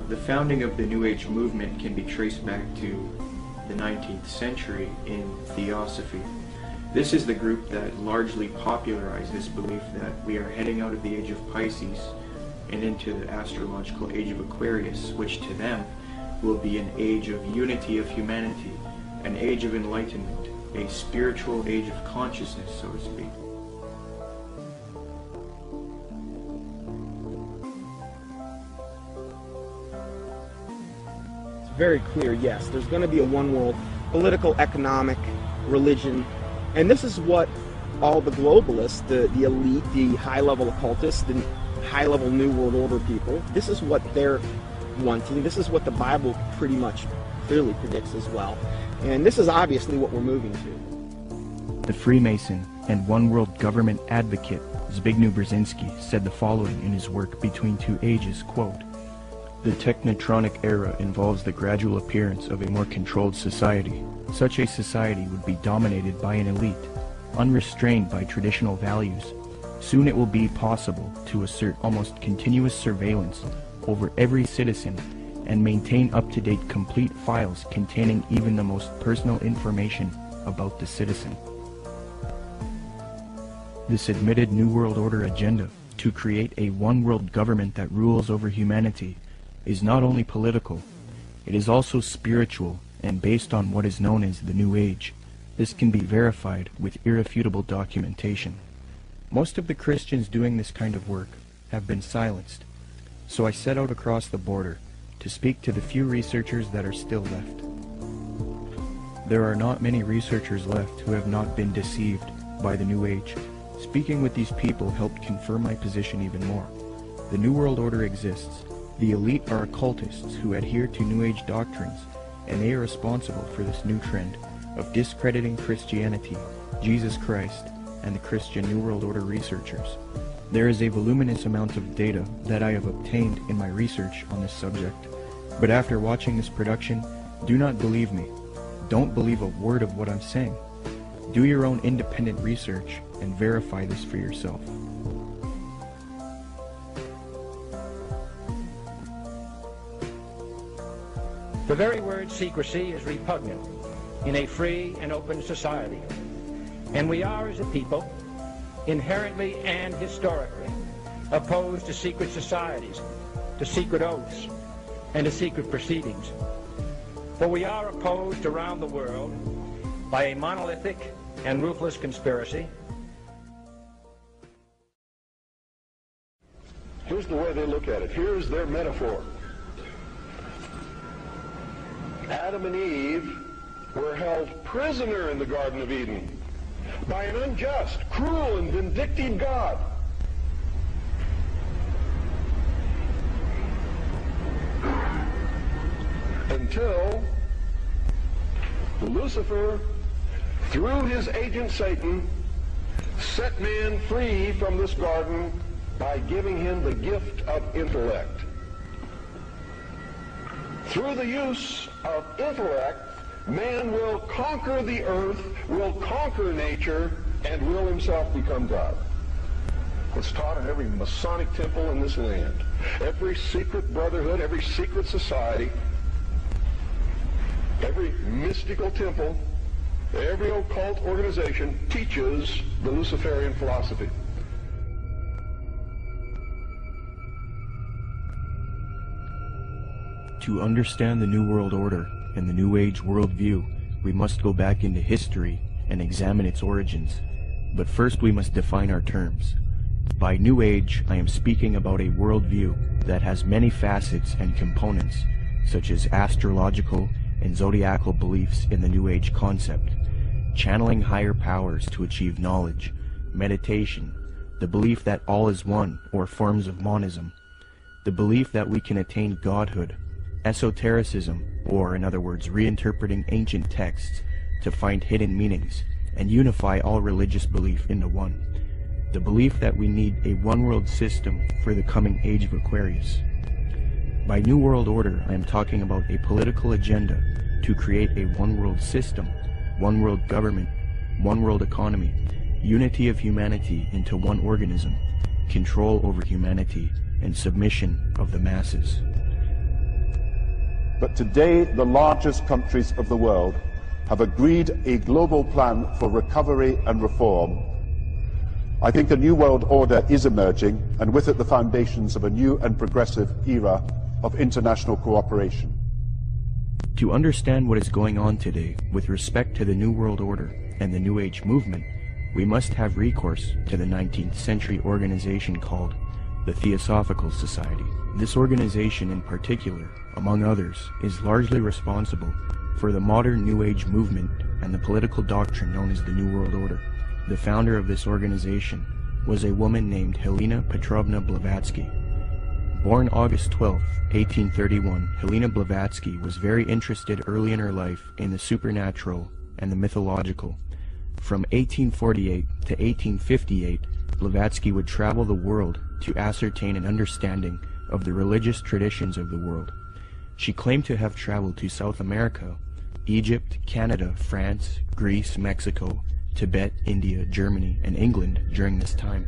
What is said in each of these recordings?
The founding of the New Age movement can be traced back to the 19th century in Theosophy. This is the group that largely popularized this belief that we are heading out of the age of Pisces and into the astrological age of Aquarius, which to them will be an age of unity of humanity, an age of enlightenment, a spiritual age of consciousness, so to speak. It's very clear, yes, there's going to be a one world, political, economic, religion, and this is what all the globalists, the elite, the high-level occultists, the high-level New World Order people, this is what they're wanting. This is what the Bible pretty much clearly predicts as well. And this is obviously what we're moving to. The Freemason and One World Government advocate Zbigniew Brzezinski said the following in his work Between Two Ages, quote, "The technotronic era involves the gradual appearance of a more controlled society. Such a society would be dominated by an elite, unrestrained by traditional values. Soon it will be possible to assert almost continuous surveillance over every citizen and maintain up-to-date complete files containing even the most personal information about the citizen." This admitted New World Order agenda to create a one-world government that rules over humanity is not only political, it is also spiritual and based on what is known as the New Age. This can be verified with irrefutable documentation. Most of the Christians doing this kind of work have been silenced, so I set out across the border to speak to the few researchers that are still left. There are not many researchers left who have not been deceived by the New Age. Speaking with these people helped confirm my position even more. The New World Order exists. The elite are occultists who adhere to New Age doctrines, and they are responsible for this new trend of discrediting Christianity, Jesus Christ, and the Christian New World Order researchers. There is a voluminous amount of data that I have obtained in my research on this subject, but after watching this production, do not believe me. Don't believe a word of what I'm saying. Do your own independent research and verify this for yourself. The very word secrecy is repugnant in a free and open society, and we are, as a people, inherently and historically opposed to secret societies, to secret oaths, and to secret proceedings. For we are opposed around the world by a monolithic and ruthless conspiracy. Here's the way they look at it. Here's their metaphor. Adam and Eve were held prisoner in the Garden of Eden by an unjust, cruel, and vindictive God. Until Lucifer, through his agent Satan, set man free from this garden by giving him the gift of intellect. Through the use of intellect, man will conquer the earth, will conquer nature, and will himself become God. It's taught in every Masonic temple in this land. Every secret brotherhood, every secret society, every mystical temple, every occult organization teaches the Luciferian philosophy. To understand the New World Order and the New Age worldview, we must go back into history and examine its origins. But first we must define our terms. By New Age, I am speaking about a worldview that has many facets and components, such as astrological and zodiacal beliefs in the New Age concept, channeling higher powers to achieve knowledge, meditation, the belief that all is one, or forms of monism, the belief that we can attain godhood, esotericism, or in other words, reinterpreting ancient texts to find hidden meanings and unify all religious belief into one, the belief that we need a one-world system for the coming age of Aquarius. By New World Order, I am talking about a political agenda to create a one-world system, one-world government, one-world economy, unity of humanity into one organism, control over humanity, and submission of the masses. but today the largest countries of the world have agreed a global plan for recovery and reform. I think a new world order is emerging, and with it the foundations of a new and progressive era of international cooperation. To understand what is going on today with respect to the New World Order and the New Age movement, we must have recourse to the 19th century organization called the Theosophical Society. This organization in particular, among others, is largely responsible for the modern New Age movement and the political doctrine known as the New World Order. The founder of this organization was a woman named Helena Petrovna Blavatsky. Born August 12, 1831, Helena Blavatsky was very interested early in her life in the supernatural and the mythological. From 1848 to 1858, Blavatsky would travel the world to ascertain an understanding of the religious traditions of the world. She claimed to have traveled to South America, Egypt, Canada, France, Greece, Mexico, Tibet, India, Germany, and England during this time.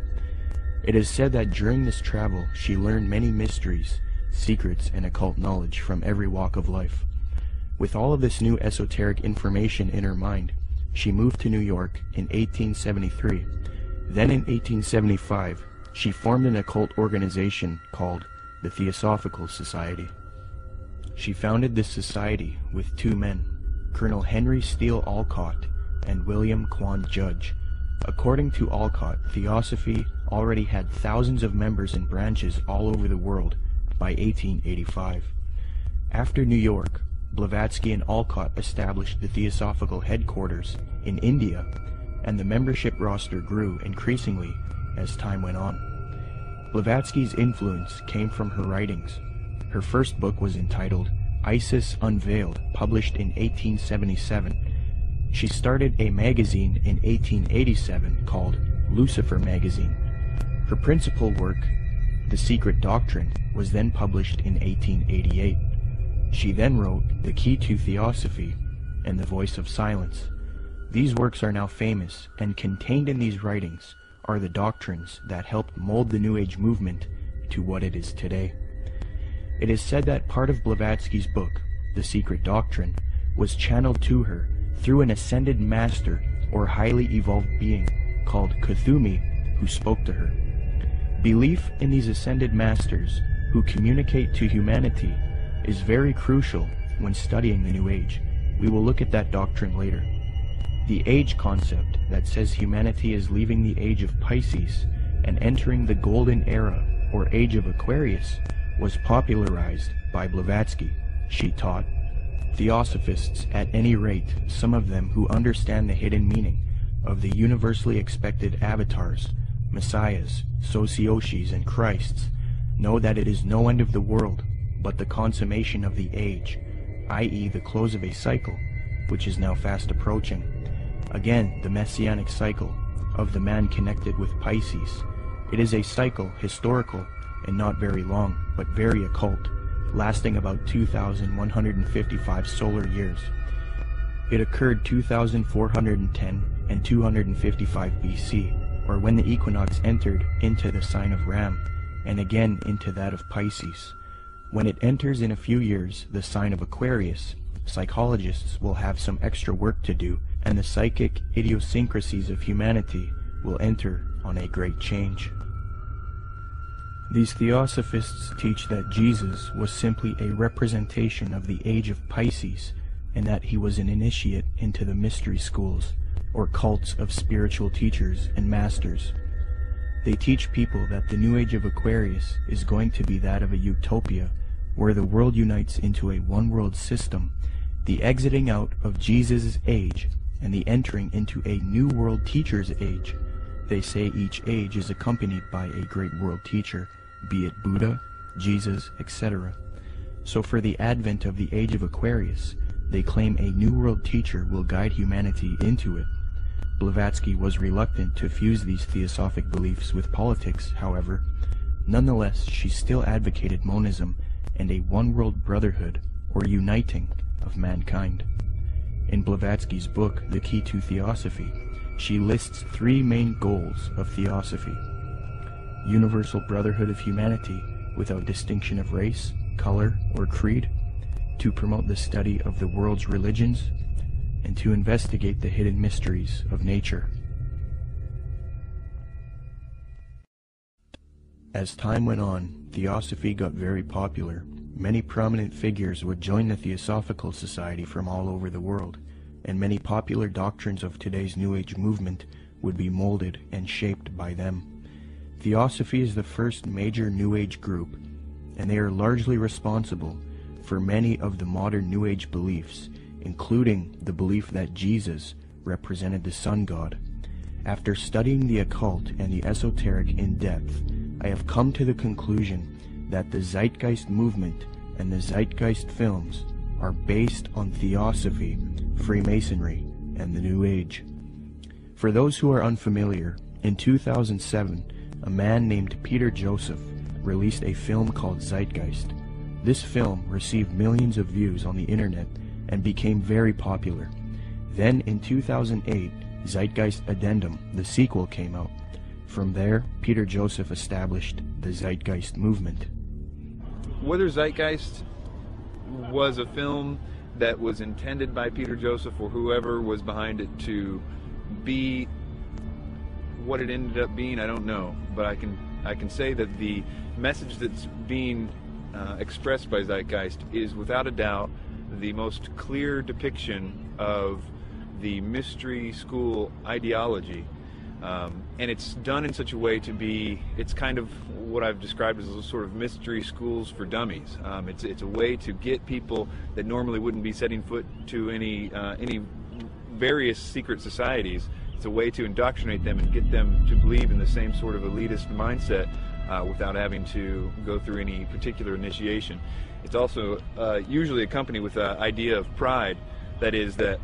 It is said that during this travel she learned many mysteries, secrets, and occult knowledge from every walk of life. With all of this new esoteric information in her mind, she moved to New York in 1873. Then in 1875, she formed an occult organization called the Theosophical Society. She founded this society with two men, Colonel Henry Steele Olcott and William Quan Judge. According to Olcott, Theosophy already had thousands of members and branches all over the world by 1885. After New York, Blavatsky and Olcott established the Theosophical headquarters in India, and the membership roster grew increasingly as time went on. Blavatsky's influence came from her writings. Her first book was entitled Isis Unveiled, published in 1877. She started a magazine in 1887 called Lucifer Magazine. Her principal work, The Secret Doctrine, was then published in 1888. She then wrote The Key to Theosophy and The Voice of Silence. These works are now famous, and contained in these writings are the doctrines that helped mold the New Age movement to what it is today. It is said that part of Blavatsky's book, The Secret Doctrine, was channeled to her through an ascended master or highly evolved being called Kuthumi, who spoke to her. Belief in these ascended masters who communicate to humanity is very crucial when studying the New Age. We will look at that doctrine later. The age concept that says humanity is leaving the age of Pisces and entering the golden era or age of Aquarius was popularized by Blavatsky. She taught Theosophists, at any rate, some of them who understand the hidden meaning of the universally expected avatars, messiahs, socioshis, and Christs, know that it is no end of the world, but the consummation of the age, i.e. the close of a cycle, which is now fast approaching. Again, the messianic cycle of the man connected with Pisces. It is a cycle, historical, and not very long, but very occult, lasting about 2,155 solar years. It occurred 2,410 and 255 BC, or when the equinox entered into the sign of Ram, and again into that of Pisces. When it enters in a few years the sign of Aquarius, psychologists will have some extra work to do, and the psychic idiosyncrasies of humanity will enter on a great change. These Theosophists teach that Jesus was simply a representation of the age of Pisces, and that he was an initiate into the mystery schools, or cults of spiritual teachers and masters. They teach people that the new age of Aquarius is going to be that of a utopia, where the world unites into a one-world system, the exiting out of Jesus' age, and the entering into a new world teacher's age. They say each age is accompanied by a great world teacher, be it Buddha, Jesus, etc. So for the advent of the age of Aquarius, they claim a new world teacher will guide humanity into it. Blavatsky was reluctant to fuse these theosophic beliefs with politics, however. Nonetheless, she still advocated monism and a one-world brotherhood, or uniting, of mankind. In Blavatsky's book, The Key to Theosophy, she lists three main goals of theosophy: universal brotherhood of humanity without distinction of race, color, or creed; to promote the study of the world's religions, and to investigate the hidden mysteries of nature. As time went on, Theosophy got very popular. Many prominent figures would join the Theosophical Society from all over the world, and many popular doctrines of today's New Age movement would be molded and shaped by them. Theosophy is the first major New Age group, and they are largely responsible for many of the modern New Age beliefs, including the belief that Jesus represented the sun god. After studying the occult and the esoteric in depth, I have come to the conclusion that the Zeitgeist movement and the Zeitgeist films are based on Theosophy, Freemasonry, and the New Age. For those who are unfamiliar, in 2007, a man named Peter Joseph released a film called Zeitgeist. This film received millions of views on the internet and became very popular. Then in 2008, Zeitgeist Addendum, the sequel, came out. From there, Peter Joseph established the Zeitgeist movement. Whether Zeitgeist was a film that was intended by Peter Joseph or whoever was behind it to be what it ended up being, I don't know. But I can say that the message that's being expressed by Zeitgeist is without a doubt the most clear depiction of the mystery school ideology. And it's done in such a way to be, it's kind of what I've described as a sort of mystery schools for dummies. It's a way to get people that normally wouldn't be setting foot to any various secret societies. It's a way to indoctrinate them and get them to believe in the same sort of elitist mindset without having to go through any particular initiation. It's also usually accompanied with an idea of pride. That is that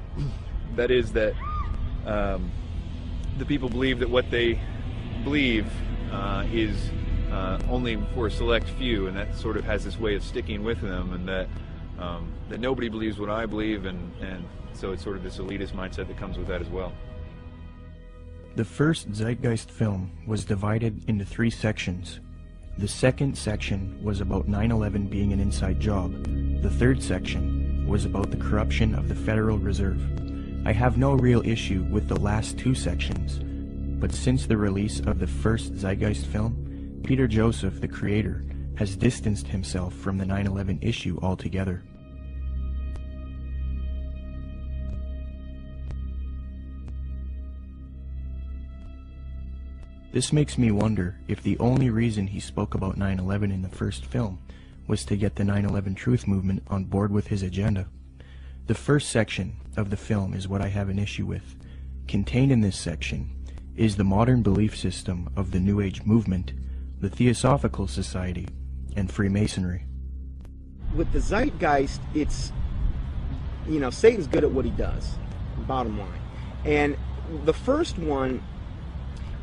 the people believe that what they believe is only for a select few, and that sort of has this way of sticking with them, and that nobody believes what I believe, and so it's sort of this elitist mindset that comes with that as well. The first Zeitgeist film was divided into 3 sections. The second section was about 9/11 being an inside job. The third section was about the corruption of the Federal Reserve. I have no real issue with the last 2 sections, but since the release of the first Zeitgeist film, Peter Joseph, the creator, has distanced himself from the 9/11 issue altogether. This makes me wonder if the only reason he spoke about 9/11 in the first film was to get the 9/11 Truth movement on board with his agenda. The first section of the film is what I have an issue with. Contained in this section is the modern belief system of the New Age movement, the Theosophical Society, and Freemasonry. With the Zeitgeist, it's, Satan's good at what he does, bottom line. And the first one,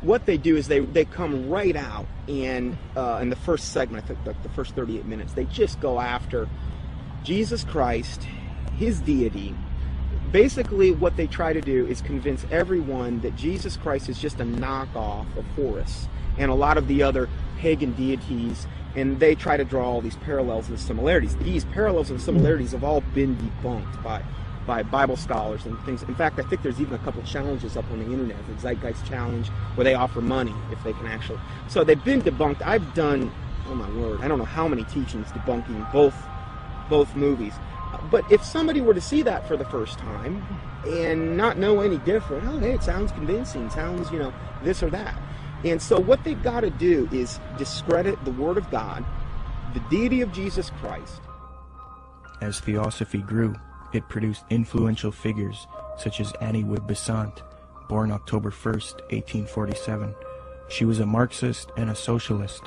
what they do is they come right out, and in the first segment, I think the first 38 minutes, they just go after Jesus Christ, his deity. Basically, what they try to do is convince everyone that Jesus Christ is just a knockoff of Horus and a lot of the other pagan deities, and they try to draw all these parallels and similarities. These parallels and similarities have all been debunked by Bible scholars and things. In fact, I think there's even a couple challenges up on the internet, the Zeitgeist Challenge, where they offer money if they can actually. So they've been debunked. I've done, oh my word, I don't know how many teachings debunking both movies. But if somebody were to see that for the first time and not know any different, oh, hey, it sounds convincing, sounds, this or that. And so what they've got to do is discredit the Word of God, the deity of Jesus Christ. As Theosophy grew, it produced influential figures such as Annie Wood Besant, born October 1st, 1847. She was a Marxist and a socialist.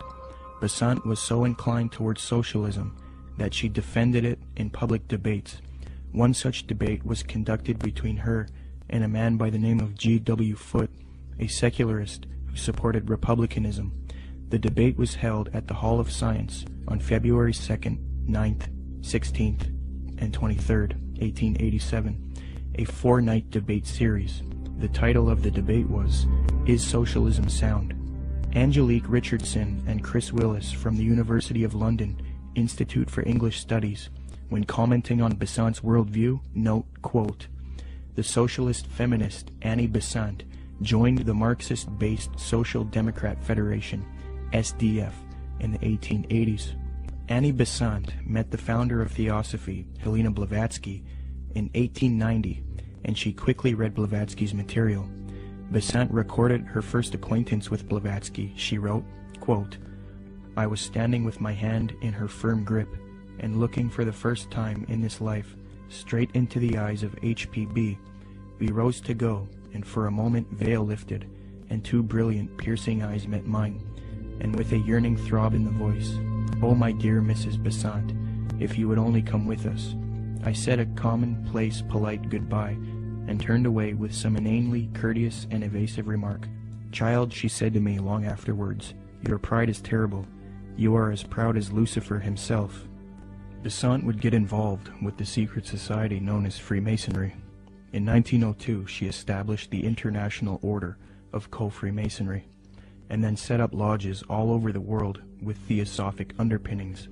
Besant was so inclined towards socialism that she defended it in public debates. One such debate was conducted between her and a man by the name of G.W. Foote, a secularist who supported republicanism. The debate was held at the Hall of Science on February 2nd, 9th, 16th, and 23rd, 1887, a 4-night debate series. The title of the debate was, "Is Socialism Sound?" Angelique Richardson and Chris Willis from the University of London Institute for English Studies When commenting on Besant's worldview, note, quote, "The socialist feminist Annie Besant joined the Marxist-based Social Democrat Federation, SDF, in the 1880s. Annie Besant met the founder of Theosophy, Helena Blavatsky, in 1890, and she quickly read Blavatsky's material. Besant recorded her first acquaintance with Blavatsky. She wrote, quote, "I was standing with my hand in her firm grip and looking for the first time in this life straight into the eyes of HPB. We rose to go, and for a moment veil lifted, and two brilliant, piercing eyes met mine, and with a yearning throb in the voice, 'Oh, my dear Mrs. Besant, if you would only come with us.' I said a commonplace, polite goodbye, and turned away with some inanely courteous and evasive remark. 'Child,' she said to me long afterwards, 'your pride is terrible. You are as proud as Lucifer himself.'" Besant would get involved with the secret society known as Freemasonry. In 1902, she established the International Order of Co-Freemasonry, and then set up lodges all over the world with theosophic underpinnings.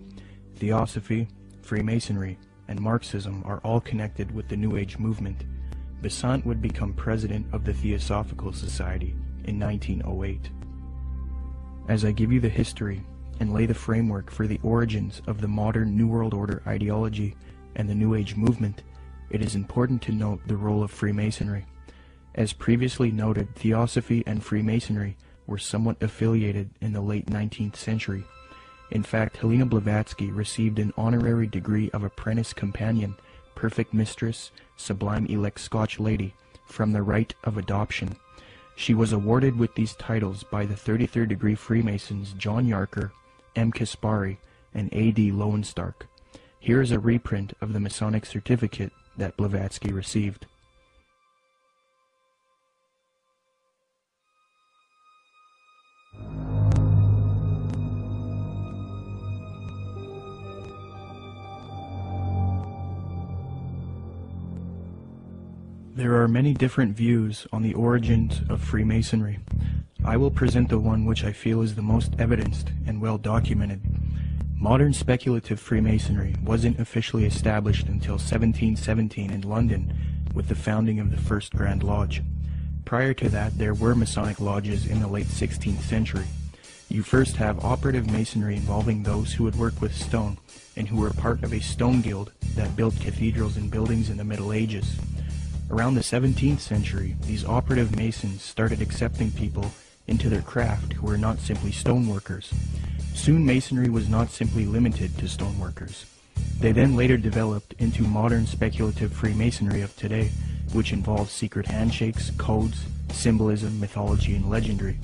Theosophy, Freemasonry, and Marxism are all connected with the New Age movement. Besant would become president of the Theosophical Society in 1908. As I give you the history and lay the framework for the origins of the modern New World Order ideology and the New Age movement, it is important to note the role of Freemasonry. As previously noted, Theosophy and Freemasonry were somewhat affiliated in the late 19th century. In fact, Helena Blavatsky received an honorary degree of Apprentice Companion, Perfect Mistress, Sublime Elect Scotch Lady, from the Rite of Adoption. She was awarded with these titles by the 33rd degree Freemasons John Yarker, M. Kaspari, and A.D. Lowenstock. Here is a reprint of the Masonic certificate that Blavatsky received. There are many different views on the origins of Freemasonry. I will present the one which I feel is the most evidenced and well documented. Modern speculative Freemasonry wasn't officially established until 1717 in London with the founding of the First Grand Lodge. Prior to that, there were Masonic lodges in the late 16th century. You first have operative Masonry involving those who would work with stone and who were part of a stone guild that built cathedrals and buildings in the Middle Ages. Around the 17th century, these operative Masons started accepting people into their craft who were not simply stoneworkers. Soon Masonry was not simply limited to stoneworkers. They then later developed into modern speculative Freemasonry of today, which involves secret handshakes, codes, symbolism, mythology, and legendary.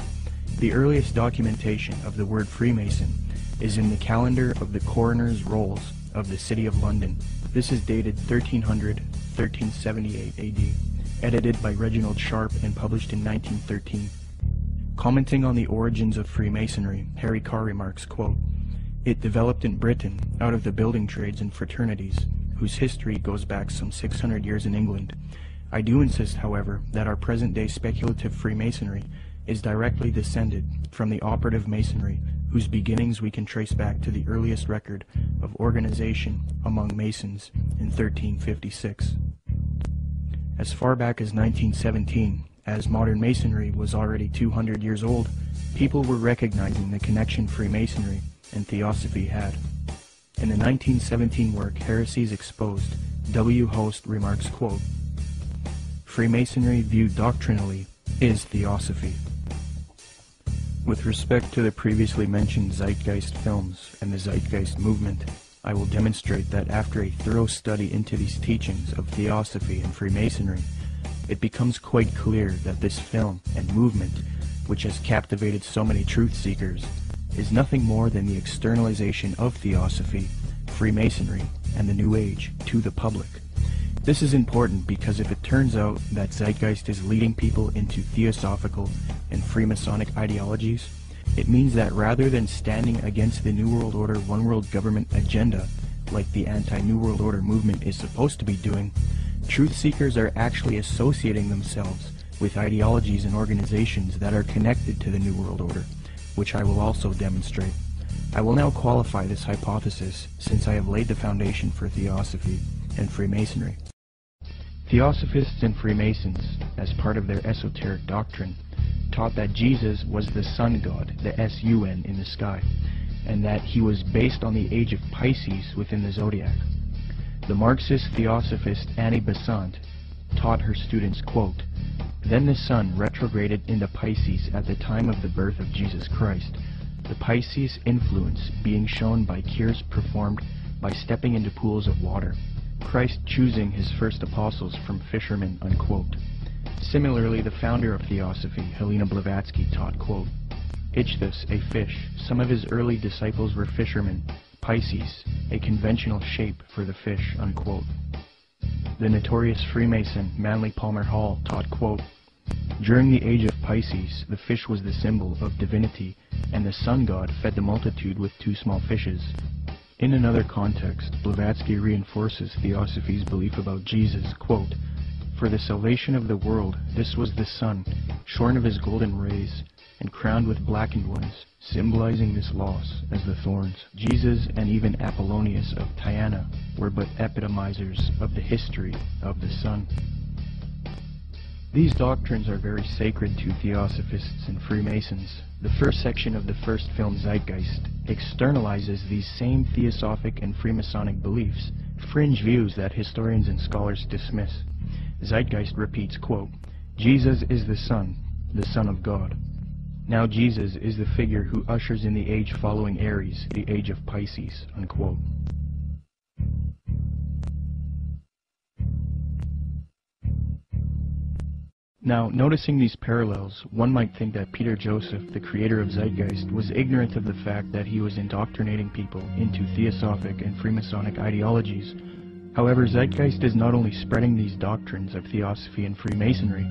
The earliest documentation of the word Freemason is in the calendar of the coroner's rolls of the City of London. This is dated 1378 AD, edited by Reginald Sharp and published in 1913. Commenting on the origins of Freemasonry, Harry Carr remarks, quote, "It developed in Britain out of the building trades and fraternities, whose history goes back some 600 years in England. I do insist, however, that our present-day speculative Freemasonry is directly descended from the operative Masonry, whose beginnings we can trace back to the earliest record of organization among Masons in 1356. As far back as 1917, as modern Masonry was already 200 years old, people were recognizing the connection Freemasonry and Theosophy had. In the 1917 work, Heresies Exposed, W. Host remarks, quote, "Freemasonry viewed doctrinally is Theosophy." With respect to the previously mentioned Zeitgeist films and the Zeitgeist movement, I will demonstrate that after a thorough study into these teachings of Theosophy and Freemasonry, it becomes quite clear that this film and movement, which has captivated so many truth seekers, is nothing more than the externalization of Theosophy, Freemasonry, and the New Age to the public. This is important because if it turns out that Zeitgeist is leading people into Theosophical and Freemasonic ideologies, it means that rather than standing against the New World Order One World Government agenda, like the anti-New World Order movement is supposed to be doing, truth seekers are actually associating themselves with ideologies and organizations that are connected to the New World Order, which I will also demonstrate. I will now qualify this hypothesis since I have laid the foundation for Theosophy and Freemasonry. Theosophists and Freemasons, as part of their esoteric doctrine, taught that Jesus was the sun god, the S-U-N, in the sky, and that he was based on the age of Pisces within the zodiac. The Marxist Theosophist Annie Besant taught her students, quote, "Then the sun retrograded into Pisces at the time of the birth of Jesus Christ, the Pisces influence being shown by cures performed by stepping into pools of water, Christ choosing his first apostles from fishermen," unquote. Similarly, the founder of Theosophy, Helena Blavatsky, taught, quote, "Ichthus, a fish. Some of his early disciples were fishermen. Pisces, a conventional shape for the fish," unquote. The notorious Freemason Manly Palmer Hall taught, quote, "During the age of Pisces, the fish was the symbol of divinity, and the sun god fed the multitude with 2 small fishes." In another context, Blavatsky reinforces Theosophy's belief about Jesus, quote, "For the salvation of the world, this was the sun, shorn of his golden rays, and crowned with blackened ones, symbolizing this loss as the thorns. Jesus and even Apollonius of Tyana were but epitomizers of the history of the sun." These doctrines are very sacred to Theosophists and Freemasons. The first section of the first film, Zeitgeist, externalizes these same Theosophic and Freemasonic beliefs, fringe views that historians and scholars dismiss. Zeitgeist repeats, quote, "Jesus is the Son of God. Now Jesus is the figure who ushers in the age following Aries, the age of Pisces," unquote. Now, noticing these parallels, one might think that Peter Joseph, the creator of Zeitgeist, was ignorant of the fact that he was indoctrinating people into Theosophic and Freemasonic ideologies. However, Zeitgeist is not only spreading these doctrines of Theosophy and Freemasonry,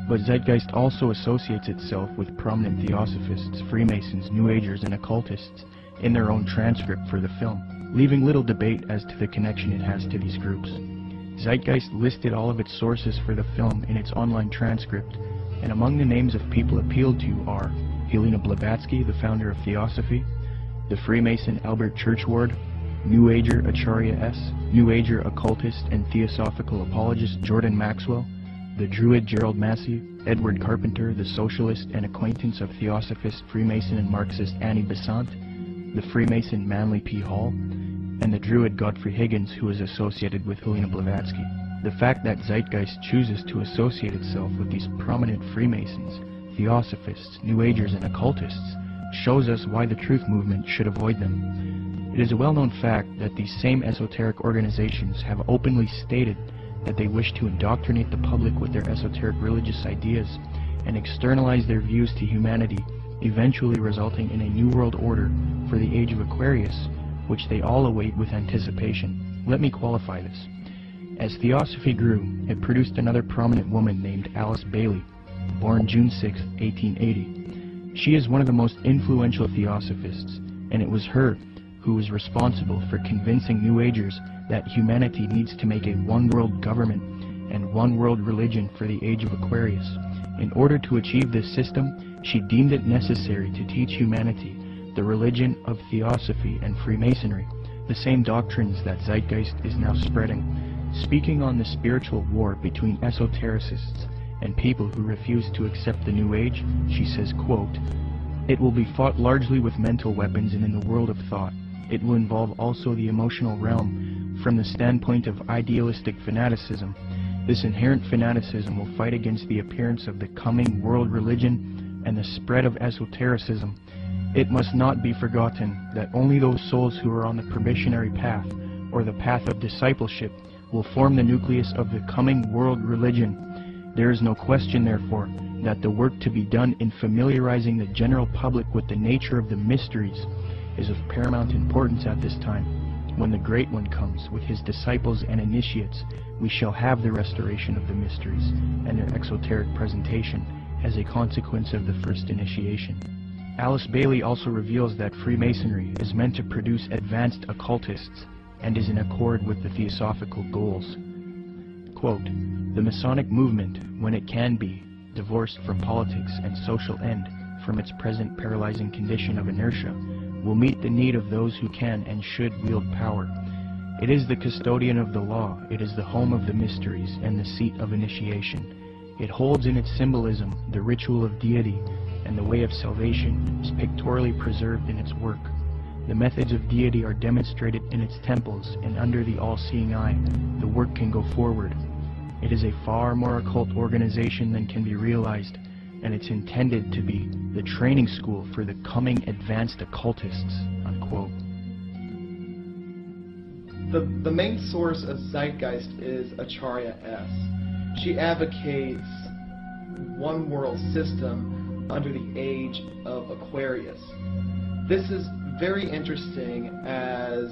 but Zeitgeist also associates itself with prominent Theosophists, Freemasons, New Agers, and occultists in their own transcript for the film, leaving little debate as to the connection it has to these groups. Zeitgeist listed all of its sources for the film in its online transcript, and among the names of people appealed to are Helena Blavatsky, the founder of Theosophy, the Freemason Albert Churchward, New Ager Acharya S., New Ager occultist and theosophical apologist Jordan Maxwell, the Druid Gerald Massey, Edward Carpenter, the socialist and acquaintance of Theosophist, Freemason and Marxist Annie Besant, the Freemason Manly P. Hall, and the Druid Godfrey Higgins, who is associated with Helena Blavatsky. The fact that Zeitgeist chooses to associate itself with these prominent Freemasons, Theosophists, New Agers, and occultists shows us why the truth movement should avoid them. It is a well-known fact that these same esoteric organizations have openly stated that they wish to indoctrinate the public with their esoteric religious ideas and externalize their views to humanity, eventually resulting in a new world order for the age of Aquarius, which they all await with anticipation. Let me qualify this. As Theosophy grew, it produced another prominent woman named Alice Bailey, born June 6, 1880. She is one of the most influential Theosophists, and it was her who was responsible for convincing New Agers that humanity needs to make a one-world government and one-world religion for the age of Aquarius. In order to achieve this system, she deemed it necessary to teach humanity the religion of Theosophy and Freemasonry, the same doctrines that Zeitgeist is now spreading. Speaking on the spiritual war between esotericists and people who refuse to accept the New Age, she says, quote, "It will be fought largely with mental weapons and in the world of thought. It will involve also the emotional realm from the standpoint of idealistic fanaticism. This inherent fanaticism will fight against the appearance of the coming world religion and the spread of esotericism. It must not be forgotten that only those souls who are on the probationary path, or the path of discipleship, will form the nucleus of the coming world religion. There is no question, therefore, that the work to be done in familiarizing the general public with the nature of the mysteries is of paramount importance at this time. When the Great One comes with his disciples and initiates, we shall have the restoration of the mysteries and their exoteric presentation as a consequence of the first initiation." Alice Bailey also reveals that Freemasonry is meant to produce advanced occultists and is in accord with the theosophical goals. Quote, "The Masonic movement, when it can be, divorced from politics and social end from its present paralyzing condition of inertia, will meet the need of those who can and should wield power. It is the custodian of the law, it is the home of the mysteries and the seat of initiation. It holds in its symbolism the ritual of deity, and the way of salvation is pictorially preserved in its work. The methods of deity are demonstrated in its temples, and under the all-seeing eye, the work can go forward. It is a far more occult organization than can be realized, and it's intended to be the training school for the coming advanced occultists, unquote. The main source of Zeitgeist is Acharya S. She advocates one world system under the age of Aquarius. This is very interesting as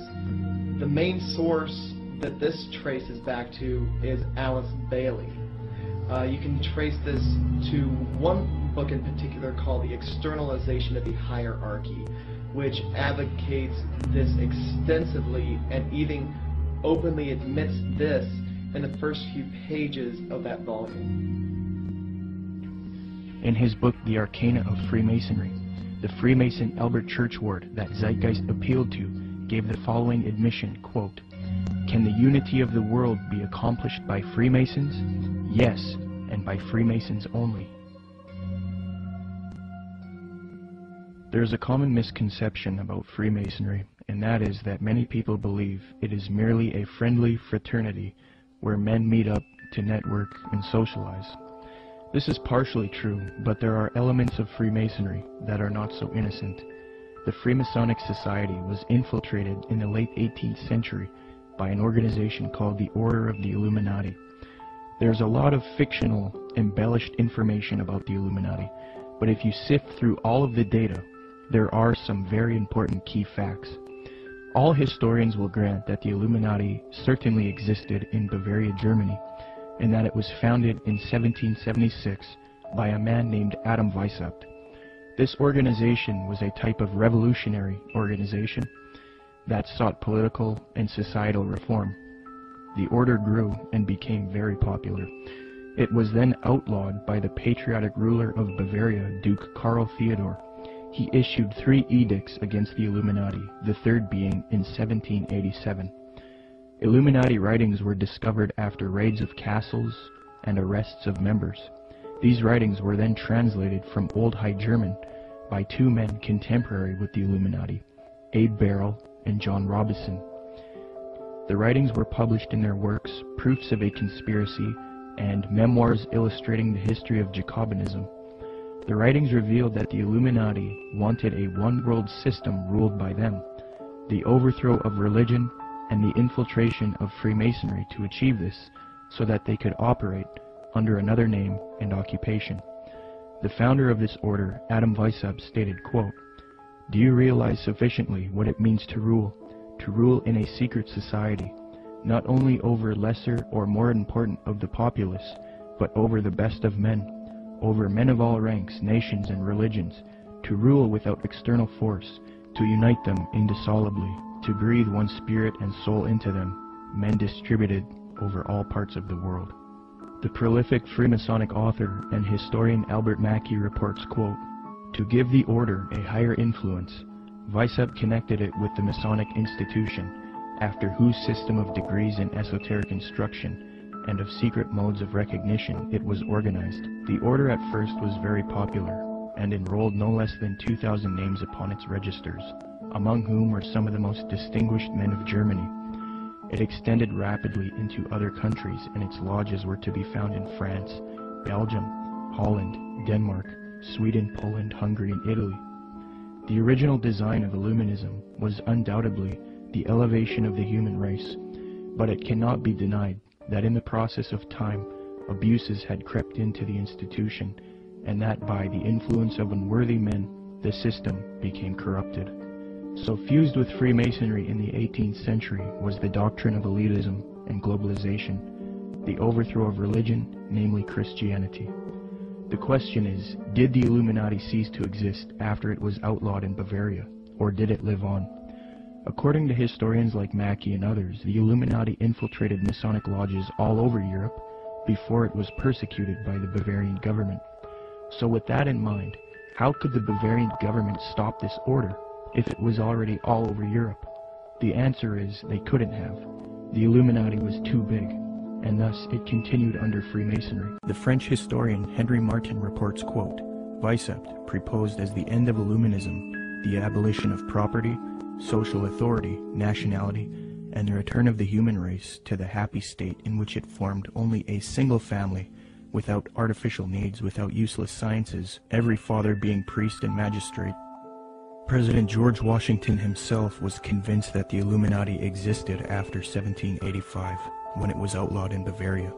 the main source that this traces back to is Alice Bailey. You can trace this to one book in particular called The Externalization of the Hierarchy, which advocates this extensively and even openly admits this in the first few pages of that volume. In his book The Arcana of Freemasonry, the Freemason Albert Churchward that Zeitgeist appealed to gave the following admission, quote, "Can the unity of the world be accomplished by Freemasons? Yes, and by Freemasons only." There is a common misconception about Freemasonry, and that is that many people believe it is merely a friendly fraternity where men meet up to network and socialize. This is partially true, but there are elements of Freemasonry that are not so innocent. The Freemasonic Society was infiltrated in the late 18th century by an organization called the Order of the Illuminati. There's a lot of fictional, embellished information about the Illuminati, but if you sift through all of the data, there are some very important key facts. All historians will grant that the Illuminati certainly existed in Bavaria, Germany, and that it was founded in 1776 by a man named Adam Weishaupt. This organization was a type of revolutionary organization that sought political and societal reform. The order grew and became very popular. It was then outlawed by the patriotic ruler of Bavaria, Duke Karl Theodor. He issued 3 edicts against the Illuminati, the third being in 1787. Illuminati writings were discovered after raids of castles and arrests of members. These writings were then translated from Old High German by 2 men contemporary with the Illuminati, Abe Barrel and John Robison. The writings were published in their works Proofs of a Conspiracy and Memoirs Illustrating the History of Jacobinism. The writings revealed that the Illuminati wanted a one-world system ruled by them, the overthrow of religion, and the infiltration of Freemasonry to achieve this so that they could operate under another name and occupation. The founder of this order, Adam Weishaupt, stated, quote, "Do you realize sufficiently what it means to rule in a secret society, not only over lesser or more important of the populace, but over the best of men, over men of all ranks, nations, and religions, to rule without external force, to unite them indissolubly, to breathe one spirit and soul into them, men distributed over all parts of the world." The prolific Freemasonic author and historian Albert Mackey reports, quote, "To give the order a higher influence, Weishaupt connected it with the Masonic institution, after whose system of degrees in esoteric instruction and of secret modes of recognition it was organized. The order at first was very popular, and enrolled no less than 2,000 names upon its registers, among whom were some of the most distinguished men of Germany. It extended rapidly into other countries, and its lodges were to be found in France, Belgium, Holland, Denmark, Sweden, Poland, Hungary, and Italy. The original design of Illuminism was undoubtedly the elevation of the human race, but it cannot be denied that in the process of time, abuses had crept into the institution, and that by the influence of unworthy men, the system became corrupted. So fused with Freemasonry in the 18th century was the doctrine of elitism and globalization, the overthrow of religion, namely Christianity. The question is, did the Illuminati cease to exist after it was outlawed in Bavaria, or did it live on? According to historians like Mackey and others, the Illuminati infiltrated Masonic lodges all over Europe before it was persecuted by the Bavarian government. So with that in mind, how could the Bavarian government stop this order? if it was already all over Europe? The answer is they couldn't have. The Illuminati was too big, and thus it continued under Freemasonry. The French historian Henry Martin reports, quote, Vicept proposed as the end of Illuminism the abolition of property, social authority, nationality, and the return of the human race to the happy state in which it formed only a single family, without artificial needs, without useless sciences, every father being priest and magistrate. President George Washington himself was convinced that the Illuminati existed after 1785, when it was outlawed in Bavaria.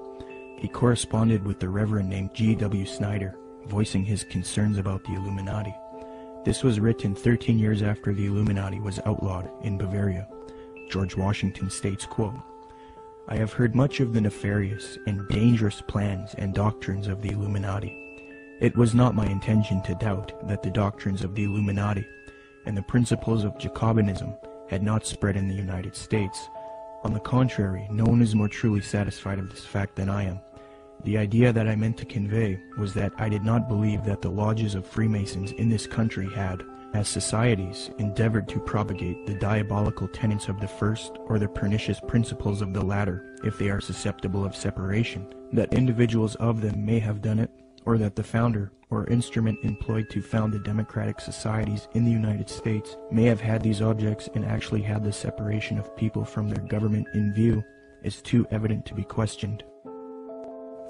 He corresponded with the Reverend named G.W. Snyder, voicing his concerns about the Illuminati. This was written 13 years after the Illuminati was outlawed in Bavaria. George Washington states, quote, I have heard much of the nefarious and dangerous plans and doctrines of the Illuminati. It was not my intention to doubt that the doctrines of the Illuminati and the principles of Jacobinism had not spread in the United States. On the contrary, no one is more truly satisfied of this fact than I am. The idea that I meant to convey was that I did not believe that the lodges of Freemasons in this country had, as societies, endeavored to propagate the diabolical tenets of the first or the pernicious principles of the latter, if they are susceptible of separation, that individuals of them may have done it, or that the founder or instrument employed to found the democratic societies in the United States may have had these objects and actually had the separation of people from their government in view, is too evident to be questioned.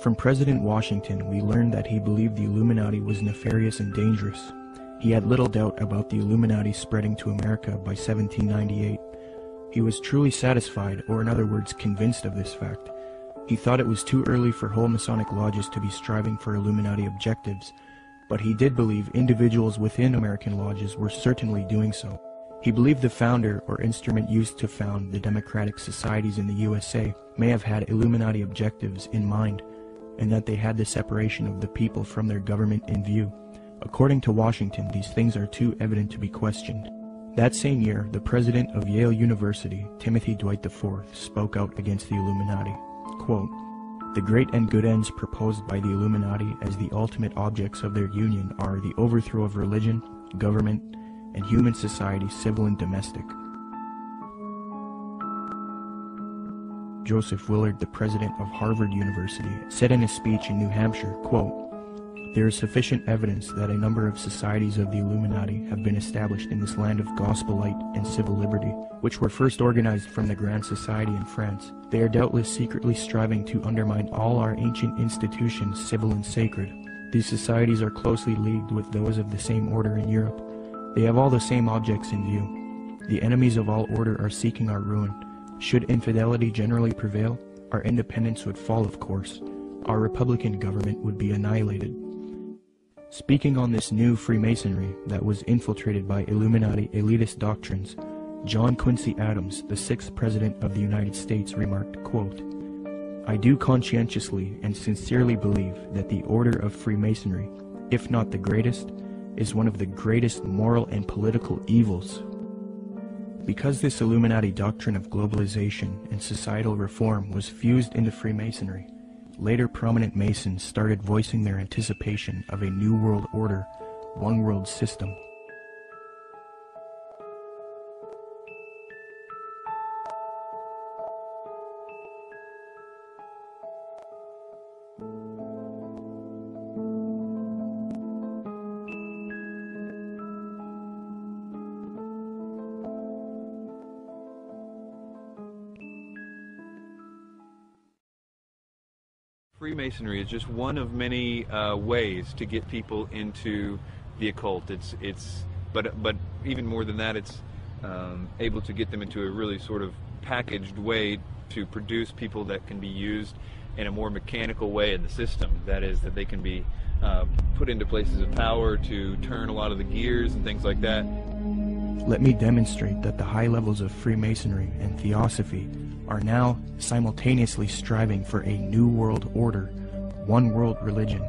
From President Washington, we learned that he believed the Illuminati was nefarious and dangerous. He had little doubt about the Illuminati spreading to America by 1798. He was truly satisfied, or in other words, convinced of this fact. He thought it was too early for whole Masonic lodges to be striving for Illuminati objectives, but he did believe individuals within American lodges were certainly doing so. He believed the founder or instrument used to found the democratic societies in the USA may have had Illuminati objectives in mind, and that they had the separation of the people from their government in view. According to Washington, these things are too evident to be questioned. That same year, the president of Yale University, Timothy Dwight IV, spoke out against the Illuminati. Quote, the great and good ends proposed by the Illuminati as the ultimate objects of their union are the overthrow of religion, government, and human society, civil and domestic. Joseph Willard, the president of Harvard University, said in a speech in New Hampshire, quote, there is sufficient evidence that a number of societies of the Illuminati have been established in this land of gospel light and civil liberty, which were first organized from the Grand Society in France. They are doubtless secretly striving to undermine all our ancient institutions, civil and sacred. These societies are closely leagued with those of the same order in Europe. They have all the same objects in view. The enemies of all order are seeking our ruin. Should infidelity generally prevail, our independence would fall, of course. Our republican government would be annihilated. Speaking on this new Freemasonry that was infiltrated by Illuminati elitist doctrines, John Quincy Adams, the 6th President of the United States, remarked, quote, I do conscientiously and sincerely believe that the order of Freemasonry, if not the greatest, is one of the greatest moral and political evils. Because this Illuminati doctrine of globalization and societal reform was fused into Freemasonry, later prominent Masons started voicing their anticipation of a new world order, one world system. Freemasonry is just one of many ways to get people into the occult. But even more than that, it's able to get them into a really sort of packaged way to produce people that can be used in a more mechanical way in the system. That is, that they can be put into places of power to turn a lot of the gears and things like that. Let me demonstrate that the high levels of Freemasonry and Theosophy are now simultaneously striving for a new world order, one world religion.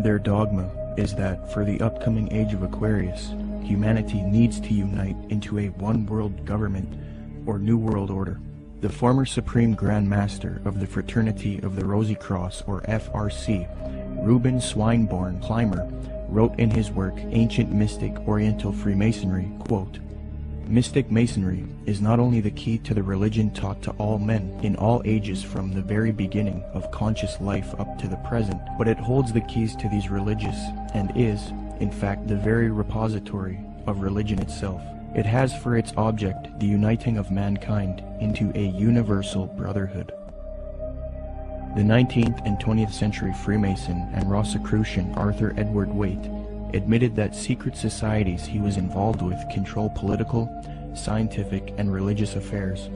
Their dogma is that for the upcoming age of Aquarius, humanity needs to unite into a one world government or new world order. The former Supreme Grand Master of the Fraternity of the Rosy Cross, or FRC, Reuben Swinburne Clymer, wrote in his work Ancient Mystic Oriental Freemasonry, quote, Mystic Masonry is not only the key to the religion taught to all men in all ages from the very beginning of conscious life up to the present, but it holds the keys to these religious and is, in fact, the very repository of religion itself. It has for its object the uniting of mankind into a universal brotherhood. The 19th and 20th century Freemason and Rosicrucian Arthur Edward Waite admitted that secret societies he was involved with control political, scientific, and religious affairs.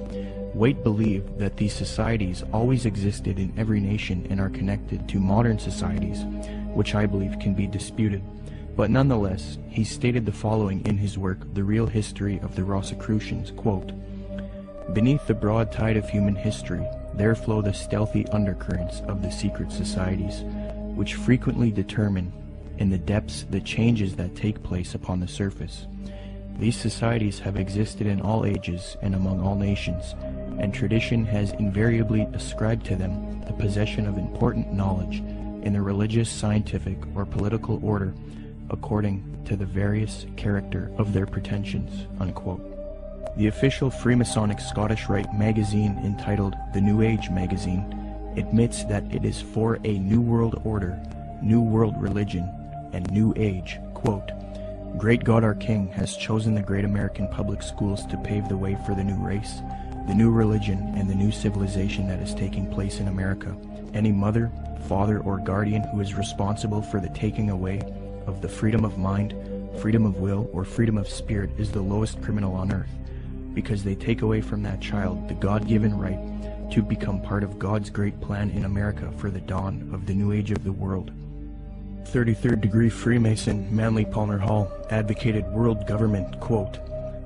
Waite believed that these societies always existed in every nation and are connected to modern societies, which I believe can be disputed. But nonetheless, he stated the following in his work, The Real History of the Rosicrucians, quote, "Beneath the broad tide of human history, there flow the stealthy undercurrents of the secret societies, which frequently determine in the depths the changes that take place upon the surface. These societies have existed in all ages and among all nations, and tradition has invariably ascribed to them the possession of important knowledge in the religious, scientific, or political order according to the various character of their pretensions." Unquote. The official Freemasonic Scottish Rite magazine, entitled The New Age magazine, admits that it is for a New World Order, New World Religion, and New Age. Quote, "Great God our King has chosen the great American public schools to pave the way for the new race, the new religion, and the new civilization that is taking place in America. Any mother, father, or guardian who is responsible for the taking away of the freedom of mind, freedom of will, or freedom of spirit is the lowest criminal on earth, because they take away from that child the God-given right to become part of God's great plan in America for the dawn of the new age of the world." 33rd degree Freemason Manly Palmer Hall advocated world government, quote,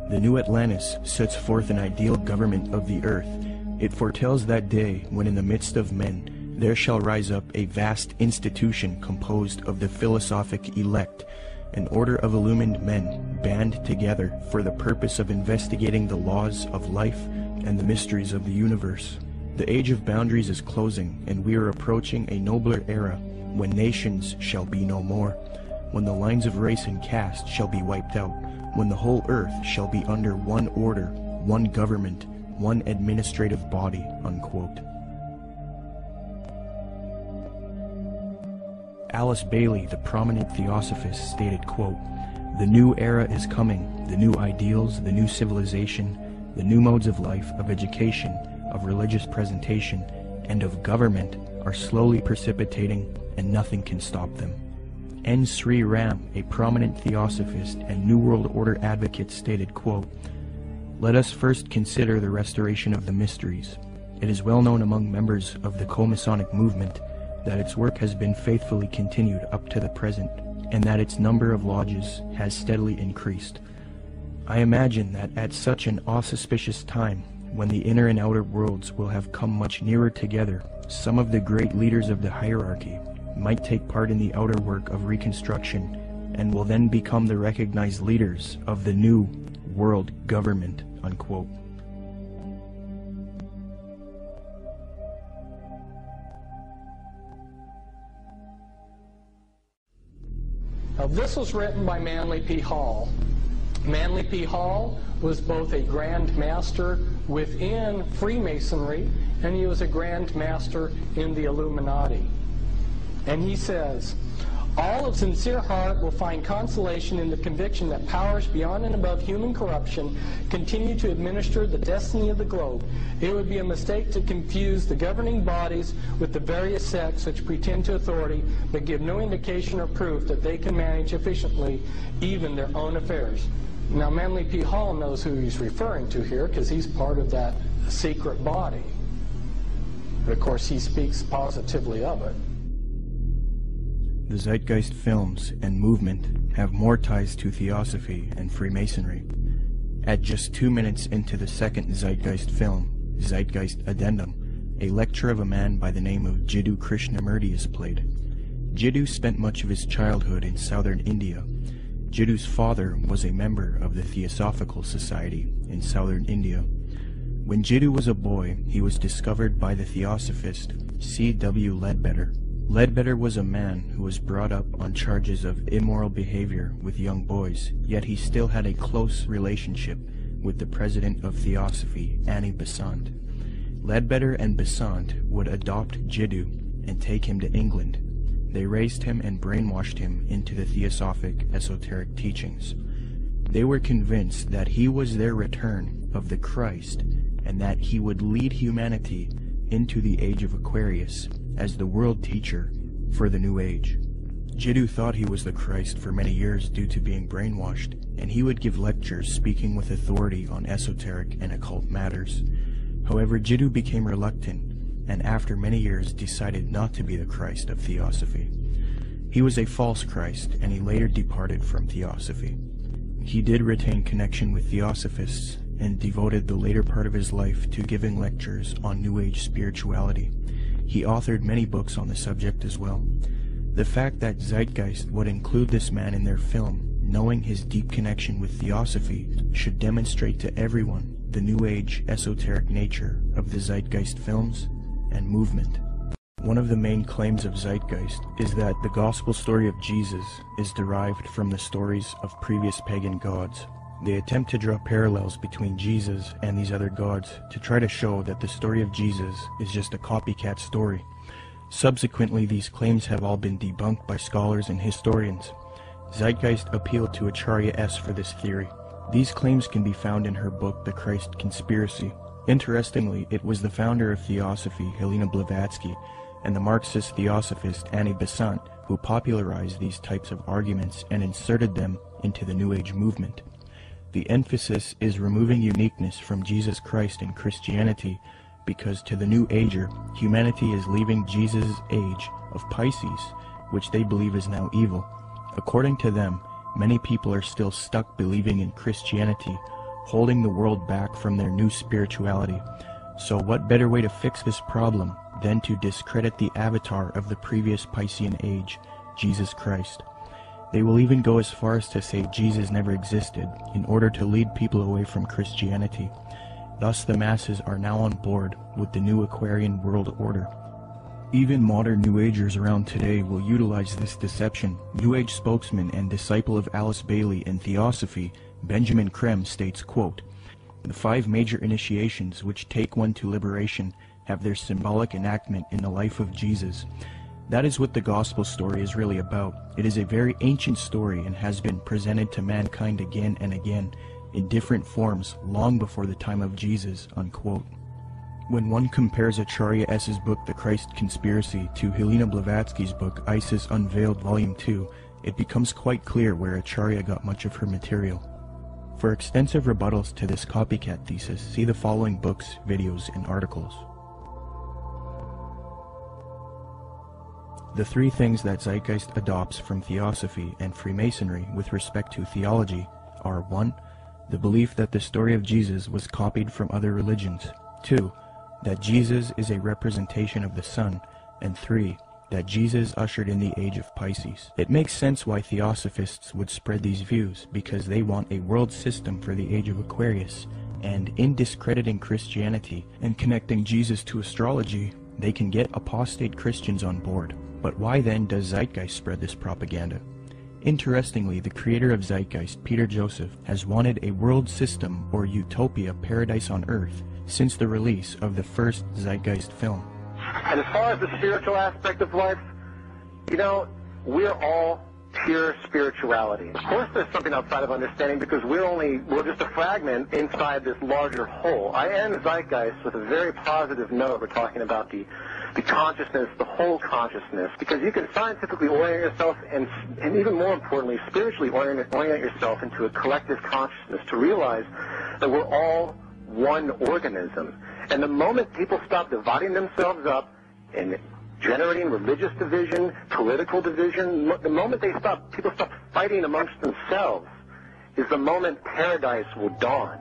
"The new Atlantis sets forth an ideal government of the earth. It foretells that day when in the midst of men there shall rise up a vast institution composed of the philosophic elect, an order of illumined men band together for the purpose of investigating the laws of life and the mysteries of the universe. The age of boundaries is closing, and we are approaching a nobler era when nations shall be no more, when the lines of race and caste shall be wiped out, when the whole earth shall be under one order, one government, one administrative body." Unquote. Alice Bailey, the prominent theosophist, stated, quote, "The new era is coming, the new ideals, the new civilization, the new modes of life, of education, of religious presentation, and of government are slowly precipitating, and nothing can stop them." N. Sri Ram, a prominent theosophist and New World Order advocate, stated, quote, "Let us first consider the restoration of the mysteries. It is well known among members of the co-Masonic movement that its work has been faithfully continued up to the present, and that its number of lodges has steadily increased. I imagine that at such an auspicious time, when the inner and outer worlds will have come much nearer together, some of the great leaders of the hierarchy might take part in the outer work of reconstruction, and will then become the recognized leaders of the new world government." Unquote. Now, this was written by Manly P. Hall. Manly P. Hall was both a Grand Master within Freemasonry, and he was a Grand Master in the Illuminati. And he says, "All of sincere heart will find consolation in the conviction that powers beyond and above human corruption continue to administer the destiny of the globe. It would be a mistake to confuse the governing bodies with the various sects which pretend to authority but give no indication or proof that they can manage efficiently even their own affairs." Now, Manly P. Hall knows who he's referring to here because he's part of that secret body. But of course, he speaks positively of it. The Zeitgeist films and movement have more ties to Theosophy and Freemasonry. At just 2 minutes into the second Zeitgeist film, Zeitgeist Addendum, a lecture of a man by the name of Jiddu Krishnamurti is played. Jiddu spent much of his childhood in southern India. Jiddu's father was a member of the Theosophical Society in southern India. When Jiddu was a boy, he was discovered by the Theosophist C.W. Ledbetter. Ledbetter was a man who was brought up on charges of immoral behavior with young boys, yet he still had a close relationship with the president of Theosophy, Annie Besant. Ledbetter and Besant would adopt Jiddu and take him to England. They raised him and brainwashed him into the Theosophic esoteric teachings. They were convinced that he was their return of the Christ and that he would lead humanity into the age of Aquarius as the world teacher for the New Age. Jiddu thought he was the Christ for many years due to being brainwashed, and he would give lectures speaking with authority on esoteric and occult matters. However, Jiddu became reluctant, and after many years decided not to be the Christ of Theosophy. He was a false Christ, and he later departed from Theosophy. He did retain connection with Theosophists, and devoted the later part of his life to giving lectures on New Age spirituality. He authored many books on the subject as well. The fact that Zeitgeist would include this man in their film, knowing his deep connection with Theosophy, should demonstrate to everyone the New Age esoteric nature of the Zeitgeist films and movement. One of the main claims of Zeitgeist is that the gospel story of Jesus is derived from the stories of previous pagan gods. They attempt to draw parallels between Jesus and these other gods to try to show that the story of Jesus is just a copycat story. Subsequently, these claims have all been debunked by scholars and historians. Zeitgeist appealed to Acharya S. for this theory. These claims can be found in her book, The Christ Conspiracy. Interestingly, it was the founder of Theosophy, Helena Blavatsky, and the Marxist Theosophist Annie Besant who popularized these types of arguments and inserted them into the New Age movement. The emphasis is removing uniqueness from Jesus Christ in Christianity, because to the New Ager, humanity is leaving Jesus' age of Pisces, which they believe is now evil. According to them, many people are still stuck believing in Christianity, holding the world back from their new spirituality. So what better way to fix this problem than to discredit the avatar of the previous Piscean age, Jesus Christ? They will even go as far as to say Jesus never existed in order to lead people away from Christianity. Thus the masses are now on board with the new Aquarian world order. Even modern New Agers around today will utilize this deception. New Age spokesman and disciple of Alice Bailey in Theosophy, Benjamin Creme, states, quote, "The 5 major initiations which take one to liberation have their symbolic enactment in the life of Jesus. That is what the gospel story is really about. It is a very ancient story and has been presented to mankind again and again in different forms long before the time of Jesus," unquote. When one compares Acharya S.'s book The Christ Conspiracy to Helena Blavatsky's book Isis Unveiled Volume 2, it becomes quite clear where Acharya got much of her material. For extensive rebuttals to this copycat thesis, see the following books, videos, and articles. The 3 things that Zeitgeist adopts from Theosophy and Freemasonry with respect to theology are 1. The belief that the story of Jesus was copied from other religions, 2. That Jesus is a representation of the sun, and 3. That Jesus ushered in the age of Pisces. It makes sense why Theosophists would spread these views, because they want a world system for the age of Aquarius, and in discrediting Christianity and connecting Jesus to astrology, they can get apostate Christians on board. But why then does Zeitgeist spread this propaganda? Interestingly, the creator of Zeitgeist, Peter Joseph, has wanted a world system or utopia paradise on Earth since the release of the first Zeitgeist film. And as far as the spiritual aspect of life, you know, we're all pure spirituality. Of course there's something outside of understanding, because we're just a fragment inside this larger whole. I end Zeitgeist with a very positive note. We're talking about the consciousness, the whole consciousness, because you can scientifically orient yourself and even more importantly, spiritually orient yourself into a collective consciousness to realize that we're all one organism. And the moment people stop dividing themselves up and generating religious division, political division, the moment people stop fighting amongst themselves is the moment paradise will dawn.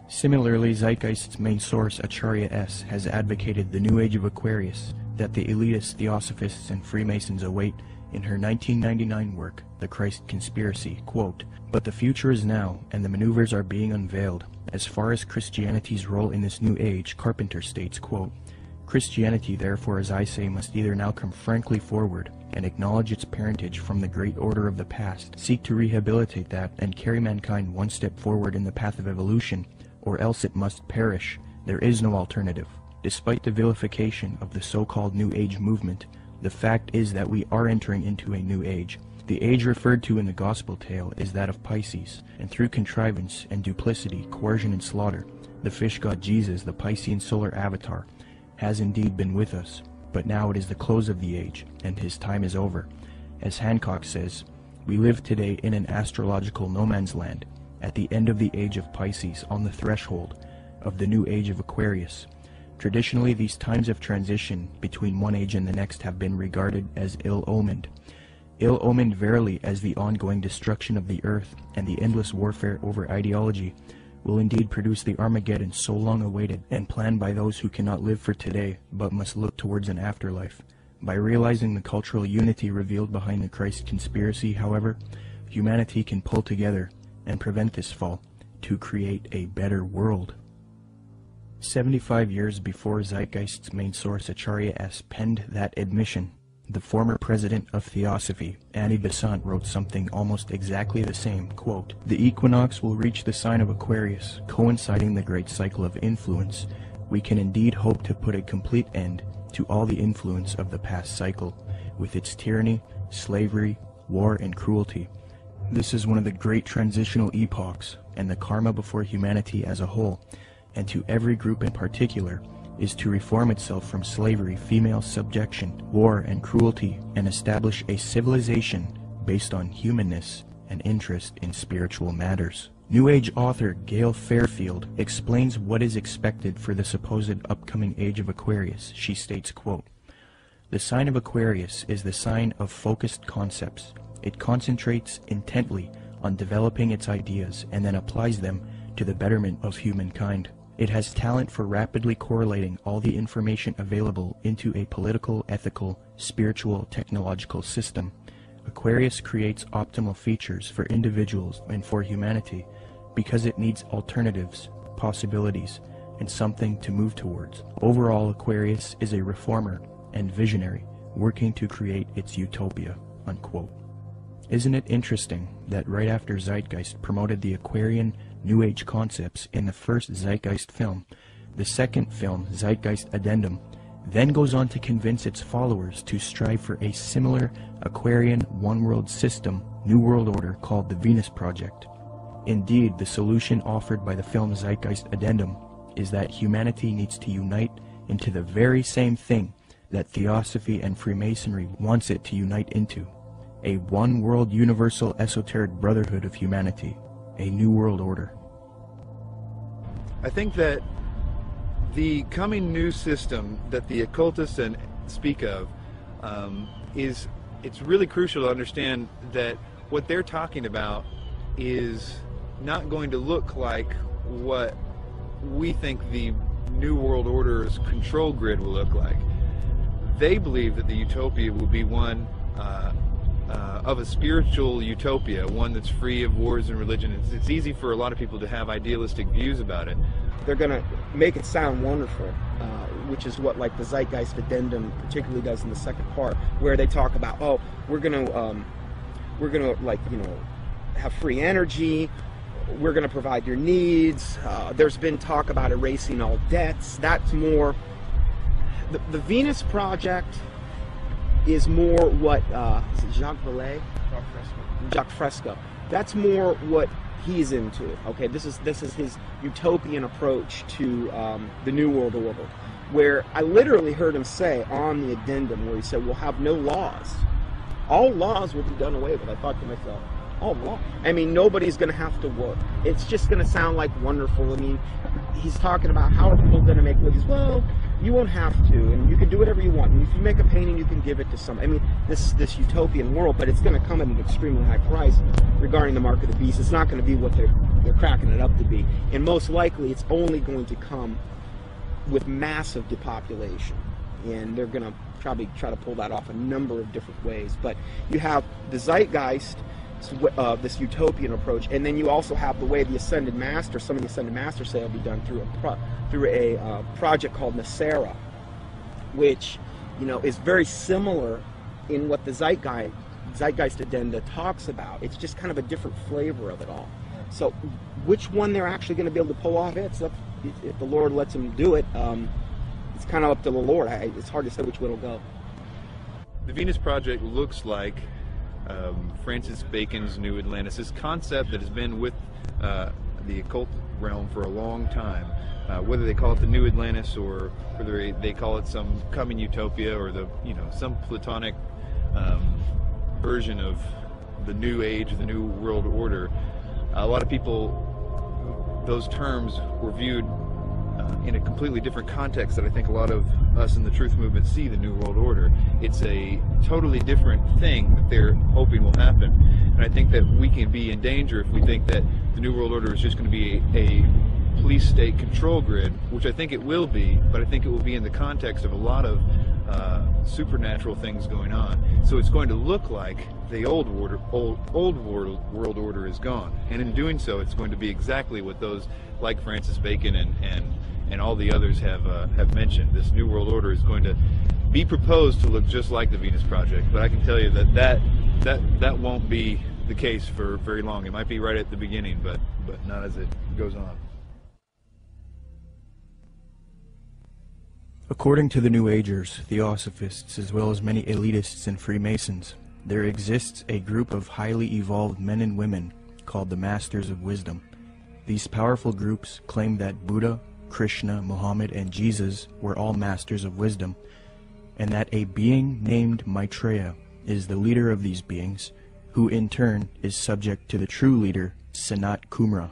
Similarly, Zeitgeist's main source, Acharya S., has advocated the New Age of Aquarius that the elitist Theosophists and Freemasons await in her 1999 work, The Christ Conspiracy, quote, "But the future is now, and the maneuvers are being unveiled. As far as Christianity's role in this new age," Carpenter states, quote, Christianity, therefore, as I say, must either now come frankly forward and acknowledge its parentage from the great order of the past, seek to rehabilitate that, and carry mankind one step forward in the path of evolution, or else it must perish. There is no alternative. Despite the vilification of the so-called New Age movement, the fact is that we are entering into a new age. The age referred to in the gospel tale is that of Pisces, and through contrivance and duplicity, coercion and slaughter, the fish god Jesus, the Piscean solar avatar, has indeed been with us. But now it is the close of the age, and his time is over. As Hancock says, we live today in an astrological no man's land, at the end of the age of Pisces, on the threshold of the new age of Aquarius. Traditionally, these times of transition between one age and the next have been regarded as ill-omened. Ill-omened verily, as the ongoing destruction of the earth and the endless warfare over ideology will indeed produce the Armageddon so long awaited and planned by those who cannot live for today but must look towards an afterlife. By realizing the cultural unity revealed behind the Christ conspiracy, however, humanity can pull together and prevent this fall to create a better world. 75 years before Zeitgeist's main source Acharya S. penned that admission, the former president of Theosophy, Annie Besant, wrote something almost exactly the same, quote, "The equinox will reach the sign of Aquarius, coinciding the great cycle of influence. We can indeed hope to put a complete end to all the influence of the past cycle, with its tyranny, slavery, war, and cruelty. This is one of the great transitional epochs, and the karma before humanity as a whole, and to every group in particular, is to reform itself from slavery, female subjection, war, and cruelty, and establish a civilization based on humanness and interest in spiritual matters." New Age author Gail Fairfield explains what is expected for the supposed upcoming age of Aquarius. She states, quote, "The sign of Aquarius is the sign of focused concepts. It concentrates intently on developing its ideas and then applies them to the betterment of humankind. It has talent for rapidly correlating all the information available into a political, ethical, spiritual, technological system. Aquarius creates optimal features for individuals and for humanity because it needs alternatives, possibilities, and something to move towards. Overall, Aquarius is a reformer and visionary working to create its utopia." Unquote. Isn't it interesting that right after Zeitgeist promoted the Aquarian New Age concepts in the first Zeitgeist film, the second film, Zeitgeist Addendum, then goes on to convince its followers to strive for a similar Aquarian one-world system, New World Order, called the Venus Project. Indeed, the solution offered by the film Zeitgeist Addendum is that humanity needs to unite into the very same thing that Theosophy and Freemasonry wants it to unite into. A one-world universal esoteric brotherhood of humanity. A new world order. I think that the coming new system that the occultists speak of it's really crucial to understand that what they're talking about is not going to look like what we think the New World Order's control grid will look like. They believe that the utopia will be one of a spiritual utopia, one that's free of wars and religion. It's easy for a lot of people to have idealistic views about it. They're going to make it sound wonderful, which is what like the Zeitgeist Addendum particularly does in the second part, where they talk about, oh, we're going to like, you know, have free energy, we're going to provide your needs. There's been talk about erasing all debts. That's more the Venus Project is more what is it Jacques Vallée? Jacques Fresco. That's more what he's into. Okay, this is his utopian approach to the New World Order, where I literally heard him say on the addendum, where he said, "We'll have no laws. All laws will be done away with." I thought to myself, oh, law? I mean, nobody's going to have to work. It's just going to sound like wonderful. I mean, he's talking about how are people going to make livings. Well, you won't have to, and you can do whatever you want. And if you make a painting, you can give it to someone. I mean, this utopian world, but it's going to come at an extremely high price regarding the mark of the beast. It's not going to be what they're cracking it up to be. And most likely, it's only going to come with massive depopulation. And they're going to probably try to pull that off a number of different ways. But you have the Zeitgeist, this utopian approach, and then you also have the way the Ascended Master, some of the Ascended Masters say, will be done through a project called Nasera, which, you know, is very similar in what the Zeitgeist Addenda talks about. It's just kind of a different flavor of it all. So which one they're actually going to be able to pull off, it's up, if the Lord lets them do it, it's kind of up to the Lord. It's hard to say which way it'll go. The Venus Project looks like Francis Bacon's New Atlantis, this concept that has been with the occult realm for a long time. Whether they call it the New Atlantis or whether they call it some coming utopia or the, you know, some Platonic version of the New Age, the New World Order. A lot of people, those terms were viewed in a completely different context that I think a lot of us in the truth movement see the New World Order. It's a totally different thing that they're hoping will happen. And I think that we can be in danger if we think that the New World Order is just going to be a police state control grid, which I think it will be, but I think it will be in the context of a lot of supernatural things going on. So it's going to look like the old world order is gone, and in doing so, it's going to be exactly what those like Francis Bacon and all the others have mentioned. This new world order is going to be proposed to look just like the Venus Project, but I can tell you that won't be the case for very long. It might be right at the beginning, but not as it goes on. According to the New Agers, Theosophists, as well as many elitists and Freemasons, there exists a group of highly evolved men and women called the Masters of Wisdom. These powerful groups claim that Buddha, Krishna, Muhammad, and Jesus were all masters of wisdom, and that a being named Maitreya is the leader of these beings, who in turn is subject to the true leader, Sanat Kumara.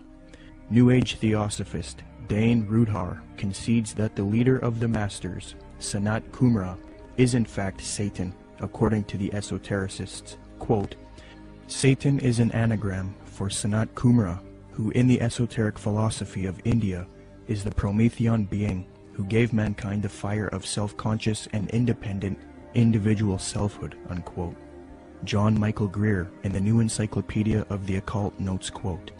New Age Theosophist Dane Rudhar concedes that the leader of the Masters, Sanat Kumara, is in fact Satan, according to the esotericists. Quote, Satan is an anagram for Sanat Kumara, who in the esoteric philosophy of India is the Promethean being who gave mankind the fire of self-conscious and independent individual selfhood, unquote. John Michael Greer in the New Encyclopedia of the Occult notes, quote,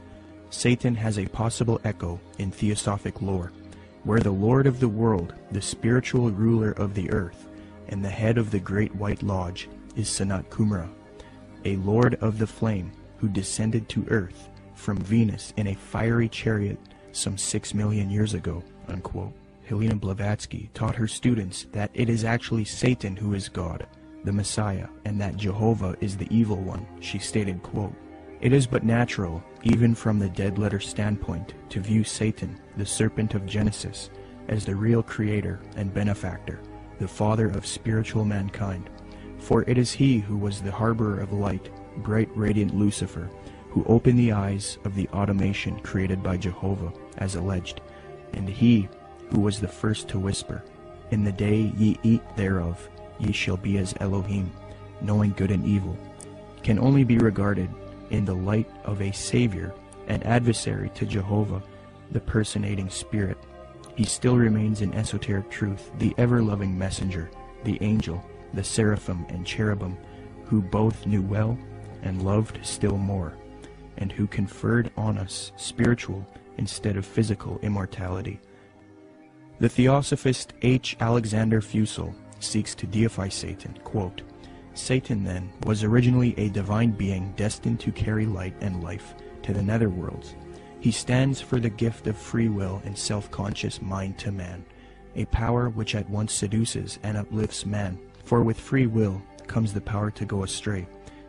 Satan has a possible echo in theosophic lore, where the Lord of the world, the spiritual ruler of the earth, and the head of the Great White Lodge is Sanat Kumara, a lord of the flame who descended to earth from Venus in a fiery chariot some 6 million years ago, unquote. Helena Blavatsky taught her students that it is actually Satan who is God, the Messiah, and that Jehovah is the evil one. She stated, quote, It is but natural, even from the dead letter standpoint, to view Satan, the serpent of Genesis, as the real creator and benefactor, the father of spiritual mankind. For it is he who was the harborer of light, bright radiant Lucifer, who opened the eyes of the automation created by Jehovah, as alleged, and he who was the first to whisper, In the day ye eat thereof, ye shall be as Elohim, knowing good and evil, can only be regarded in the light of a savior and adversary to Jehovah, the personating spirit. He still remains in esoteric truth the ever-loving messenger, the angel, the seraphim and cherubim, who both knew well and loved still more, and who conferred on us spiritual instead of physical immortality. The Theosophist H. Alexander Fusel seeks to deify Satan, quote, Satan, then, was originally a divine being destined to carry light and life to the netherworlds. He stands for the gift of free will and self-conscious mind to man, a power which at once seduces and uplifts man, for with free will comes the power to go astray.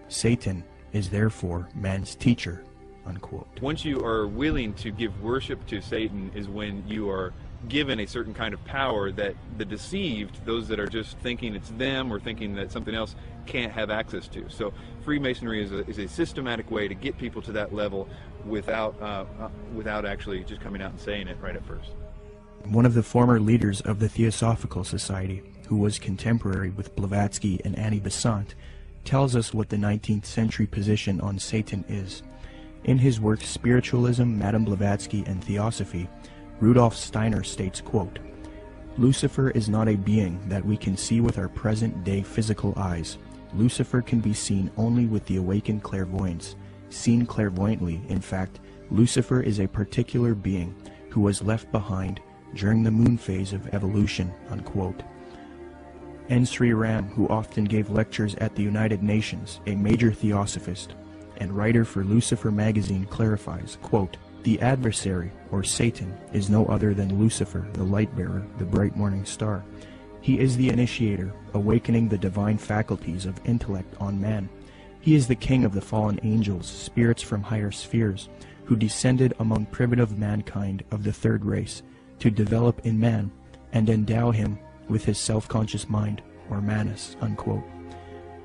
Satan is therefore man's teacher, unquote. Once you are willing to give worship to Satan is when you are given a certain kind of power that the deceived, those that are just thinking it's them or thinking that something else, can't have access to. So Freemasonry is a systematic way to get people to that level without actually just coming out and saying it right at first. One of the former leaders of the Theosophical Society, who was contemporary with Blavatsky and Annie Besant, tells us what the 19th century position on Satan is. In his work Spiritualism, Madame Blavatsky, and Theosophy, Rudolf Steiner states, quote, Lucifer is not a being that we can see with our present-day physical eyes. Lucifer can be seen only with the awakened clairvoyance. Seen clairvoyantly, in fact, Lucifer is a particular being who was left behind during the moon phase of evolution, unquote. N. Sri Ram, who often gave lectures at the United Nations, a major theosophist and writer for Lucifer magazine, clarifies, quote, "The adversary, or Satan, is no other than Lucifer, the light-bearer, the bright morning star. He is the initiator, awakening the divine faculties of intellect on man. He is the king of the fallen angels, spirits from higher spheres, who descended among primitive mankind of the third race, to develop in man and endow him with his self-conscious mind, or manas," unquote.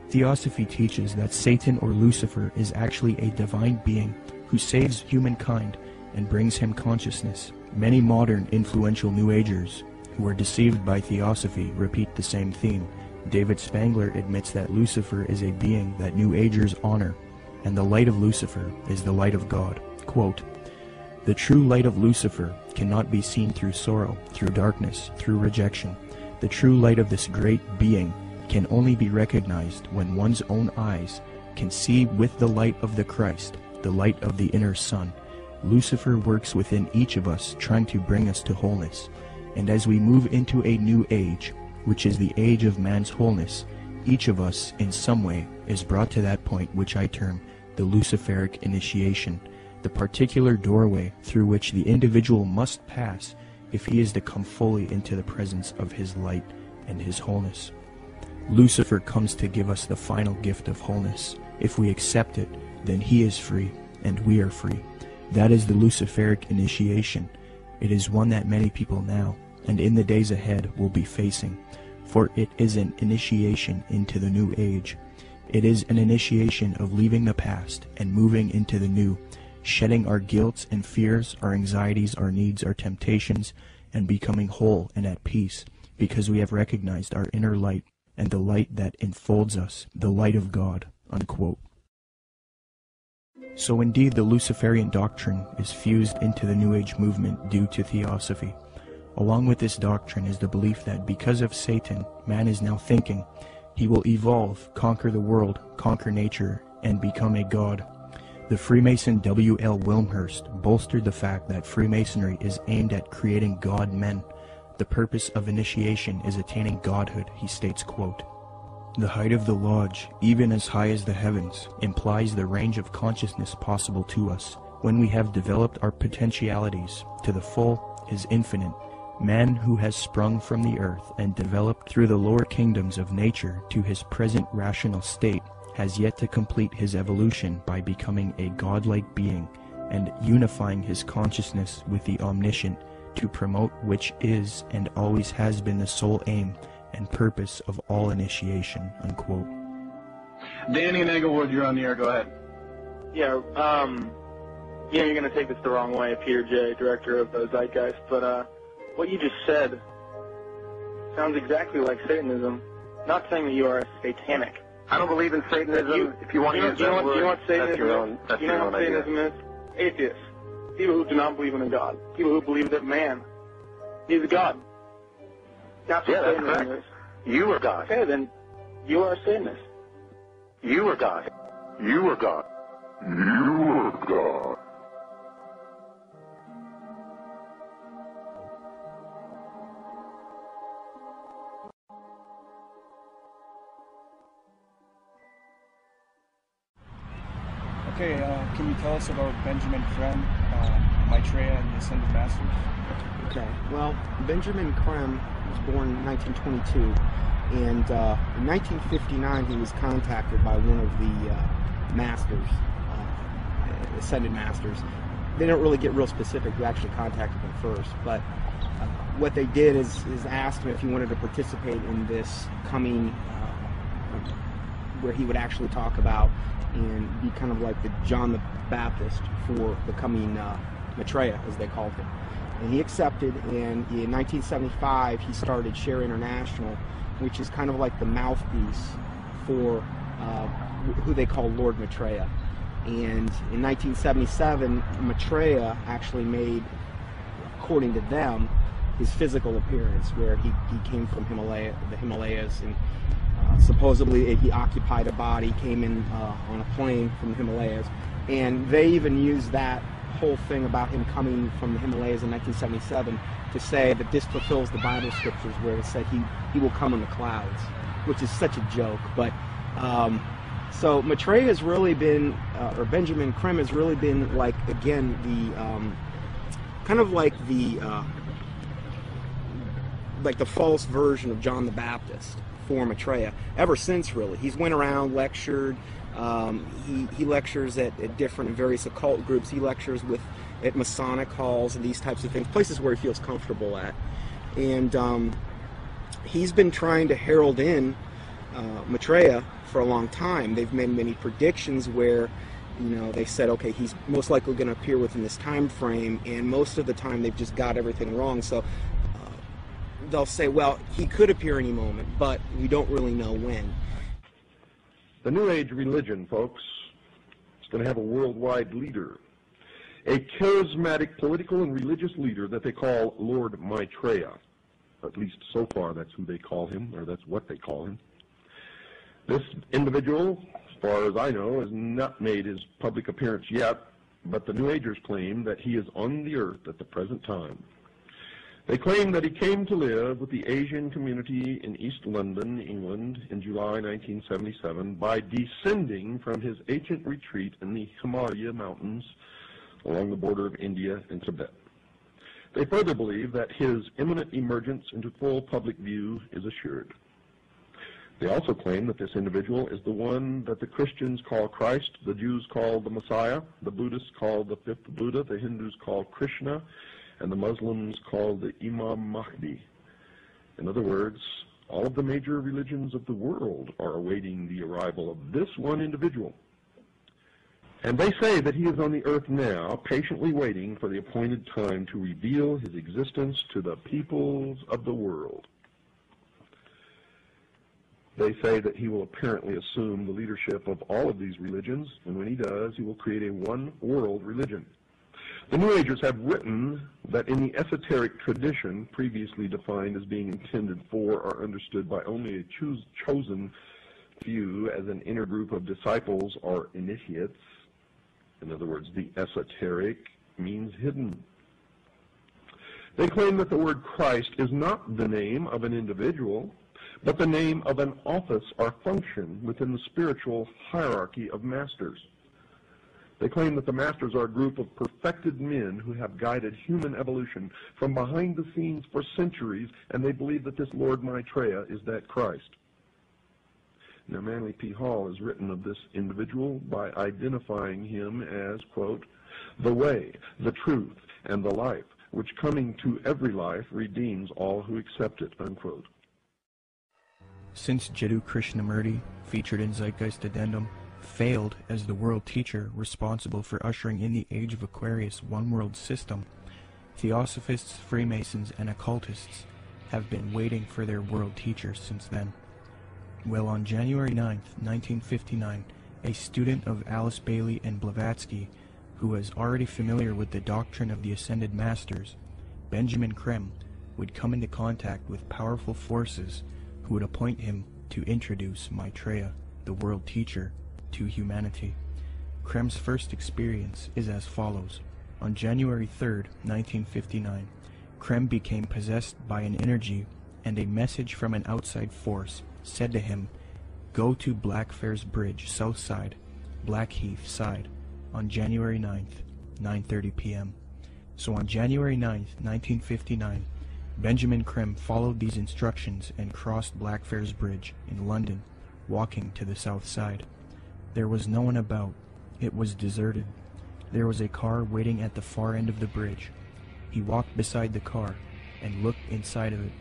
Theosophy teaches that Satan or Lucifer is actually a divine being who saves humankind and brings him consciousness. Many modern influential New Agers who are deceived by Theosophy repeat the same theme. David Spangler admits that Lucifer is a being that New Agers honor, and the light of Lucifer is the light of God. Quote, "The true light of Lucifer cannot be seen through sorrow, through darkness, through rejection. The true light of this great being can only be recognized when one's own eyes can see with the light of the Christ, the light of the inner sun. Lucifer works within each of us, trying to bring us to wholeness. And as we move into a new age, which is the age of man's wholeness, each of us, in some way, is brought to that point which I term the Luciferic initiation, the particular doorway through which the individual must pass if he is to come fully into the presence of his light and his wholeness. Lucifer comes to give us the final gift of wholeness. If we accept it, then he is free, and we are free. That is the Luciferic initiation. It is one that many people now, and in the days ahead, will be facing, for it is an initiation into the new age. It is an initiation of leaving the past and moving into the new, shedding our guilt and fears, our anxieties, our needs, our temptations, and becoming whole and at peace, because we have recognized our inner light and the light that enfolds us, the light of God," unquote. So indeed the Luciferian doctrine is fused into the New Age movement due to Theosophy. Along with this doctrine is the belief that because of Satan, man is now thinking he will evolve, conquer the world, conquer nature, and become a god. The Freemason W.L. Wilmhurst bolstered the fact that Freemasonry is aimed at creating god men. The purpose of initiation is attaining godhood, he states, quote, "The height of the lodge, even as high as the heavens, implies the range of consciousness possible to us. When we have developed our potentialities to the full is infinite. Man who has sprung from the earth and developed through the lower kingdoms of nature to his present rational state has yet to complete his evolution by becoming a godlike being and unifying his consciousness with the omniscient, to promote which is and always has been the sole aim and purpose of all initiation," unquote. Danny and Englewood, you're on the air. Go ahead. Yeah, you're going to take this the wrong way, Peter J., director of Zeitgeist, but what you just said sounds exactly like Satanism. Not saying that you are satanic. I don't believe in Satanism. If you want to use that word, you know what Satanism that's your own, that's you know your own what Satanism idea. is? Atheists. People who do not believe in a God. People who believe that man is a God. That's what that's Satanism correct. is. You are God. Okay, then you are a Satanist. You are God. You are God. You are God. Okay, can you tell us about Benjamin Creme, Maitreya, and the Ascended Masters? Okay, well, Benjamin Creme was born in 1922, and in 1959 he was contacted by one of the masters, Ascended Masters. They don't really get real specific who actually contacted them first, but what they did is asked him if he wanted to participate in this coming, where he would actually talk about and be kind of like the John the Baptist for the coming Maitreya, as they called him. And he accepted, and in 1975 he started Share International, which is kind of like the mouthpiece for who they call Lord Maitreya. And in 1977, Maitreya actually made, according to them, his physical appearance, where he came from the Himalayas, and supposedly he occupied a body, came in on a plane from the Himalayas, and they even used that whole thing about him coming from the Himalayas in 1977 to say that this fulfills the Bible scriptures where it said he will come in the clouds, which is such a joke. But so Maitreya has really been, or Benjamin Creme has really been, like, again, the kind of like the false version of John the Baptist for Maitreya ever since, really. He's went around, lectured. He lectures at different and various occult groups. He lectures at Masonic halls and these types of things, places where he feels comfortable at. And he's been trying to herald in Maitreya for a long time. They've made many predictions where, they said, okay, he's most likely going to appear within this time frame, and most of the time they've just got everything wrong. So they'll say, well, he could appear any moment, but we don't really know when. The New Age religion, folks, is going to have a worldwide leader, a charismatic political and religious leader that they call Lord Maitreya. At least so far that's who they call him, or that's what they call him. This individual, as far as I know, has not made his public appearance yet, but the New Agers claim that he is on the earth at the present time. They claim that he came to live with the Asian community in East London, England, in July 1977 by descending from his ancient retreat in the Himalaya mountains along the border of India and Tibet. They further believe that his imminent emergence into full public view is assured. They also claim that this individual is the one that the Christians call Christ, the Jews call the Messiah, the Buddhists call the fifth Buddha, the Hindus call Krishna, and the Muslims call the Imam Mahdi. In other words, all of the major religions of the world are awaiting the arrival of this one individual. And they say that he is on the earth now, patiently waiting for the appointed time to reveal his existence to the peoples of the world. They say that he will apparently assume the leadership of all of these religions, and when he does, he will create a one-world religion. The New Agers have written that in the esoteric tradition, previously defined as being intended for or understood by only a chosen few as an inner group of disciples or initiates, in other words, the esoteric means hidden. They claim that the word Christ is not the name of an individual, but the name of an office or function within the spiritual hierarchy of masters. They claim that the masters are a group of perfected men who have guided human evolution from behind the scenes for centuries, and they believe that this Lord Maitreya is that Christ. Now, Manly P. Hall has written of this individual by identifying him as, quote, the way, the truth, and the life, which coming to every life redeems all who accept it, unquote. Since Jiddu Krishnamurti, featured in Zeitgeist Addendum, failed as the world teacher responsible for ushering in the Age of Aquarius one-world system, Theosophists, Freemasons, and occultists have been waiting for their world teacher since then. Well, on January 9th, 1959, a student of Alice Bailey and Blavatsky, who was already familiar with the doctrine of the Ascended Masters, Benjamin Creme, would come into contact with powerful forces who would appoint him to introduce Maitreya, the world teacher, to humanity. Creme's first experience is as follows. On January 3rd, 1959, Creme became possessed by an energy, and a message from an outside force said to him, "Go to Blackfriars Bridge, south side, Blackheath side, on January 9th, 9:30 p.m. So on January 9th, 1959, Benjamin Creme followed these instructions and crossed Blackfriars Bridge in London, walking to the south side. There was no one about. It was deserted. There was a car waiting at the far end of the bridge. He walked beside the car and looked inside of it.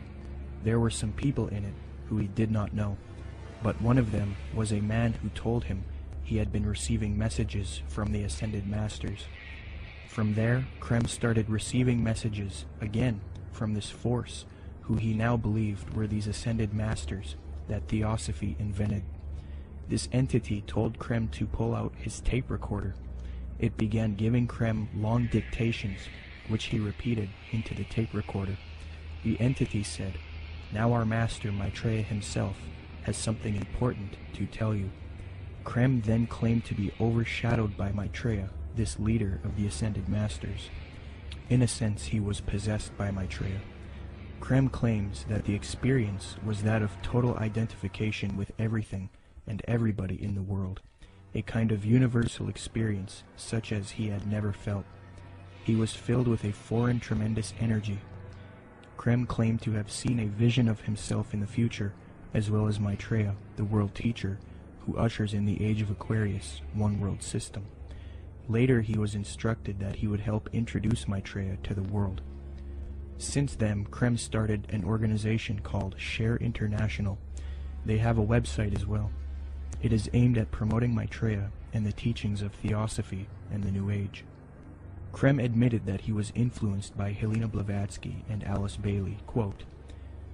There were some people in it who he did not know, but one of them was a man who told him he had been receiving messages from the Ascended Masters. From there, Creme started receiving messages again from this force, who he now believed were these Ascended Masters that Theosophy invented. This entity told Creme to pull out his tape recorder. It began giving Creme long dictations, which he repeated into the tape recorder. The entity said, "Now our master Maitreya himself has something important to tell you." Creme then claimed to be overshadowed by Maitreya this leader of the Ascended Masters. In a sense, he was possessed by Maitreya. Krem claims that the experience was that of total identification with everything and everybody in the world, a kind of universal experience such as he had never felt. He was filled with a foreign tremendous energy. Krem claimed to have seen a vision of himself in the future, as well as Maitreya, the world teacher, who ushers in the age of Aquarius, one world system. Later he was instructed that he would help introduce Maitreya to the world. Since then, Krem started an organization called Share International. They have a website as well. It is aimed at promoting Maitreya and the teachings of Theosophy and the New Age. Krem admitted that he was influenced by Helena Blavatsky and Alice Bailey. Quote,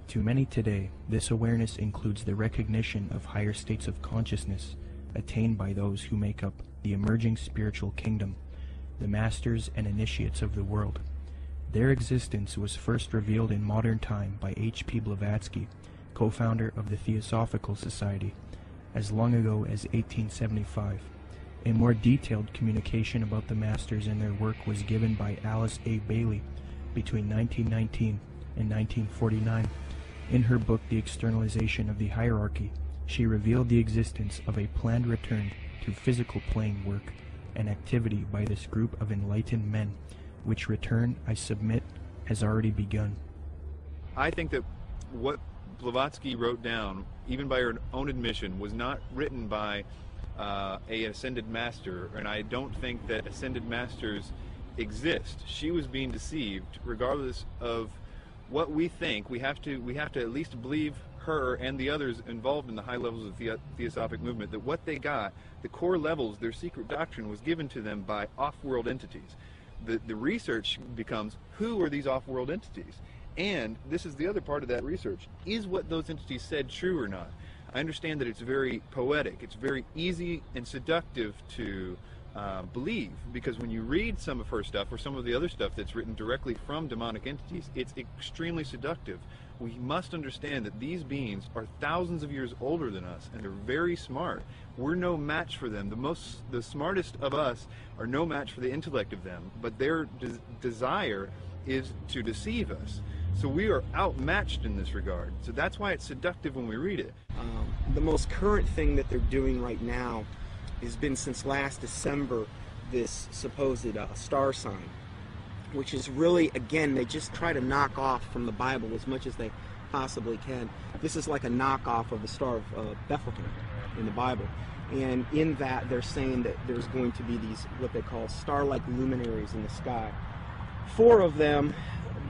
"To many today, this awareness includes the recognition of higher states of consciousness attained by those who make up the emerging spiritual kingdom, the masters and initiates of the world. Their existence was first revealed in modern time by H.P. Blavatsky, co-founder of the Theosophical Society, as long ago as 1875. A more detailed communication about the masters and their work was given by Alice A. Bailey between 1919 and 1949. In her book The Externalization of the Hierarchy, she revealed the existence of a planned return to physical plane work and activity by this group of enlightened men, which return, I submit, has already begun." I think that what Blavatsky wrote down, even by her own admission, was not written by a ascended master, and I don't think that ascended masters exist. She was being deceived. Regardless of what we think, we have to at least believe her and the others involved in the high levels of the Theosophic movement, that what they got, the core levels, their secret doctrine, was given to them by off-world entities. The research becomes, who are these off-world entities? And this is the other part of that research. Is what those entities said true or not? I understand that it's very poetic. It's very easy and seductive to believe, because when you read some of her stuff or some of the other stuff that's written directly from demonic entities, it's extremely seductive. We must understand that these beings are thousands of years older than us, and they're very smart. We're no match for them. The smartest of us are no match for the intellect of them, but their desire is to deceive us. So we are outmatched in this regard. So that's why it's seductive when we read it. The most current thing that they're doing right now has been since last December, this supposed star sign, which is really, again, they just try to knock off from the Bible as much as they possibly can. This is like a knockoff of the Star of Bethlehem in the Bible. And in that, they're saying that there's going to be these, what they call star-like luminaries in the sky. 4 of them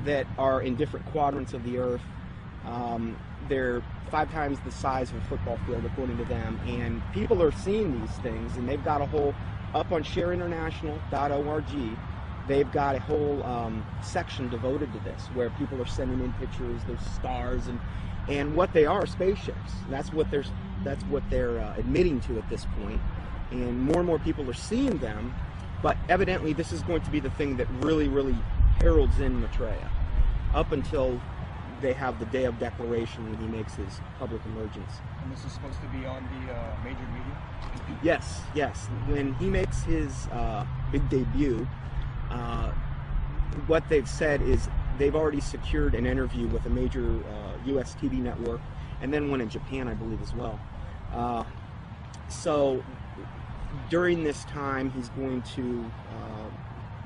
that are in different quadrants of the earth. They're 5 times the size of a football field, according to them. And people are seeing these things, and they've got a whole, up on shareinternational.org, they've got a whole section devoted to this, where people are sending in pictures, there's stars, and what they are spaceships. That's what they're admitting to at this point. And more people are seeing them, but evidently this is going to be the thing that really, really heralds in Maitreya, up until they have the day of declaration when he makes his public emergence. And this is supposed to be on the major media? Yes. When he makes his big debut, what they've said is they've already secured an interview with a major U.S. TV network, and then one in Japan, I believe, as well. So during this time, he's going to,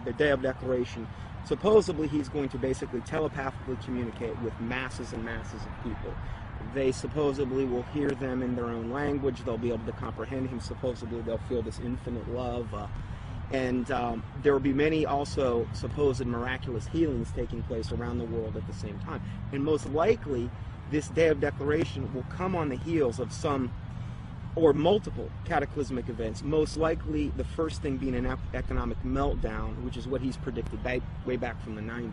the day of declaration, supposedly he's going to basically telepathically communicate with masses and masses of people. They supposedly will hear them in their own language. They'll be able to comprehend him. Supposedly they'll feel this infinite love. And there will be many also supposed miraculous healings taking place around the world at the same time. And most likely, this day of declaration will come on the heels of some or multiple cataclysmic events, most likely the first thing being an economic meltdown, which is what he's predicted way back from the 90s.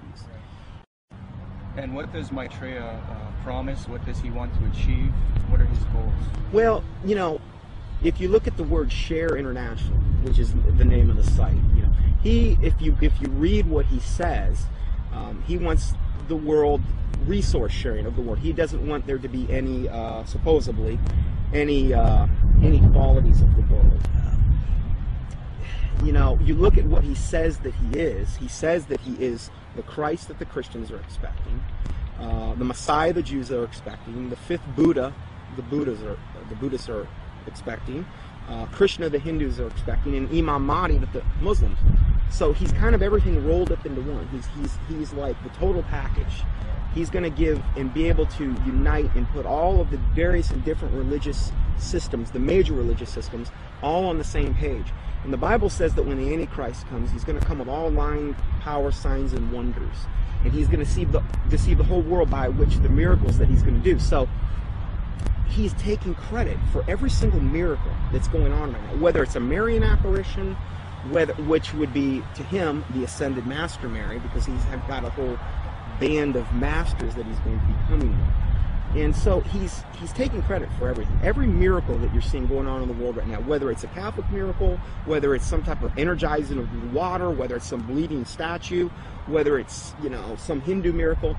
And what does Maitreya promise? What does he want to achieve? What are his goals? Well, you know, if you look at the word Share International, which is the name of the site, you know, if you read what he says, he wants the world resource sharing of the world. He doesn't want there to be any, supposedly, any inequalities of the world. you know, you look at what he says that he is. He says that he is the Christ that the Christians are expecting, the Messiah the Jews are expecting, the fifth Buddha the Buddhists are expecting, Krishna the Hindus are expecting, and Imam Mahdi that the Muslims. So he's kind of everything rolled up into one. He's like the total package. He's going to give and be able to unite and put all of the various and different religious systems, the major religious systems, all on the same page. And the Bible says that when the Antichrist comes, he's going to come with all lying power, signs, and wonders. And he's going to deceive the whole world by which the miracles that he's going to do. So he's taking credit for every single miracle that's going on right now, whether it's a Marian apparition, which would be to him the ascended Master Mary, because he's got a whole band of masters that he's going to be coming with. And so he's taking credit for everything. Every miracle that you're seeing going on in the world right now, whether it's a Catholic miracle, whether it's some type of energizing of water, whether it's some bleeding statue, whether it's, you know, some Hindu miracle,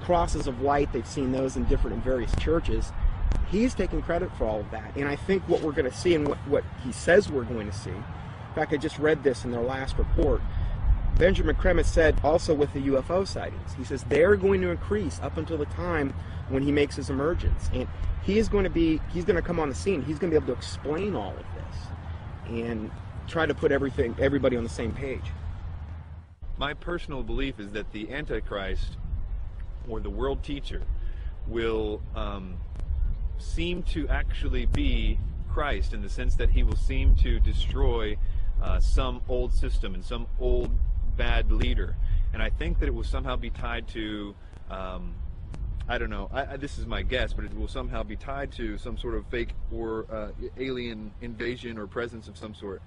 crosses of light, they've seen those in various churches. He's taking credit for all of that. And I think what we're going to see and what he says we're going to see, in fact, I just read this in their last report, Benjamin Kremlin said also with the UFO sightings, he says they're going to increase up until the time when he makes his emergence. And he's going to come on the scene. He's going to be able to explain all of this and try to put everybody on the same page. My personal belief is that the Antichrist, or the world teacher, will seem to actually be Christ, in the sense that he will seem to destroy some old system and some old bad leader. And I think that it will somehow be tied to, I don't know, this is my guess, but it will somehow be tied to some sort of fake or alien invasion or presence of some sort.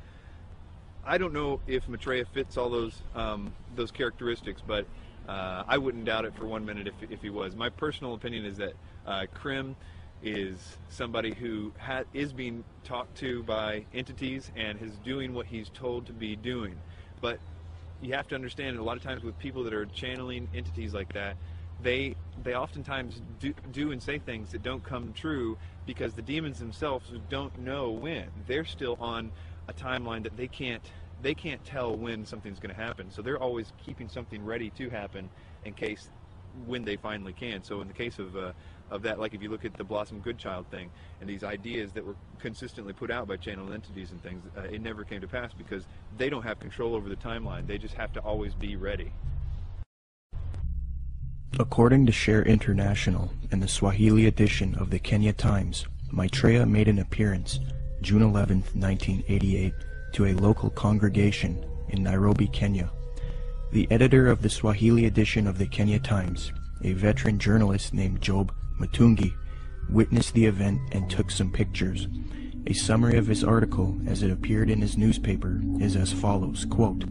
I don't know if Maitreya fits all those characteristics, but I wouldn't doubt it for 1 minute if he was. My personal opinion is that Krim is somebody who is being talked to by entities and is doing what he's told to be doing. But you have to understand, a lot of times with people that are channeling entities like that, they oftentimes do and say things that don't come true, because the demons themselves don't know when. They're still on a timeline that they can't tell when something's going to happen. So they're always keeping something ready to happen in case when they finally can. So in the case of that, like if you look at the Blossom Goodchild thing and these ideas that were consistently put out by channel entities and things, it never came to pass because they don't have control over the timeline. They just have to always be ready. According to Share International and the Swahili edition of the Kenya Times, Maitreya made an appearance June 11, 1988, to a local congregation in Nairobi, Kenya. The editor of the Swahili edition of the Kenya Times, a veteran journalist named Job Matungi, witnessed the event and took some pictures. A summary of his article as it appeared in his newspaper is as follows, quote,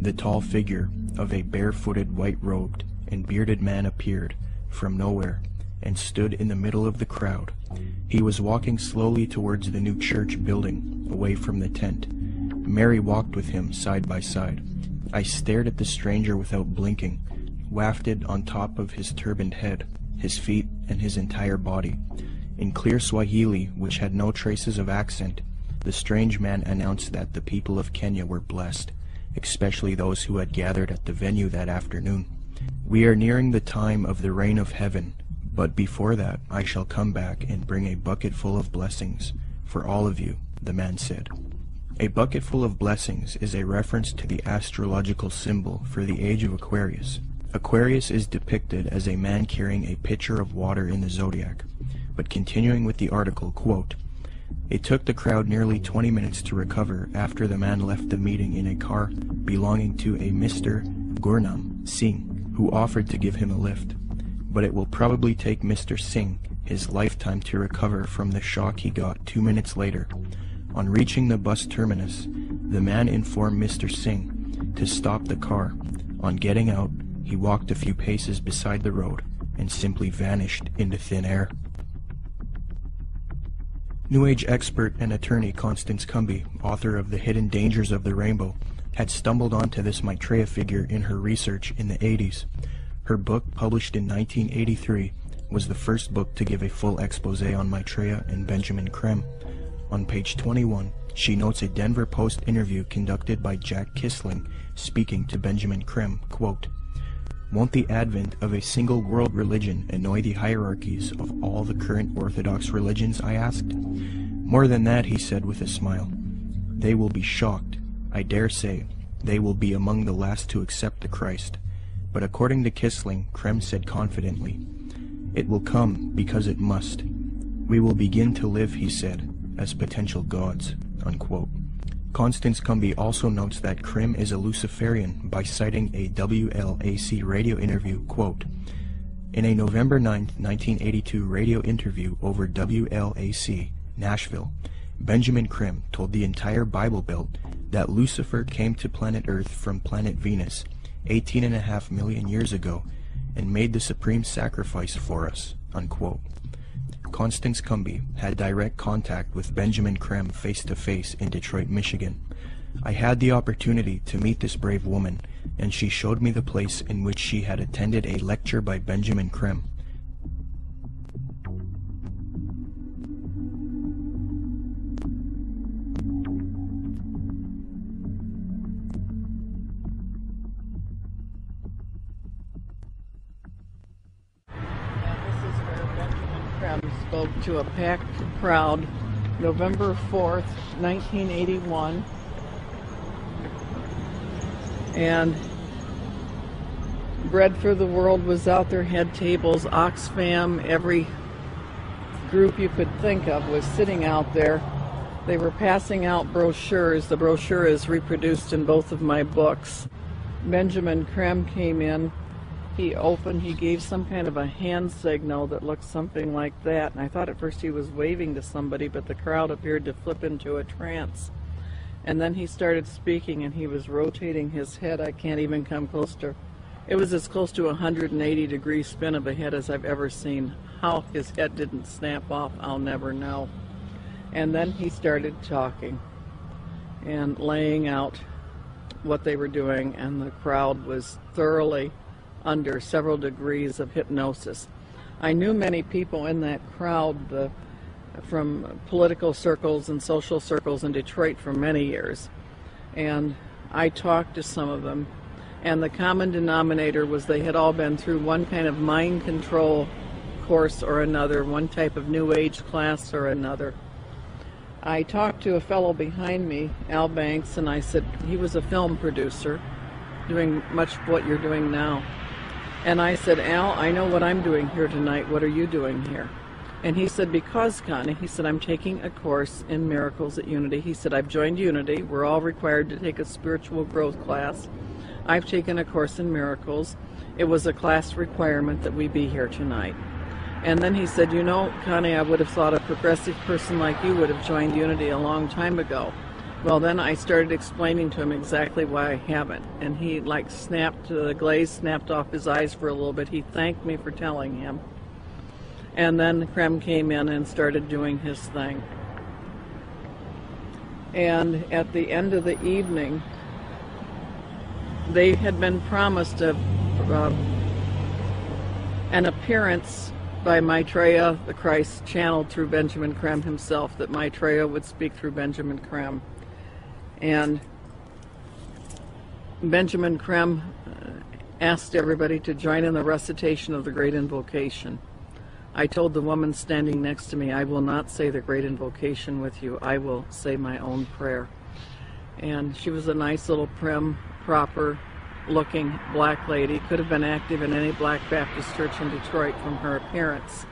"The tall figure of a barefooted, white-robed and bearded man appeared from nowhere and stood in the middle of the crowd. He was walking slowly towards the new church building, away from the tent. Mary walked with him side by side. I stared at the stranger without blinking, wafted on top of his turbaned head, his feet, and his entire body. In clear Swahili, which had no traces of accent, the strange man announced that the people of Kenya were blessed, especially those who had gathered at the venue that afternoon. We are nearing the time of the reign of heaven, but before that I shall come back and bring a bucket full of blessings for all of you, the man said." A bucket full of blessings is a reference to the astrological symbol for the age of Aquarius. Aquarius is depicted as a man carrying a pitcher of water in the zodiac. But continuing with the article, quote, "It took the crowd nearly 20 minutes to recover after the man left the meeting in a car belonging to a Mr. Gurnam Singh, who offered to give him a lift. But it will probably take Mr. Singh his lifetime to recover from the shock he got 2 minutes later. On reaching the bus terminus, the man informed Mr. Singh to stop the car. On getting out, he walked a few paces beside the road and simply vanished into thin air." New Age expert and attorney Constance Cumby, author of The Hidden Dangers of the Rainbow, had stumbled onto this Maitreya figure in her research in the 80s. Her book, published in 1983, was the first book to give a full expose on Maitreya and Benjamin Krem. On page 21, She notes a Denver Post interview conducted by Jack Kissling speaking to Benjamin Creme, quote, "Won't the advent of a single world religion annoy the hierarchies of all the current Orthodox religions?" I asked. "More than that," he said with a smile. "They will be shocked. I dare say they will be among the last to accept the Christ." But according to Kissling, Creme said confidently, "It will come because it must. We will begin to live," he said, "as potential gods," unquote. Constance Cumby also notes that Creme is a Luciferian by citing a WLAC radio interview, quote, "In a November 9, 1982 radio interview over WLAC, Nashville, Benjamin Creme told the entire Bible Belt that Lucifer came to planet Earth from planet Venus 18.5 million years ago and made the supreme sacrifice for us," unquote. Constance Cumby had direct contact with Benjamin Creme face-to-face in Detroit, Michigan. I had the opportunity to meet this brave woman, and she showed me the place in which she had attended a lecture by Benjamin Creme. Spoke to a packed crowd November 4th, 1981, and Bread for the World was out there, had tables, Oxfam, every group you could think of was sitting out there. They were passing out brochures. The brochure is reproduced in both of my books. Benjamin Creme came in. He gave some kind of a hand signal that looked something like that, and I thought at first he was waving to somebody, but the crowd appeared to flip into a trance. And then he started speaking, and he was rotating his head. I can't even come close to, it was as close to a 180-degree spin of a head as I've ever seen. How his head didn't snap off, I'll never know. And then he started talking and laying out what they were doing, and the crowd was thoroughly under several degrees of hypnosis. I knew many people in that crowd from political circles and social circles in Detroit for many years, and I talked to some of them, and the common denominator was they had all been through one kind of mind control course or another, one type of New Age class or another. I talked to a fellow behind me, Al Banks, and I said, he was a film producer doing much of what you're doing now. And I said, "Al, I know what I'm doing here tonight. What are you doing here?" And he said, "Because, Connie," he said, "I'm taking a course in miracles at Unity." He said, "I've joined Unity. We're all required to take a spiritual growth class. I've taken a course in miracles. It was a class requirement that we be here tonight." And then he said, "You know, Connie, I would have thought a progressive person like you would have joined Unity a long time ago." Well, then I started explaining to him exactly why I haven't, and he snapped, the glaze snapped off his eyes for a little bit. He thanked me for telling him. And then Creme came in and started doing his thing. And at the end of the evening, they had been promised an appearance by Maitreya, the Christ, channeled through Benjamin Creme himself, that Maitreya would speak through Benjamin Creme. And Benjamin Creme asked everybody to join in the recitation of the Great Invocation. I told the woman standing next to me, "I will not say the Great Invocation with you. I will say my own prayer." And she was a nice little prim, proper-looking black lady. Could have been active in any Black Baptist church in Detroit from her appearance.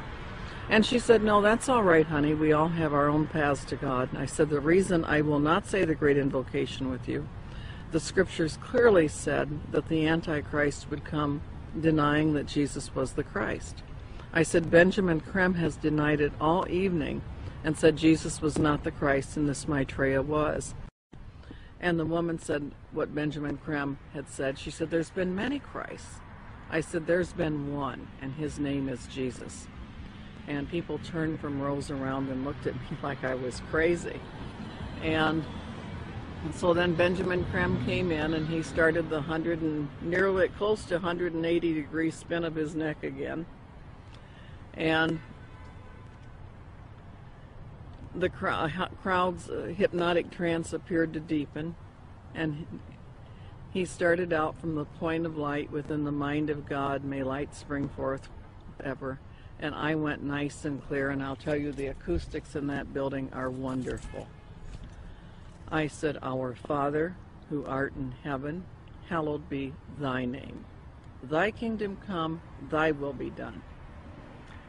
And she said, "No, that's all right, honey. We all have our own paths to God." And I said, "The reason I will not say the Great Invocation with you, the scriptures clearly said that the Antichrist would come denying that Jesus was the Christ." I said, "Benjamin Creme has denied it all evening and said Jesus was not the Christ and this Maitreya was." And the woman said what Benjamin Creme had said. She said, "There's been many Christs." I said, "There's been one, and his name is Jesus." And people turned from rows around and looked at me like I was crazy. And so then Benjamin Creme came in, and he started the nearly close to 180-degree spin of his neck again. And The crowd's hypnotic trance appeared to deepen, and he started out from the point of light within the mind of God, may light spring forth ever. And I went nice and clear, and I'll tell you, the acoustics in that building are wonderful. I said, Our Father, who art in heaven, hallowed be thy name. Thy kingdom come, thy will be done.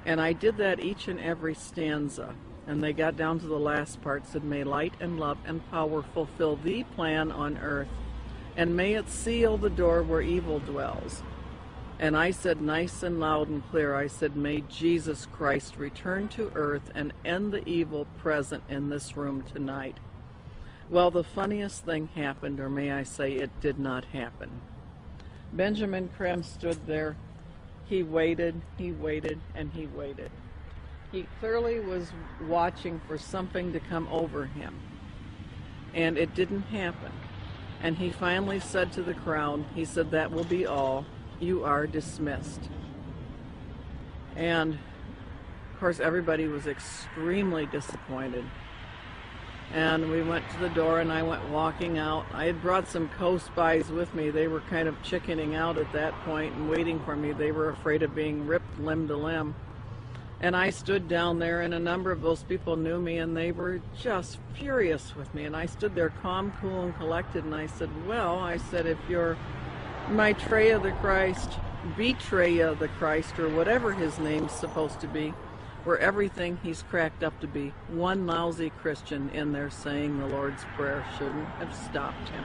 And I did that each and every stanza. And they got down to the last part, said, may light and love and power fulfill thee plan on earth, and may it seal the door where evil dwells. And I said nice and loud and clear, I said, may Jesus Christ return to earth and end the evil present in this room tonight. Well, the funniest thing happened, or may I say it did not happen. Benjamin Creme stood there. He waited, and he waited. He clearly was watching for something to come over him, and it didn't happen. And he finally said to the crowd, he said, that will be all. You are dismissed. And of course everybody was extremely disappointed. And we went to the door, and I went walking out. I had brought some co-spies with me. They were kind of chickening out at that point and waiting for me. They were afraid of being ripped limb to limb. And I stood down there, and a number of those people knew me, and they were just furious with me. And I stood there calm, cool, and collected, and I said, well, I said, if you're Maitreya the Christ, Betreya the Christ, or whatever his name's supposed to be, or everything he's cracked up to be, one lousy Christian in there saying the Lord's Prayer shouldn't have stopped him.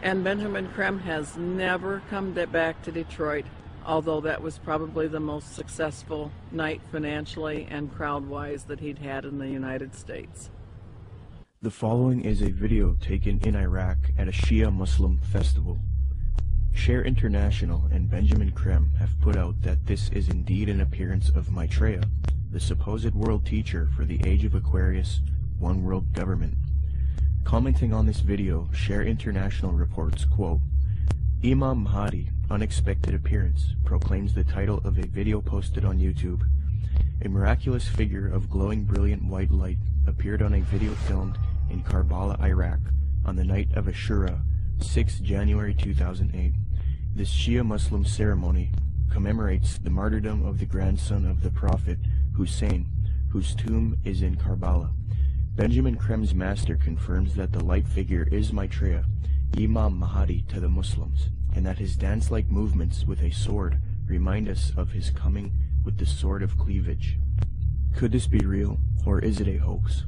And Benjamin Creme has never come back to Detroit, although that was probably the most successful night financially and crowd-wise that he'd had in the United States. The following is a video taken in Iraq at a Shia Muslim festival. Share International and Benjamin Creme have put out that this is indeed an appearance of Maitreya, the supposed world teacher for the age of Aquarius, one world government. Commenting on this video, Share International reports, quote, Imam Mahdi, unexpected appearance, proclaims the title of a video posted on YouTube. A miraculous figure of glowing brilliant white light appeared on a video filmed in Karbala, Iraq, on the night of Ashura, 6 January 2008. This Shia Muslim ceremony commemorates the martyrdom of the grandson of the Prophet, Hussein, whose tomb is in Karbala. Benjamin Creme's master confirms that the light figure is Maitreya, Imam Mahdi to the Muslims, and that his dance-like movements with a sword remind us of his coming with the sword of cleavage. Could this be real, or is it a hoax?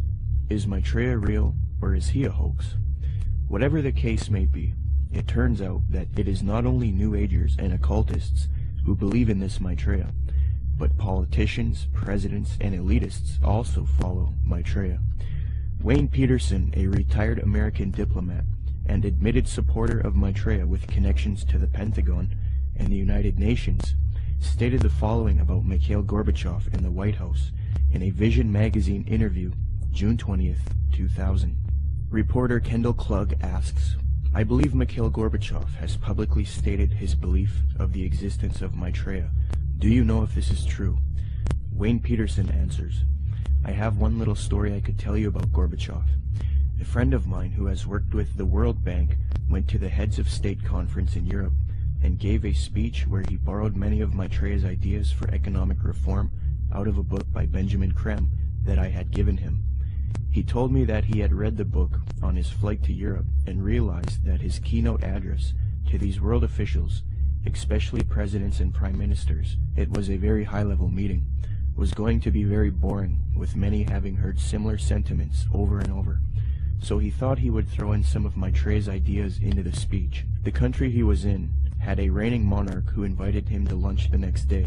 Is Maitreya real, or is he a hoax? Whatever the case may be, it turns out that it is not only New Agers and occultists who believe in this Maitreya, but politicians, presidents, and elitists also follow Maitreya. Wayne Peterson, a retired American diplomat and admitted supporter of Maitreya with connections to the Pentagon and the United Nations, stated the following about Mikhail Gorbachev in the White House in a Vision magazine interview, June 20th, 2000. Reporter Kendall Klug asks, I believe Mikhail Gorbachev has publicly stated his belief of the existence of Maitreya. Do you know if this is true? Wayne Peterson answers, I have one little story I could tell you about Gorbachev. A friend of mine who has worked with the World Bank went to the Heads of State Conference in Europe and gave a speech where he borrowed many of Maitreya's ideas for economic reform out of a book by Benjamin Creme that I had given him. He told me that he had read the book on his flight to Europe and realized that his keynote address to these world officials, especially presidents and prime ministers, it was a very high-level meeting, was going to be very boring, with many having heard similar sentiments over and over. So he thought he would throw in some of Maitreya's ideas into the speech. The country he was in had a reigning monarch who invited him to lunch the next day.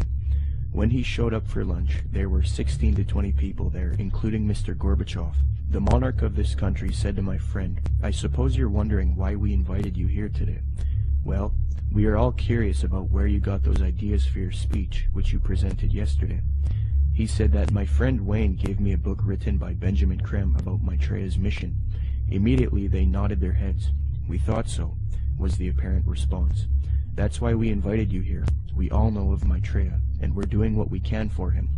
When he showed up for lunch, there were 16 to 20 people there, including Mr. Gorbachev. The monarch of this country said to my friend, I suppose you're wondering why we invited you here today. Well, we are all curious about where you got those ideas for your speech, which you presented yesterday. He said that my friend Wayne gave me a book written by Benjamin Creme about Maitreya's mission. Immediately they nodded their heads. We thought so, was the apparent response. That's why we invited you here. We all know of Maitreya, and we're doing what we can for him.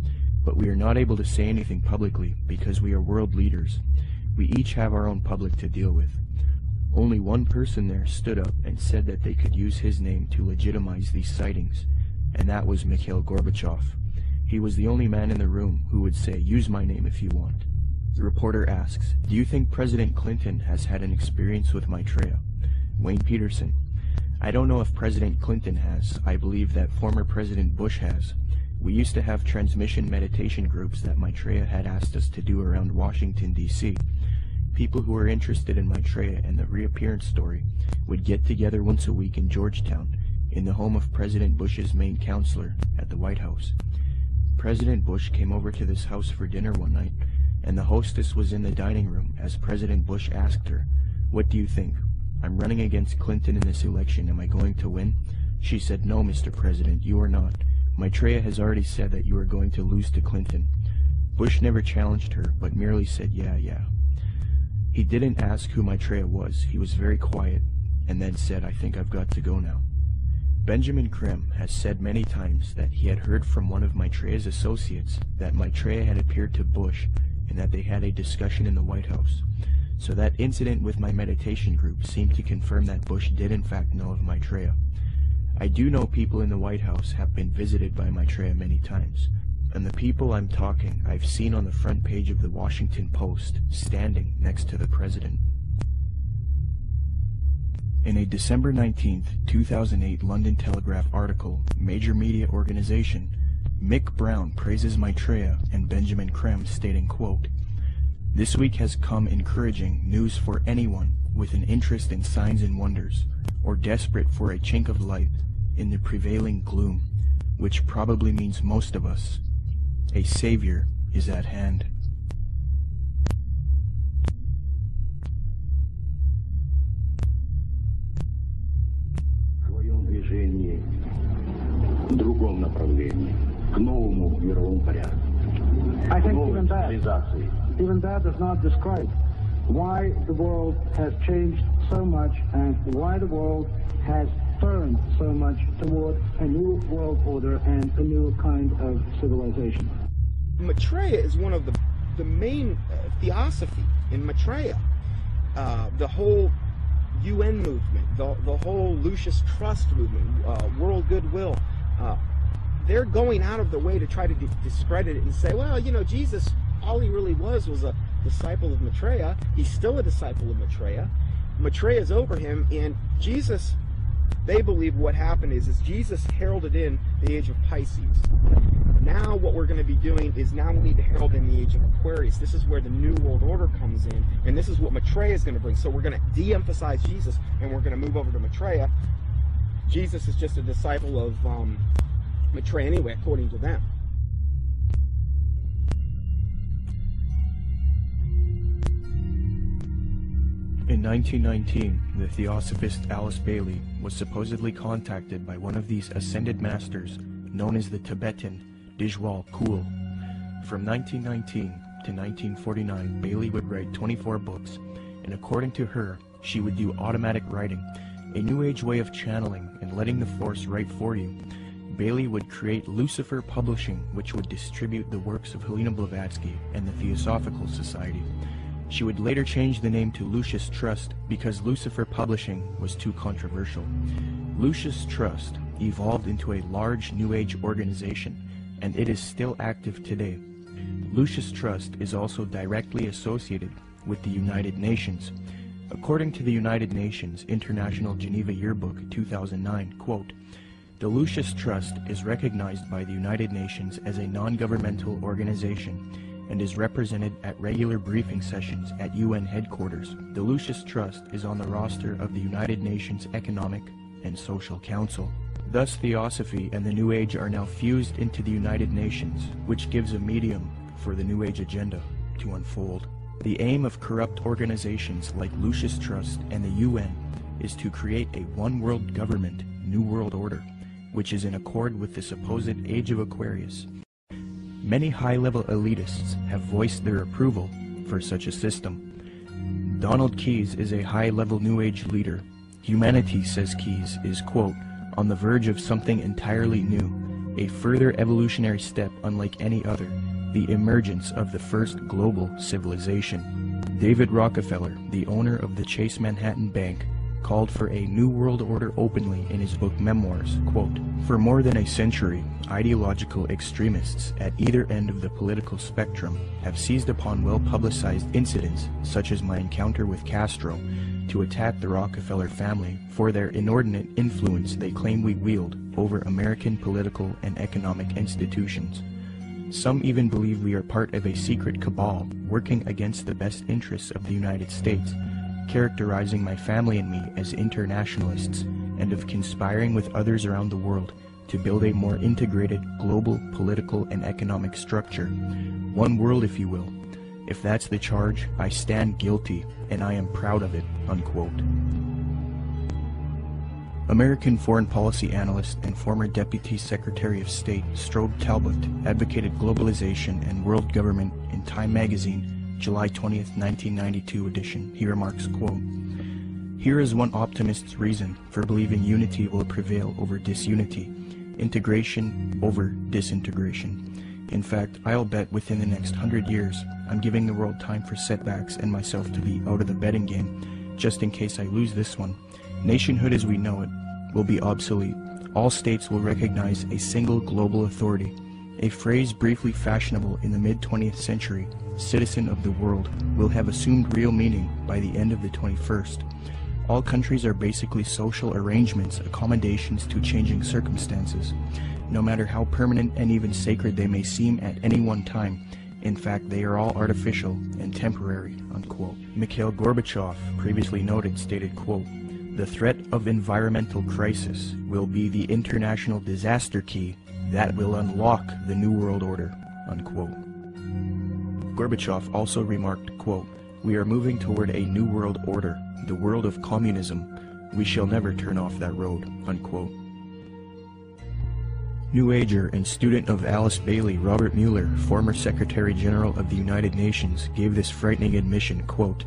but we are not able to say anything publicly because we are world leaders. We each have our own public to deal with. Only one person there stood up and said that they could use his name to legitimize these sightings, and that was Mikhail Gorbachev. He was the only man in the room who would say, "Use my name if you want." The reporter asks, "Do you think President Clinton has had an experience with Maitreya?" Wayne Peterson: "I don't know if President Clinton has. I believe that former President Bush has. We used to have transmission meditation groups that Maitreya had asked us to do around Washington, D.C. People who were interested in Maitreya and the reappearance story would get together once a week in Georgetown, in the home of President Bush's main counselor at the White House. President Bush came over to this house for dinner one night, and the hostess was in the dining room as President Bush asked her, 'What do you think? I'm running against Clinton in this election. Am I going to win?' She said, 'No, Mr. President, you are not. Maitreya has already said that you are going to lose to Clinton.' Bush never challenged her, but merely said, 'Yeah.' He didn't ask who Maitreya was. He was very quiet, and then said, 'I think I've got to go now.' Benjamin Krem has said many times that he had heard from one of Maitreya's associates that Maitreya had appeared to Bush and that they had a discussion in the White House. So that incident with my meditation group seemed to confirm that Bush did in fact know of Maitreya. I do know people in the White House have been visited by Maitreya many times, and the people I'm talking I've seen on the front page of the Washington Post, standing next to the president." In a December 19, 2008 London Telegraph article, Major Media Organization, Mick Brown praises Maitreya and Benjamin Krem, stating, quote, "This week has come encouraging news for anyone with an interest in signs and wonders, or desperate for a chink of light in the prevailing gloom, which probably means most of us. A savior is at hand." I think even that does not describe why the world has changed so much and why the world has turned so much toward a new world order and a new kind of civilization. Maitreya is one of the main theosophy in Maitreya. The whole UN movement, the whole Lucius Trust movement, world goodwill, they're going out of their way to try to discredit it and say, well, you know, Jesus, all he really was a disciple of Maitreya. He's still a disciple of Maitreya. Maitreya is over him, and Jesus, they believe what happened is Jesus heralded in the age of Pisces. Now what we're going to be doing is now we need to herald in the age of Aquarius. This is where the New World Order comes in, and this is what Maitreya is going to bring. So we're going to de-emphasize Jesus, and we're going to move over to Maitreya. Jesus is just a disciple of Maitreya anyway, according to them. In 1919, the theosophist Alice Bailey was supposedly contacted by one of these ascended masters known as the Tibetan Dijwal Kul. From 1919 to 1949, Bailey would write 24 books, and according to her, she would do automatic writing, a new age way of channeling and letting the force write for you. Bailey would create Lucifer Publishing, which would distribute the works of Helena Blavatsky and the Theosophical Society. She would later change the name to Lucius Trust because Lucifer Publishing was too controversial. Lucius Trust evolved into a large New Age organization, and it is still active today. Lucius Trust is also directly associated with the United Nations. According to the United Nations International Geneva Yearbook 2009, quote, "The Lucius Trust is recognized by the United Nations as a non-governmental organization and is represented at regular briefing sessions at UN headquarters. The Lucius Trust is on the roster of the United Nations Economic and Social Council." Thus, Theosophy and the New Age are now fused into the United Nations, which gives a medium for the New Age agenda to unfold. The aim of corrupt organizations like Lucius Trust and the UN is to create a one-world government, New World Order, which is in accord with the supposed Age of Aquarius. Many high-level elitists have voiced their approval for such a system. Donald Keyes is a high-level New Age leader. Humanity, says Keyes, is, quote, "on the verge of something entirely new, a further evolutionary step unlike any other, the emergence of the first global civilization. David Rockefeller, the owner of the Chase Manhattan Bank, called for a new world order openly in his book Memoirs, quote, "For more than a century, ideological extremists at either end of the political spectrum have seized upon well-publicized incidents, such as my encounter with Castro, to attack the Rockefeller family for their inordinate influence they claim we wield over American political and economic institutions. Some even believe we are part of a secret cabal working against the best interests of the United States, characterizing my family and me as internationalists, and of conspiring with others around the world to build a more integrated global political and economic structure. One world, if you will. If that's the charge, I stand guilty, and I am proud of it," unquote. American foreign policy analyst and former Deputy Secretary of State Strode Talbot advocated globalization and world government in Time magazine, July 20th, 1992 edition. He remarks, quote, "Here is one optimist's reason for believing unity will prevail over disunity, integration over disintegration. In fact, I'll bet within the next 100 years, I'm giving the world time for setbacks and myself to be out of the betting game, just in case I lose this one. Nationhood as we know it will be obsolete. All states will recognize a single global authority. A phrase briefly fashionable in the mid-20th century, citizen of the world, will have assumed real meaning by the end of the 21st. All countries are basically social arrangements, accommodations to changing circumstances, no matter how permanent and even sacred they may seem at any one time. In fact, they are all artificial and temporary," unquote. Mikhail Gorbachev, previously noted, stated, quote, "The threat of environmental crisis will be the international disaster key that will unlock the New World Order," unquote. Gorbachev also remarked, quote, "We are moving toward a new world order, the world of communism. We shall never turn off that road," unquote. New Ager and student of Alice Bailey, Robert Mueller, former Secretary General of the United Nations, gave this frightening admission, quote,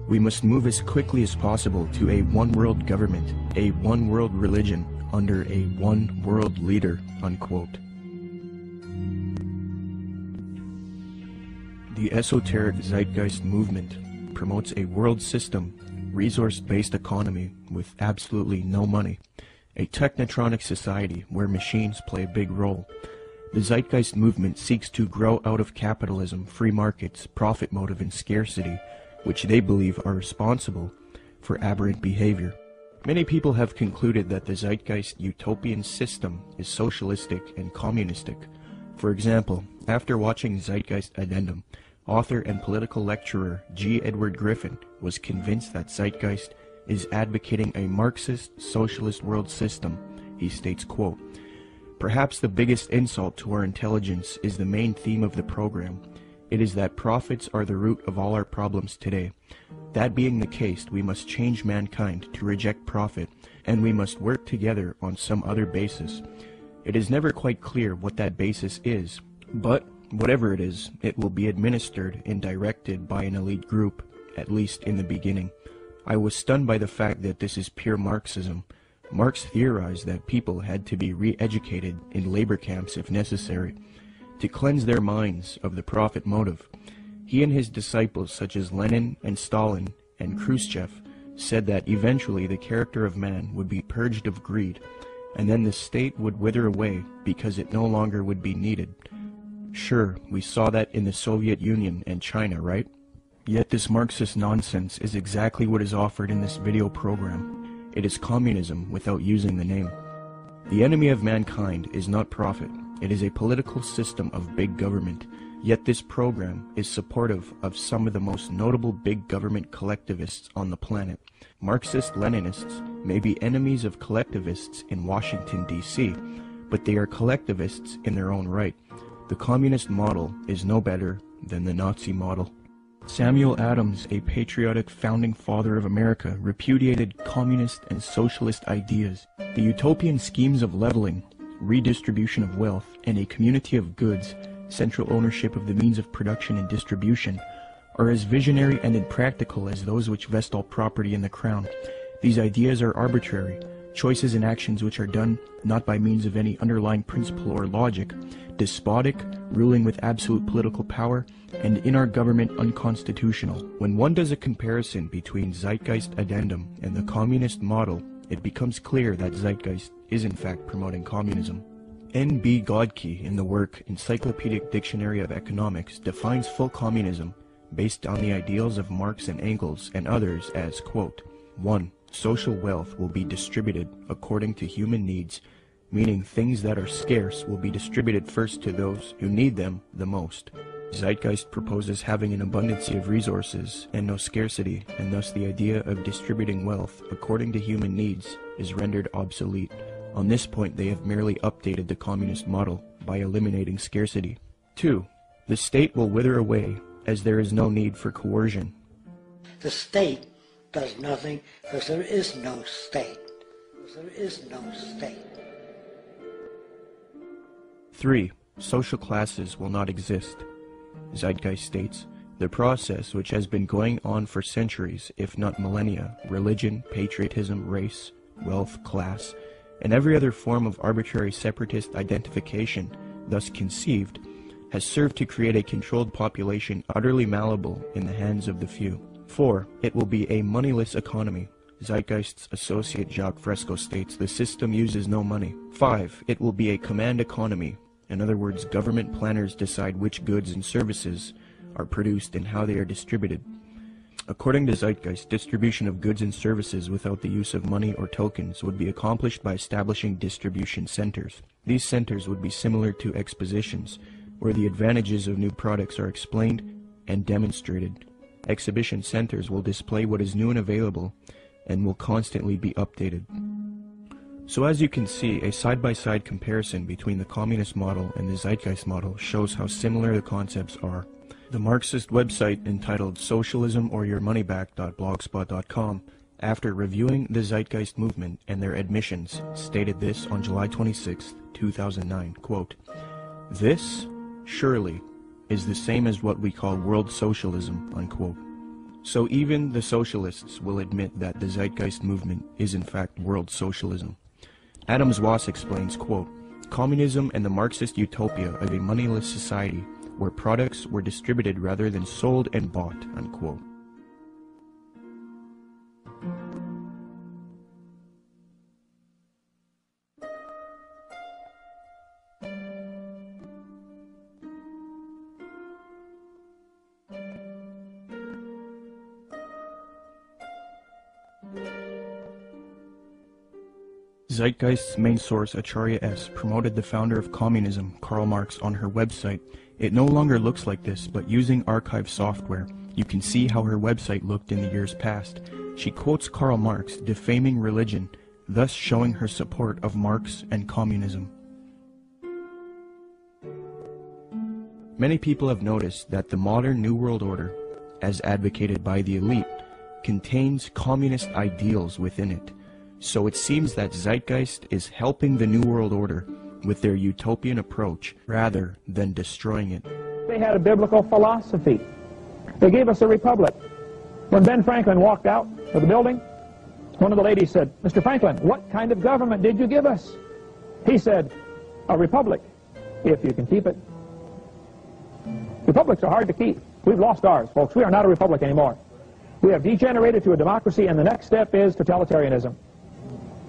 "We must move as quickly as possible to a one-world government, a one-world religion, under a one-world leader," unquote. The esoteric zeitgeist movement promotes a world system, resource-based economy with absolutely no money, a technotronic society where machines play a big role. The zeitgeist movement seeks to grow out of capitalism, free markets, profit motive, and scarcity, which they believe are responsible for aberrant behavior. Many people have concluded that the zeitgeist utopian system is socialistic and communistic. For example, after watching Zeitgeist Addendum, author and political lecturer G. Edward Griffin was convinced that Zeitgeist is advocating a Marxist socialist world system. He states, quote, "Perhaps the biggest insult to our intelligence is the main theme of the program. It is that profits are the root of all our problems today. That being the case, we must change mankind to reject profit, and we must work together on some other basis. It is never quite clear what that basis is, but whatever it is, it will be administered and directed by an elite group, at least in the beginning." I was stunned by the fact that this is pure Marxism. Marx theorized that people had to be re-educated in labor camps if necessary, to cleanse their minds of the profit motive. He and his disciples, such as Lenin and Stalin and Khrushchev, said that eventually the character of man would be purged of greed, and then the state would wither away because it no longer would be needed. Sure, we saw that in the Soviet Union and China, right? Yet this Marxist nonsense is exactly what is offered in this video program. It is communism without using the name. The enemy of mankind is not profit. It is a political system of big government. Yet this program is supportive of some of the most notable big government collectivists on the planet. Marxist-Leninists may be enemies of collectivists in Washington, D.C., but they are collectivists in their own right. The communist model is no better than the Nazi model. Samuel Adams, a patriotic founding father of America, repudiated communist and socialist ideas. The utopian schemes of leveling, redistribution of wealth, and a community of goods, central ownership of the means of production and distribution, are as visionary and impractical as those which vest all property in the crown. These ideas are arbitrary, choices and actions which are done not by means of any underlying principle or logic, despotic, ruling with absolute political power, and in our government unconstitutional. When one does a comparison between Zeitgeist Addendum and the communist model, it becomes clear that Zeitgeist is in fact promoting communism. N.B. Godke, in the work Encyclopedic Dictionary of Economics, defines full communism based on the ideals of Marx and Engels and others as, quote, 1. Social wealth will be distributed according to human needs, meaning things that are scarce will be distributed first to those who need them the most. Zeitgeist proposes having an abundance of resources and no scarcity, and thus the idea of distributing wealth according to human needs is rendered obsolete. On this point, they have merely updated the communist model by eliminating scarcity. 2. The state will wither away as there is no need for coercion. The state does nothing because there is no state. There is no state. 3. Social classes will not exist. Zeitgeist states, the process which has been going on for centuries, if not millennia, religion, patriotism, race, wealth, class, and every other form of arbitrary separatist identification, thus conceived, has served to create a controlled population utterly malleable in the hands of the few. 4. It will be a moneyless economy. Zeitgeist's associate Jacques Fresco states the system uses no money. 5. It will be a command economy. In other words, government planners decide which goods and services are produced and how they are distributed. According to Zeitgeist, distribution of goods and services without the use of money or tokens would be accomplished by establishing distribution centers. These centers would be similar to expositions, where the advantages of new products are explained and demonstrated. Exhibition centers will display what is new and available and will constantly be updated. So as you can see, a side-by-side comparison between the communist model and the Zeitgeist model shows how similar the concepts are. The Marxist website entitled socialismoryourmoneyback.blogspot.com, after reviewing the Zeitgeist movement and their admissions, stated this on July 26, 2009, quote, "This, surely, is the same as what we call world socialism," unquote. So even the socialists will admit that the Zeitgeist movement is in fact world socialism. Adams Wass explains, quote, "Communism and the Marxist utopia of a moneyless society where products were distributed rather than sold and bought," unquote. Zeitgeist's main source, Acharya S., promoted the founder of communism, Karl Marx, on her website. It no longer looks like this, but using archive software, you can see how her website looked in the years past. She quotes Karl Marx, defaming religion, thus showing her support of Marx and communism. Many people have noticed that the modern New World Order, as advocated by the elite, contains communist ideals within it. So it seems that Zeitgeist is helping the New World Order with their utopian approach rather than destroying it. They had a biblical philosophy. They gave us a republic. When Ben Franklin walked out of the building, one of the ladies said, "Mr. Franklin, what kind of government did you give us?" He said, "A republic, if you can keep it." Republics are hard to keep. We've lost ours, folks. We are not a republic anymore. We have degenerated to a democracy, and the next step is totalitarianism.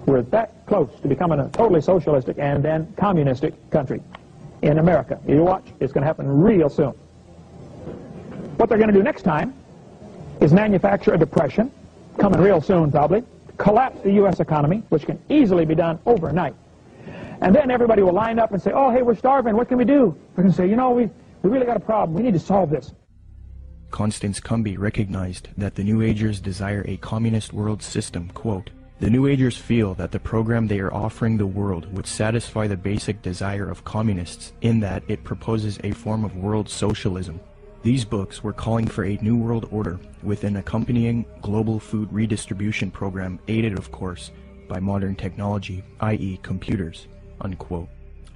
We're that close to becoming a totally socialistic and then communistic country in America. You watch, it's going to happen real soon. What they're going to do next time is manufacture a depression, coming real soon probably, collapse the U.S. economy, which can easily be done overnight. And then everybody will line up and say, "Oh, hey, we're starving. What can we do?" We're going to say, "You know, we really got a problem. We need to solve this." Constance Cumby recognized that the New Agers desire a communist world system, quote, "The New Agers feel that the program they are offering the world would satisfy the basic desire of communists in that it proposes a form of world socialism. These books were calling for a new world order with an accompanying global food redistribution program aided, of course, by modern technology, i.e. computers," unquote.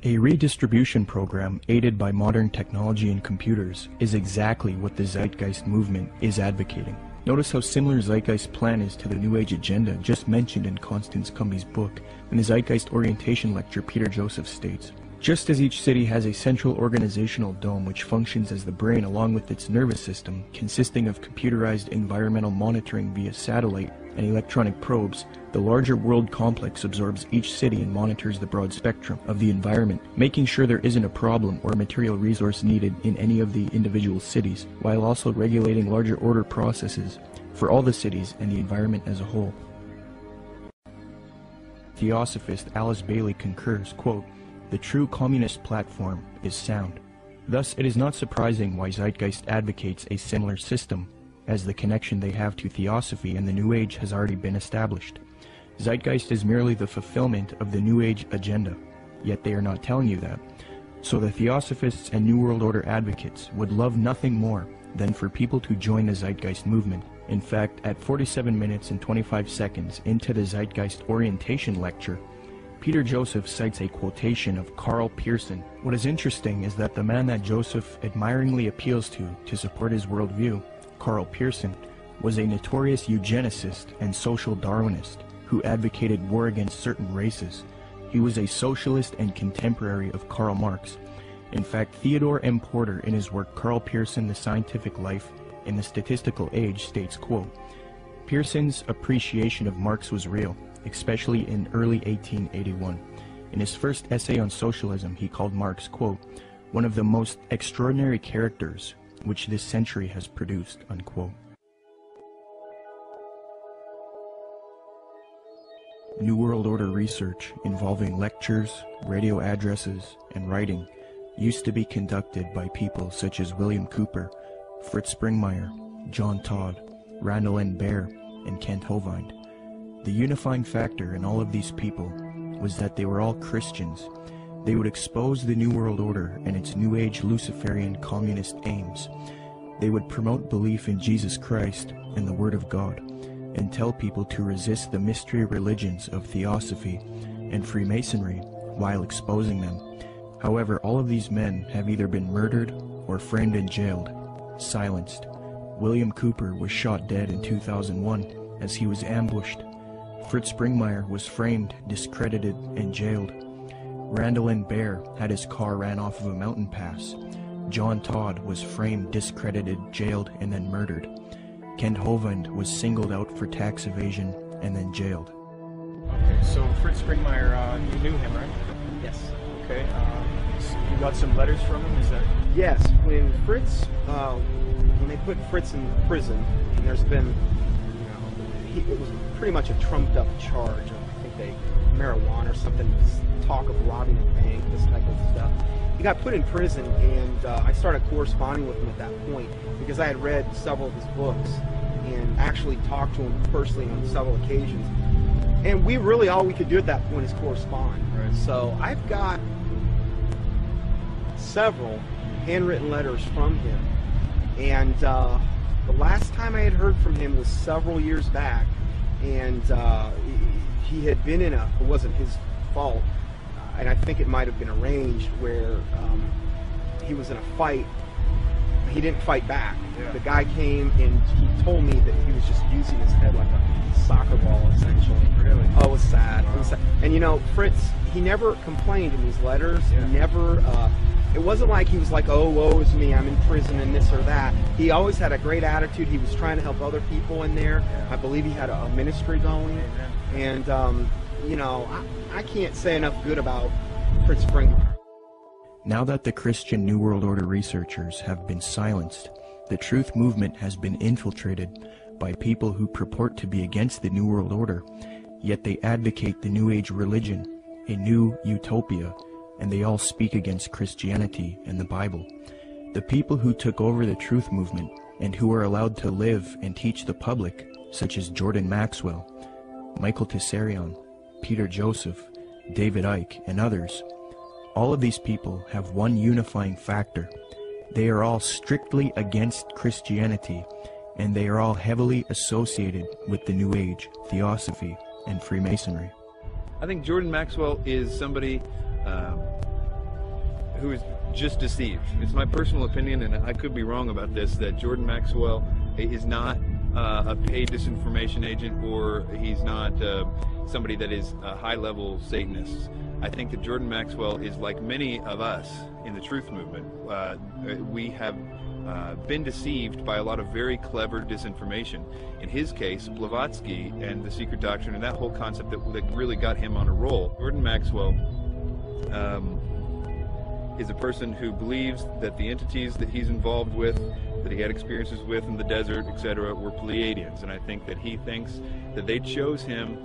A redistribution program aided by modern technology and computers is exactly what the Zeitgeist movement is advocating. Notice how similar Zeitgeist's plan is to the New Age agenda just mentioned in Constance Cumby's book. In the Zeitgeist Orientation Lecture, Peter Joseph states, "Just as each city has a central organizational dome which functions as the brain along with its nervous system, consisting of computerized environmental monitoring via satellite and electronic probes, the larger world complex absorbs each city and monitors the broad spectrum of the environment, making sure there isn't a problem or material resource needed in any of the individual cities, while also regulating larger order processes for all the cities and the environment as a whole." Theosophist Alice Bailey concurs, quote, "The true communist platform is sound." Thus, it is not surprising why Zeitgeist advocates a similar system, as the connection they have to Theosophy and the New Age has already been established. Zeitgeist is merely the fulfillment of the New Age agenda, yet they are not telling you that. So the Theosophists and New World Order advocates would love nothing more than for people to join the Zeitgeist movement. In fact, at 47 minutes and 25 seconds into the Zeitgeist Orientation Lecture, Peter Joseph cites a quotation of Karl Pearson. What is interesting is that the man that Joseph admiringly appeals to support his worldview, Karl Pearson, was a notorious eugenicist and social Darwinist who advocated war against certain races. He was a socialist and contemporary of Karl Marx. In fact, Theodore M. Porter, in his work Karl Pearson, The Scientific Life in the Statistical Age, states, quote, "Pearson's appreciation of Marx was real, especially in early 1881. In his first essay on socialism, he called Marx, quote, one of the most extraordinary characters which this century has produced," unquote. New World Order research involving lectures, radio addresses, and writing used to be conducted by people such as William Cooper, Fritz Springmeier, John Todd, Randall N. Baer, and Kent Hovind. The unifying factor in all of these people was that they were all Christians. They would expose the New World Order and its New Age Luciferian communist aims. They would promote belief in Jesus Christ and the Word of God, and tell people to resist the mystery religions of Theosophy and Freemasonry while exposing them. However, all of these men have either been murdered or framed and jailed, silenced. William Cooper was shot dead in 2001 as he was ambushed. Fritz Springmeier was framed, discredited, and jailed. Randall N. Baer had his car ran off of a mountain pass. John Todd was framed, discredited, jailed, and then murdered. Kent Hovind was singled out for tax evasion and then jailed. Okay, so Fritz Springmeier, you knew him, right? Yes. Okay, so you got some letters from him, is that? Yes, when Fritz, when they put Fritz in prison, and there's been, it was pretty much a trumped up charge of, I think marijuana or something, talk of robbing a bank, this type of stuff. He got put in prison, and I started corresponding with him at that point because I had read several of his books and actually talked to him personally on several occasions. And we really, all we could do at that point is correspond. Right. So I've got several handwritten letters from him. And the last time I had heard from him was several years back, and he had been in it wasn't his fault, and I think it might have been arranged where he was in a fight. He didn't fight back. Yeah. The guy came and he told me that he was just using his head like a soccer ball, essentially. Really? Oh, it was sad. Wow. It was sad. And Fritz, he never complained in these letters. Yeah. He never, it wasn't like he was like, oh, woe is me, I'm in prison and this or that. He always had a great attitude. He was trying to help other people in there. Yeah. I believe he had a ministry going. Amen. And, I can't say enough good about Fritz Springmeier. Now that the Christian New World Order researchers have been silenced, the truth movement has been infiltrated by people who purport to be against the New World Order, yet they advocate the New Age religion, a new utopia, and they all speak against Christianity and the Bible. The people who took over the truth movement and who are allowed to live and teach the public, such as Jordan Maxwell, Michael Tessarion, Peter Joseph, David Icke, and others, all of these people have one unifying factor. They are all strictly against Christianity, and they are all heavily associated with the New Age, Theosophy, and Freemasonry. I think Jordan Maxwell is somebody who is just deceived. It's my personal opinion, and I could be wrong about this, that Jordan Maxwell is not a paid disinformation agent, or he's not somebody that is a high-level Satanist. I think that Jordan Maxwell is like many of us in the truth movement. We have been deceived by a lot of very clever disinformation. In his case, Blavatsky and the secret doctrine and that whole concept that really got him on a roll. Jordan Maxwell is a person who believes that the entities that he's involved with, that he had experiences with in the desert, etc., were Pleiadians. And I think that he thinks that they chose him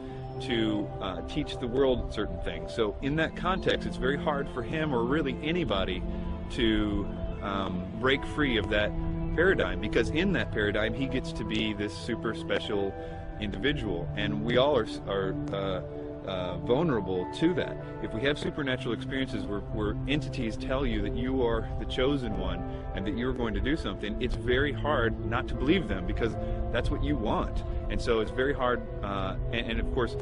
to teach the world certain things. So in that context, it's very hard for him, or really anybody, to break free of that paradigm, because in that paradigm he gets to be this super special individual, and we all are vulnerable to that. If we have supernatural experiences where entities tell you that you are the chosen one and that you're going to do something, it's very hard not to believe them, because that's what you want. And so it's very hard, and of course,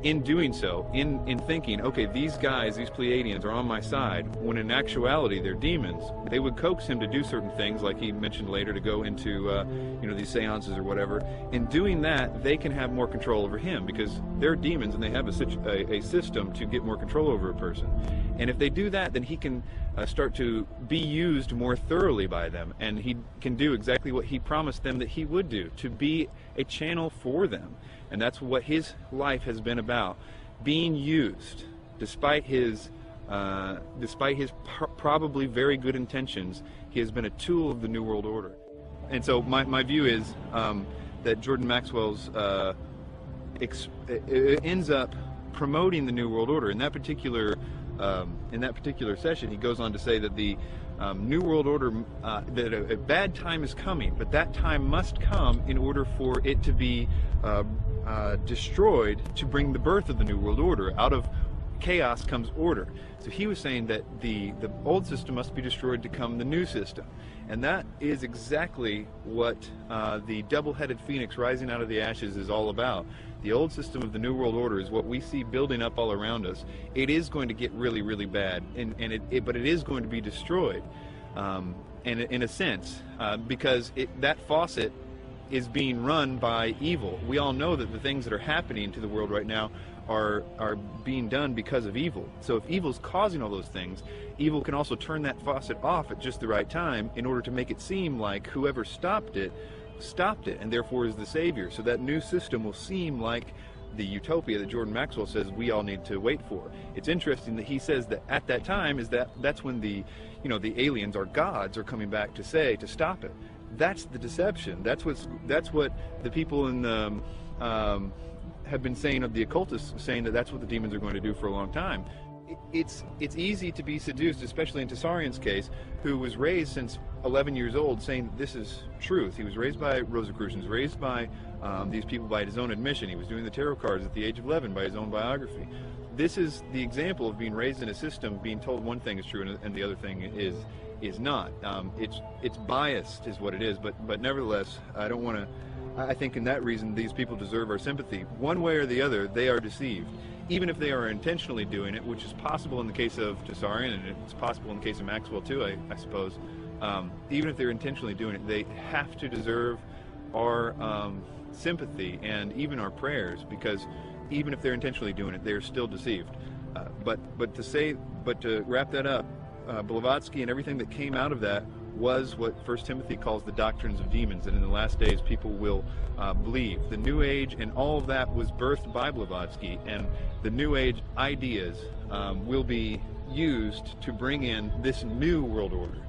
in doing so, in thinking, okay, these guys, these Pleiadians are on my side, when in actuality they're demons, they would coax him to do certain things, like he mentioned later, to go into these seances or whatever. In doing that, they can have more control over him, because they're demons and they have a system to get more control over a person. And if they do that, then he can start to be used more thoroughly by them, and he can do exactly what he promised them that he would do, to be a channel for them. And that's what his life has been about, being used, despite his probably very good intentions. He has been a tool of the New World Order. And so my view is that Jordan Maxwell's ends up promoting the New World Order. In that particular session, he goes on to say that the New World Order, that a bad time is coming, but that time must come in order for it to be destroyed, to bring the birth of the New World Order. Out of chaos comes order. So he was saying that the old system must be destroyed to come the new system. And that is exactly what the double-headed phoenix rising out of the ashes is all about. The old system of the New World Order is what we see building up all around us. It is going to get really, really bad, but it is going to be destroyed, in a sense, because that faucet is being run by evil. We all know that the things that are happening to the world right now are being done because of evil. So if evil's causing all those things, evil can also turn that faucet off at just the right time in order to make it seem like whoever stopped it, and therefore is the savior. So that new system will seem like the utopia that Jordan Maxwell says we all need to wait for. It's interesting that he says that at that time that's when the aliens, or gods, are coming back to stop it. That's the deception. That's what the people in the have been saying of the occultists, saying that that's what the demons are going to do for a long time. It's easy to be seduced, especially in Tessarian's case, who was raised since 11 years old saying that this is truth. He was raised by Rosicrucians, raised by these people by his own admission. He was doing the tarot cards at the age of 11 by his own biography. This is the example of being raised in a system, being told one thing is true and the other thing is not. It's biased is what it is, but nevertheless, I think in that reason these people deserve our sympathy. One way or the other, they are deceived. Even if they are intentionally doing it, which is possible in the case of Tessarian, and it's possible in the case of Maxwell too, I suppose. Even if they're intentionally doing it, they have to deserve our sympathy and even our prayers, because even if they're intentionally doing it, they're still deceived. But to wrap that up, Blavatsky and everything that came out of that was what 1 Timothy calls the doctrines of demons, and in the last days people will believe. The New Age and all of that was birthed by Blavatsky, and the New Age ideas will be used to bring in this new world order.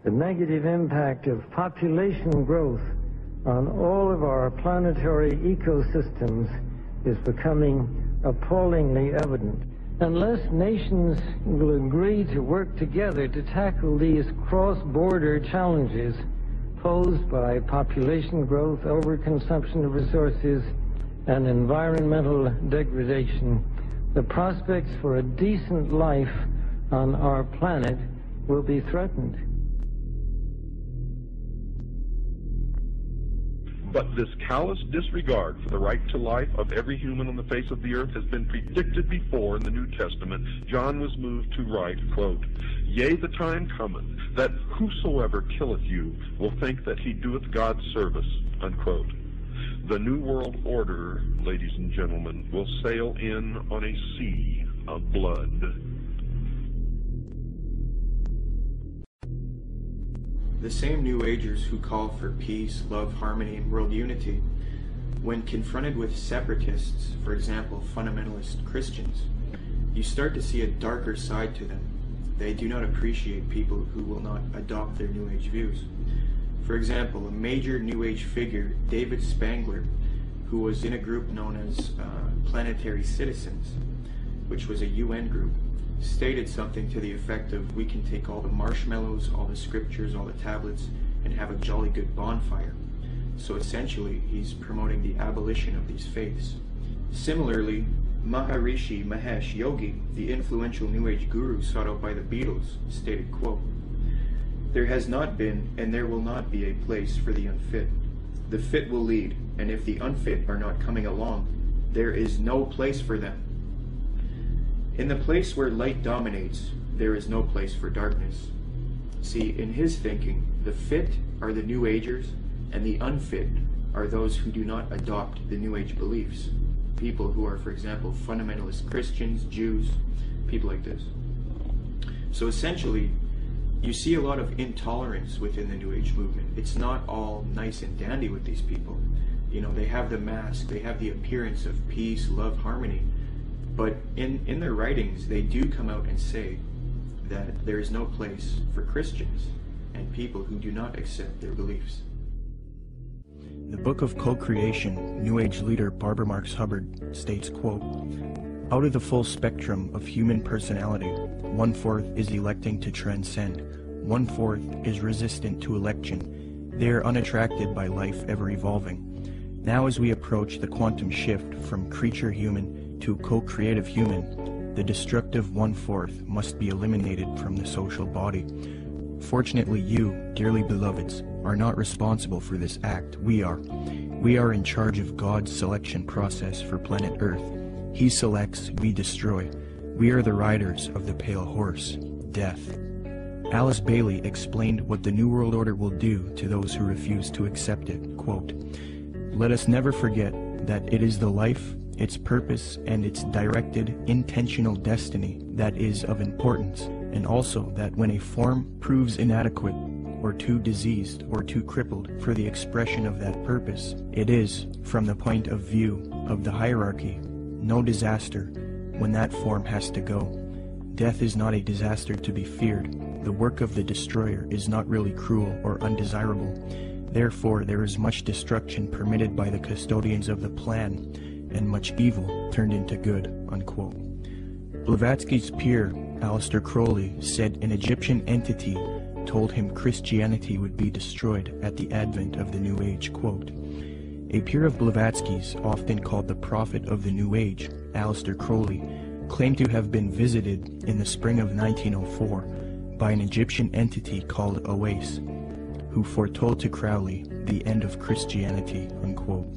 The negative impact of population growth on all of our planetary ecosystems is becoming appallingly evident. Unless nations will agree to work together to tackle these cross-border challenges posed by population growth, overconsumption of resources, and environmental degradation, the prospects for a decent life on our planet will be threatened. But this callous disregard for the right to life of every human on the face of the earth has been predicted before in the New Testament. John was moved to write, quote, "Yea, the time cometh, that whosoever killeth you will think that he doeth God's service," unquote. The New World Order, ladies and gentlemen, will sail in on a sea of blood. The same New Agers who call for peace, love, harmony, and world unity, when confronted with separatists, for example, fundamentalist Christians, you start to see a darker side to them. They do not appreciate people who will not adopt their New Age views. For example, a major New Age figure, David Spangler, who was in a group known as Planetary Citizens, which was a UN group, stated something to the effect of, we can take all the marshmallows, all the scriptures, all the tablets, and have a jolly good bonfire. So essentially, he's promoting the abolition of these faiths. Similarly, Maharishi Mahesh Yogi, the influential New Age guru sought out by the Beatles, stated, quote, "There has not been and there will not be a place for the unfit. The fit will lead, and if the unfit are not coming along, there is no place for them. In the place where light dominates, there is no place for darkness." See, in his thinking, the fit are the New Agers, and the unfit are those who do not adopt the New Age beliefs. People who are, for example, fundamentalist Christians, Jews, people like this. So essentially, you see a lot of intolerance within the New Age movement. It's not all nice and dandy with these people. You know, they have the mask, they have the appearance of peace, love, harmony, but in their writings, they do come out and say that there is no place for Christians and people who do not accept their beliefs. The Book of Co-Creation, New Age leader Barbara Marx Hubbard states, quote, "Out of the full spectrum of human personality, 1/4 is electing to transcend, 1/4 is resistant to election. They are unattracted by life ever evolving. Now as we approach the quantum shift from creature human to co-creative human, the destructive 1/4 must be eliminated from the social body. Fortunately you, dearly beloveds, are not responsible for this act. We are. We are in charge of God's selection process for planet Earth. He selects, we destroy. We are the riders of the pale horse, death." Alice Bailey explained what the New World Order will do to those who refuse to accept it. Quote, "Let us never forget that it is the life, its purpose, and its directed, intentional destiny that is of importance, and also that when a form proves inadequate, or too diseased, or too crippled for the expression of that purpose, it is, from the point of view of the hierarchy, no disaster when that form has to go. Death is not a disaster to be feared. The work of the destroyer is not really cruel or undesirable. Therefore there is much destruction permitted by the custodians of the plan, and much evil turned into good," unquote. Blavatsky's peer, Aleister Crowley, said an Egyptian entity told him Christianity would be destroyed at the advent of the New Age, quote. A peer of Blavatsky's, often called the prophet of the New Age, Aleister Crowley, claimed to have been visited in the spring of 1904 by an Egyptian entity called Oase, who foretold to Crowley the end of Christianity, unquote.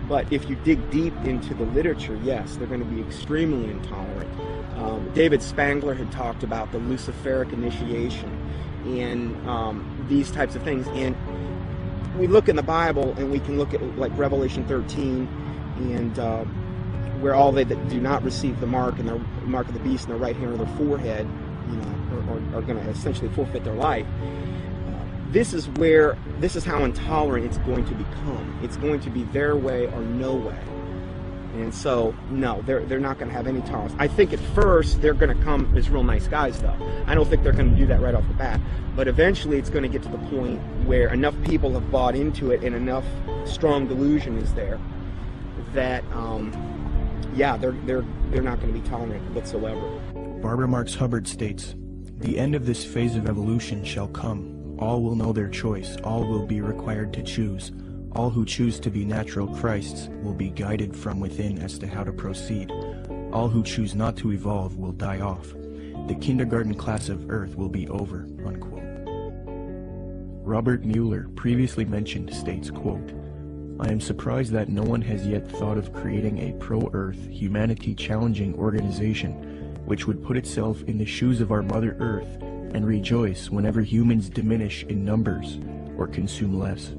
But if you dig deep into the literature, yes, they're going to be extremely intolerant. David Spangler had talked about the Luciferic initiation and these types of things. And we look in the Bible and we can look at like Revelation 13 and where all they that do not receive the mark and the mark of the beast in their right hand or their forehead, you know, are going to essentially forfeit their life. This is how intolerant it's going to become. It's going to be their way or no way. And so, no, they're not going to have any tolerance. I think at first they're going to come as real nice guys, though. I don't think they're going to do that right off the bat. But eventually it's going to get to the point where enough people have bought into it and enough strong delusion is there that, yeah, they're not going to be tolerant whatsoever. Barbara Marx Hubbard states, "The end of this phase of evolution shall come. All will know their choice. All will be required to choose. All who choose to be natural Christs will be guided from within as to how to proceed. All who choose not to evolve will die off. The kindergarten class of Earth will be over," unquote. Robert Mueller, previously mentioned, states, quote, I am surprised that no one has yet thought of creating a pro-Earth, humanity-challenging organization which would put itself in the shoes of our Mother Earth and rejoice whenever humans diminish in numbers or consume less.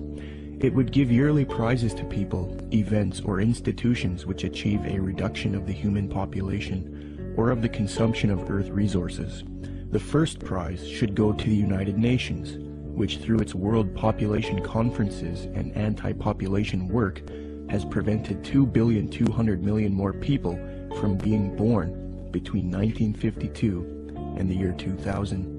It would give yearly prizes to people, events, or institutions which achieve a reduction of the human population or of the consumption of Earth resources. The first prize should go to the United Nations, which through its World Population Conferences and anti-population work has prevented 2,200,000,000 more people from being born between 1952 and the year 2000.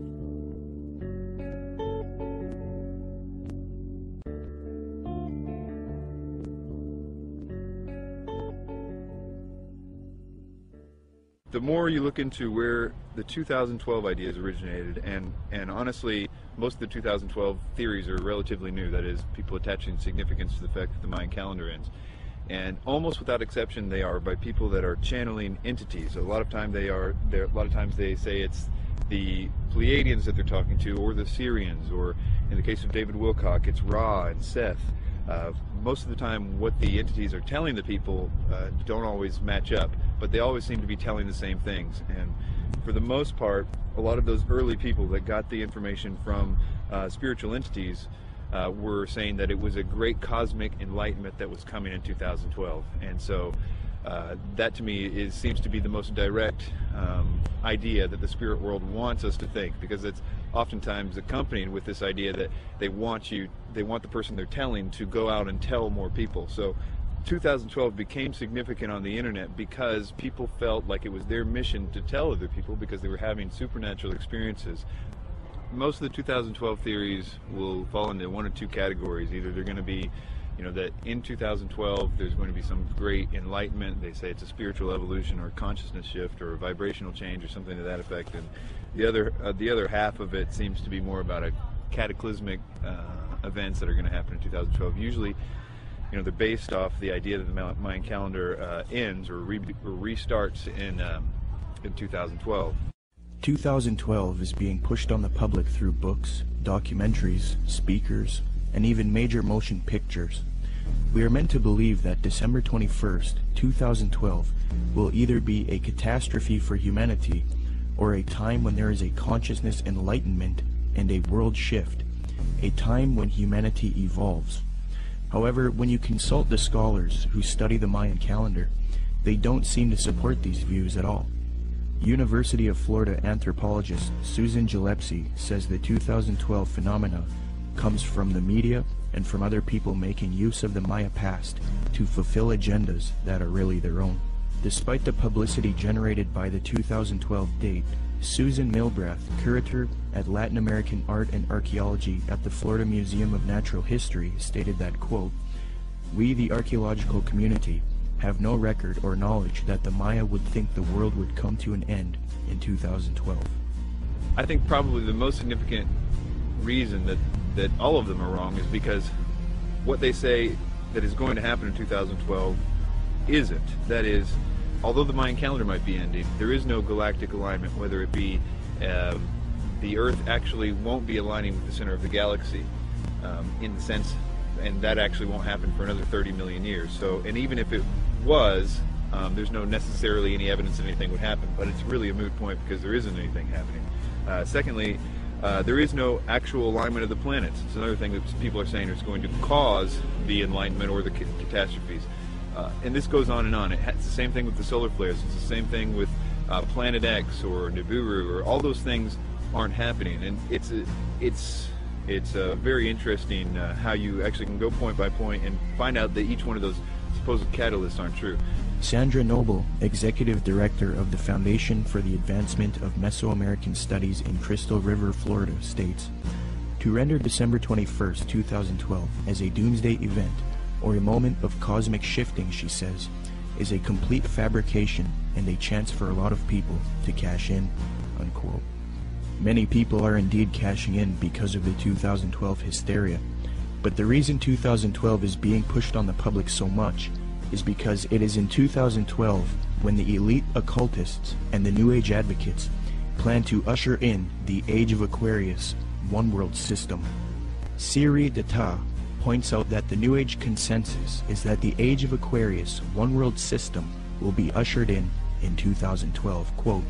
The more you look into where the 2012 ideas originated, and honestly, most of the 2012 theories are relatively new, that is, people attaching significance to the fact that the Mayan calendar ends. And almost without exception, they are by people that are channeling entities. A lot of times they say it's the Pleiadians that they're talking to, or the Syrians, or in the case of David Wilcock, it's Ra and Seth. Most of the time what the entities are telling the people don't always match up, but they always seem to be telling the same things. And for the most part, a lot of those early people that got the information from spiritual entities were saying that it was a great cosmic enlightenment that was coming in 2012. And so that to me seems to be the most direct idea that the spirit world wants us to think, because it's oftentimes accompanied with this idea that they want the person they're telling to go out and tell more people. So 2012 became significant on the internet because people felt like it was their mission to tell other people because they were having supernatural experiences. Most of the 2012 theories will fall into one or two categories. Either they're going to be, that in 2012 there's going to be some great enlightenment. They say it's a spiritual evolution or a consciousness shift or a vibrational change or something to that effect. And the other half of it seems to be more about a cataclysmic events that are going to happen in 2012. Usually, they're based off the idea that the Mayan calendar ends or restarts in 2012. 2012 is being pushed on the public through books, documentaries, speakers, and even major motion pictures. We are meant to believe that December 21st, 2012 will either be a catastrophe for humanity or a time when there is a consciousness enlightenment and a world shift, a time when humanity evolves. However, when you consult the scholars who study the Mayan calendar, they don't seem to support these views at all. University of Florida anthropologist Susan Gillespie says the 2012 phenomena comes from the media and from other people making use of the Maya past to fulfill agendas that are really their own. Despite the publicity generated by the 2012 date, Susan Milbrath, curator at Latin American Art and Archaeology at the Florida Museum of Natural History, stated that, quote, "We, the archaeological community, have no record or knowledge that the Maya would think the world would come to an end in 2012. I think probably the most significant reason that all of them are wrong is because what they say that is going to happen in 2012 isn't. That is, although the Mayan calendar might be ending, there is no galactic alignment, whether it be the Earth actually won't be aligning with the center of the galaxy in the sense, and that actually won't happen for another 30 million years. So, and even if it was, there's no necessarily any evidence that anything would happen, but it's really a moot point because there isn't anything happening. Secondly, there is no actual alignment of the planets. It's another thing that people are saying is going to cause the enlightenment or the catastrophes. And this goes on and on. It's the same thing with the solar flares. It's the same thing with Planet X or Nibiru, or all those things aren't happening. And it's very interesting how you actually can go point by point and find out that each one of those supposed catalysts aren't true. Sandra Noble, Executive Director of the Foundation for the Advancement of Mesoamerican Studies in Crystal River, Florida, states, "To render December 21st, 2012 as a doomsday event or a moment of cosmic shifting," she says, "is a complete fabrication and a chance for a lot of people to cash in," unquote. Many people are indeed cashing in because of the 2012 hysteria, but the reason 2012 is being pushed on the public so much is because it is in 2012 when the elite occultists and the New Age advocates plan to usher in the Age of Aquarius one-world system. Siri Data, points out that the New Age consensus is that the Age of Aquarius one world system will be ushered in 2012. Quote,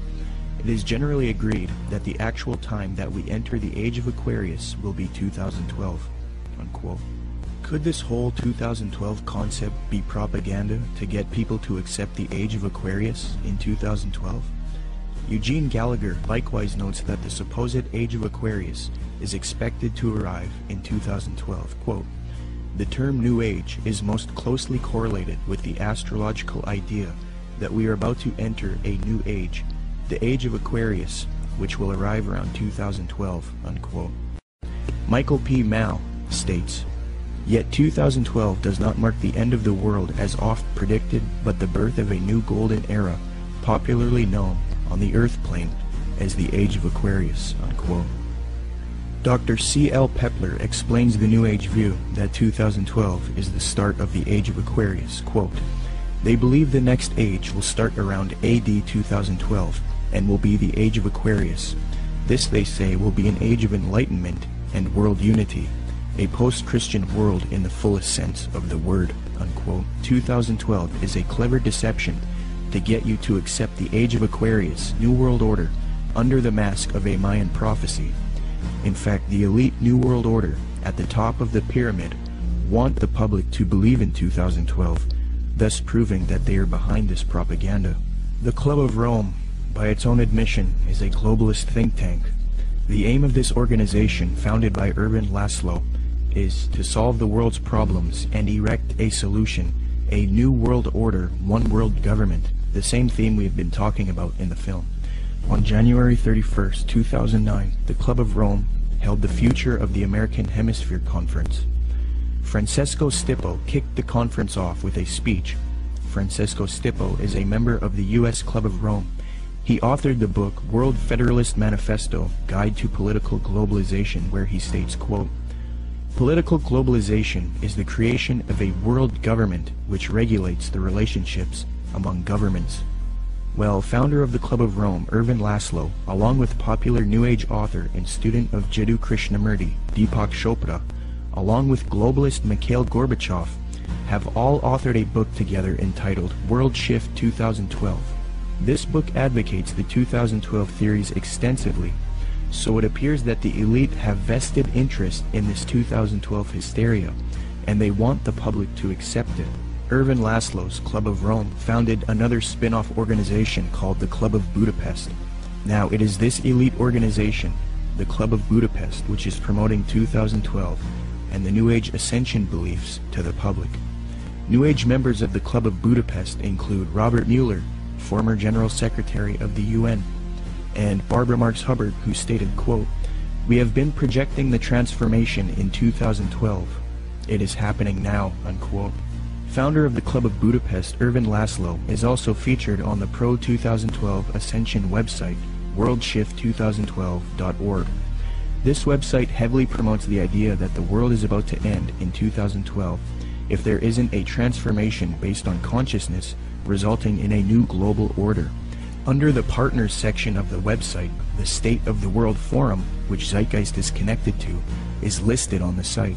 "It is generally agreed that the actual time that we enter the Age of Aquarius will be 2012. Unquote. Could this whole 2012 concept be propaganda to get people to accept the Age of Aquarius in 2012? Eugene Gallagher likewise notes that the supposed Age of Aquarius is expected to arrive in 2012. Quote, "The term New Age is most closely correlated with the astrological idea that we are about to enter a new age, the Age of Aquarius, which will arrive around 2012. Unquote. Michael P. Mao states, "Yet 2012 does not mark the end of the world as oft predicted, but the birth of a new golden era, popularly known on the Earth plane as the Age of Aquarius." Unquote. Dr. C.L. Pepler explains the New Age view that 2012 is the start of the Age of Aquarius. Quote, "They believe the next age will start around AD 2012 and will be the Age of Aquarius. This, they say, will be an age of enlightenment and world unity, a post-Christian world in the fullest sense of the word." Unquote. 2012 is a clever deception to get you to accept the Age of Aquarius, New World Order, under the mask of a Mayan prophecy. In fact, the elite New World Order at the top of the pyramid want the public to believe in 2012, thus proving that they are behind this propaganda. The Club of Rome, by its own admission, is a globalist think tank. The aim of this organization, founded by Erwin Laszlo, is to solve the world's problems and erect a solution, a new world order, one world government, the same theme we have been talking about in the film. On January 31st, 2009, the Club of Rome held the Future of the American Hemisphere Conference. Francesco Stippo kicked the conference off with a speech. Francesco Stippo is a member of the U.S. Club of Rome. He authored the book World Federalist Manifesto, Guide to Political Globalization, where he states, quote, "Political globalization is the creation of a world government which regulates the relationships among governments." Well, founder of the Club of Rome, Erwin Laszlo, along with popular New Age author and student of Jiddu Krishnamurti, Deepak Chopra, along with globalist Mikhail Gorbachev, have all authored a book together entitled World Shift 2012. This book advocates the 2012 theories extensively, so it appears that the elite have vested interest in this 2012 hysteria, and they want the public to accept it. Erwin Laszlo's Club of Rome founded another spin-off organization called the Club of Budapest. Now, it is this elite organization, the Club of Budapest, which is promoting 2012 and the New Age ascension beliefs to the public. New Age members of the Club of Budapest include Robert Mueller, former General Secretary of the UN, and Barbara Marx Hubbard, who stated, quote, "We have been projecting the transformation in 2012. It is happening now," unquote. Founder of the Club of Budapest, Erwin Laszlo, is also featured on the Pro-2012 Ascension website, worldshift2012.org. This website heavily promotes the idea that the world is about to end in 2012 if there isn't a transformation based on consciousness resulting in a new global order. Under the Partners section of the website, the State of the World Forum, which Zeitgeist is connected to, is listed on the site.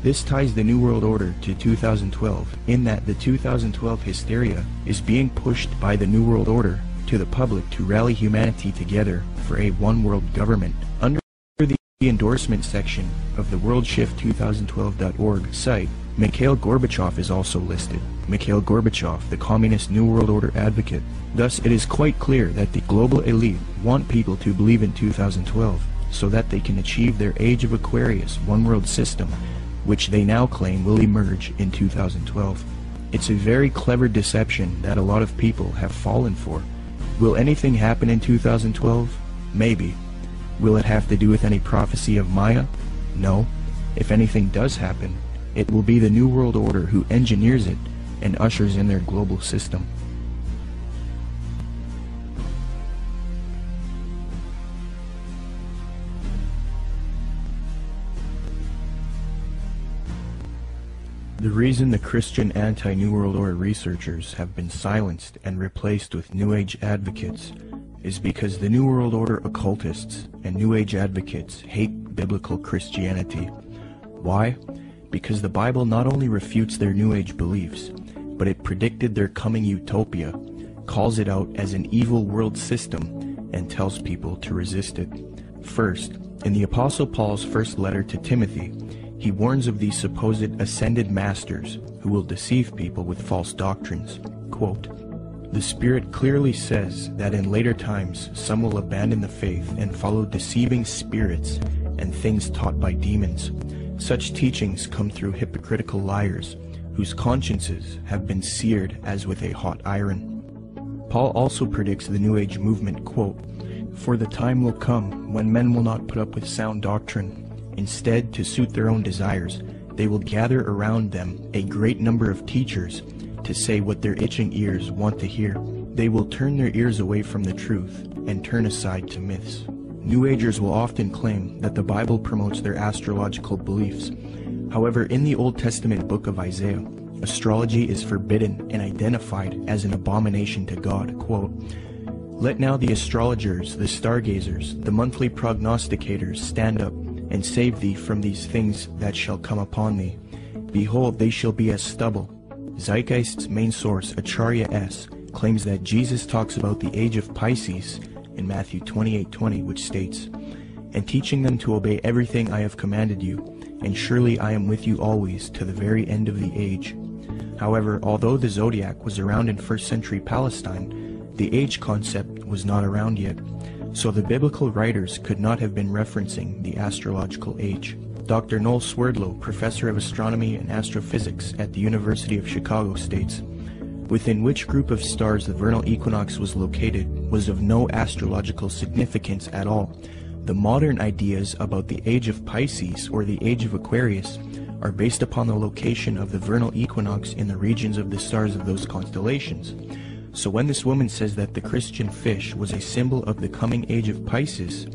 This ties the New World Order to 2012 in that the 2012 hysteria is being pushed by the New World Order to the public to rally humanity together for a one-world government. Under the endorsement section of the worldshift2012.org site, Mikhail Gorbachev is also listed. Mikhail Gorbachev, the Communist New World Order advocate. Thus, it is quite clear that the global elite want people to believe in 2012 so that they can achieve their Age of Aquarius one-world system, which they now claim will emerge in 2012. It's a very clever deception that a lot of people have fallen for. Will anything happen in 2012? Maybe. Will it have to do with any prophecy of Maya? No. If anything does happen, it will be the New World Order who engineers it and ushers in their global system. The reason the Christian anti-New World Order researchers have been silenced and replaced with New Age advocates is because the New World Order occultists and New Age advocates hate biblical Christianity. Why? because the Bible not only refutes their New Age beliefs, but it predicted their coming utopia, calls it out as an evil world system, and tells people to resist it. First, in the Apostle Paul's first letter to Timothy, he warns of these supposed ascended masters who will deceive people with false doctrines. Quote, "The Spirit clearly says that in later times some will abandon the faith and follow deceiving spirits and things taught by demons. Such teachings come through hypocritical liars, whose consciences have been seared as with a hot iron." Paul also predicts the New Age movement, quote, "For the time will come when men will not put up with sound doctrine. Instead, to suit their own desires, they will gather around them a great number of teachers to say what their itching ears want to hear. They will turn their ears away from the truth and turn aside to myths." New Agers will often claim that the Bible promotes their astrological beliefs. However, in the Old Testament book of Isaiah, astrology is forbidden and identified as an abomination to God. Quote, "Let now the astrologers, the stargazers, the monthly prognosticators stand up and save thee from these things that shall come upon thee. Behold, they shall be as stubble." Zeitgeist's main source, Acharya S., claims that Jesus talks about the age of Pisces in Matthew 28:20, which states, "And teaching them to obey everything I have commanded you, and surely I am with you always to the very end of the age." However, although the zodiac was around in 1st century Palestine, the age concept was not around yet, so the biblical writers could not have been referencing the astrological age. Dr. Noel Swerdlow, professor of astronomy and astrophysics at the University of Chicago, states, "Within which group of stars the vernal equinox was located was of no astrological significance at all. The modern ideas about the age of Pisces or the age of Aquarius are based upon the location of the vernal equinox in the regions of the stars of those constellations. So when this woman says that the Christian fish was a symbol of the coming age of Pisces,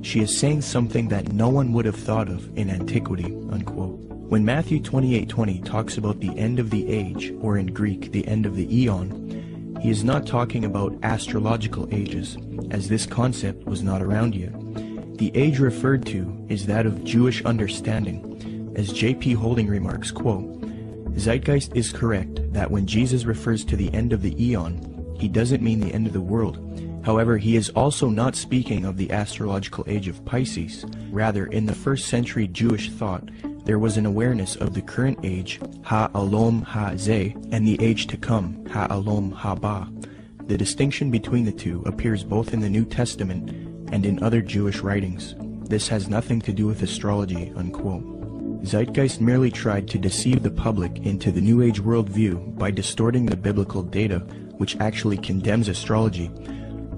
she is saying something that no one would have thought of in antiquity." Unquote. When Matthew 28:20 talks about the end of the age, or in Greek, the end of the eon, he is not talking about astrological ages, as this concept was not around yet. The age referred to is that of Jewish understanding. As J.P. Holding remarks, quote, "Zeitgeist is correct that when Jesus refers to the end of the eon, he doesn't mean the end of the world. However, he is also not speaking of the astrological age of Pisces. Rather, in the 1st century Jewish thought, there was an awareness of the current age, Ha-Alom Ha-Zeh, and the age to come, Ha-Alom Ha-Ba. The distinction between the two appears both in the New Testament and in other Jewish writings. This has nothing to do with astrology." Unquote. Zeitgeist merely tried to deceive the public into the New Age worldview by distorting the biblical data, which actually condemns astrology.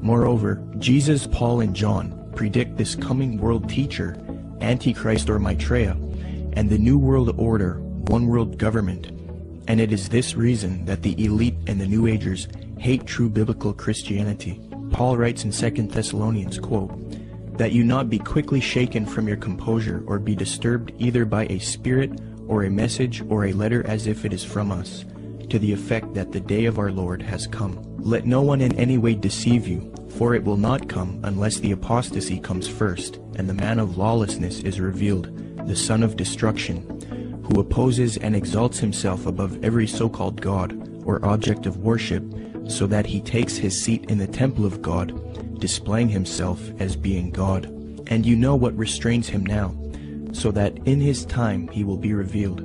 Moreover, Jesus, Paul, and John predict this coming world teacher, Antichrist or Maitreya, and the New World Order, one world government. And it is this reason that the elite and the New Agers hate true biblical Christianity. Paul writes in 2 Thessalonians, quote, "That you not be quickly shaken from your composure or be disturbed either by a spirit or a message or a letter as if it is from us, to the effect that the day of our Lord has come. Let no one in any way deceive you, for it will not come unless the apostasy comes first, and the man of lawlessness is revealed, the son of destruction, who opposes and exalts himself above every so-called God or object of worship, so that he takes his seat in the temple of God, displaying himself as being God. And you know what restrains him now, so that in his time he will be revealed.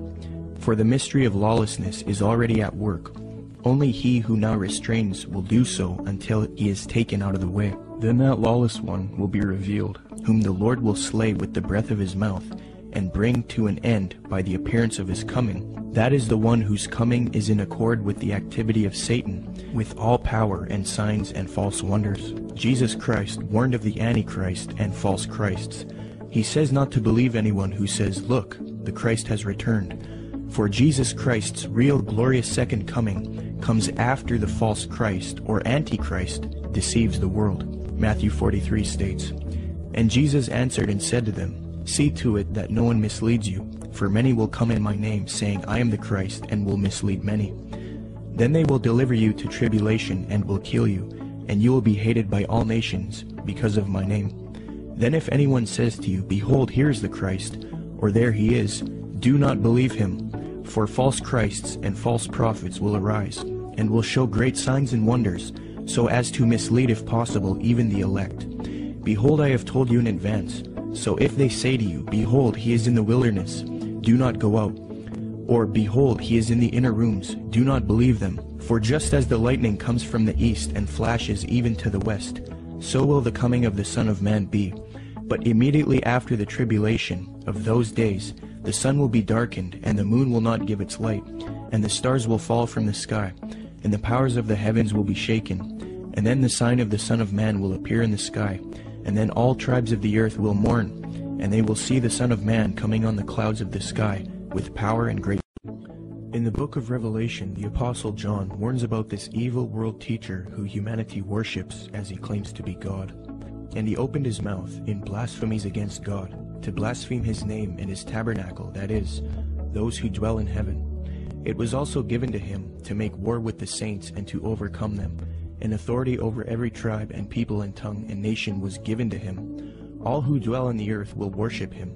For the mystery of lawlessness is already at work. Only he who now restrains will do so until he is taken out of the way. Then that lawless one will be revealed, whom the Lord will slay with the breath of his mouth, and bring to an end by the appearance of his coming. That is the one whose coming is in accord with the activity of Satan, with all power and signs and false wonders. Jesus Christ warned of the Antichrist and false Christs. He says not to believe anyone who says, "Look, the Christ has returned." For Jesus Christ's real glorious second coming comes after the false Christ or Antichrist deceives the world. Matthew 43 states, "And Jesus answered and said to them, See to it that no one misleads you, for many will come in my name, saying, I am the Christ, and will mislead many. Then they will deliver you to tribulation and will kill you, and you will be hated by all nations because of my name. Then if anyone says to you, Behold, here is the Christ, or there he is, Do not believe him, for false Christs and false prophets will arise, and will show great signs and wonders, so as to mislead if possible even the elect. Behold, I have told you in advance. So if they say to you, Behold, he is in the wilderness, do not go out. Or, Behold, he is in the inner rooms, do not believe them. For just as the lightning comes from the east and flashes even to the west, so will the coming of the Son of Man be. But immediately after the tribulation of those days, the sun will be darkened, and the moon will not give its light, and the stars will fall from the sky, and the powers of the heavens will be shaken. And then the sign of the Son of Man will appear in the sky, and then all tribes of the earth will mourn, and they will see the Son of Man coming on the clouds of the sky with power and great. In the book of Revelation, the Apostle John warns about this evil world teacher who humanity worships as he claims to be God. And he opened his mouth in blasphemies against God, to blaspheme his name and his tabernacle, that is, those who dwell in heaven. It was also given to him to make war with the saints and to overcome them. And authority over every tribe and people and tongue and nation was given to him. All who dwell on the earth will worship him.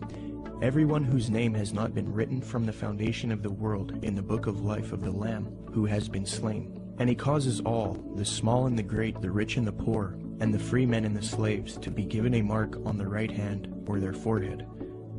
Everyone whose name has not been written from the foundation of the world in the book of life of the Lamb who has been slain. And he causes all, the small and the great, the rich and the poor, and the free men and the slaves, to be given a mark on the right hand or their forehead.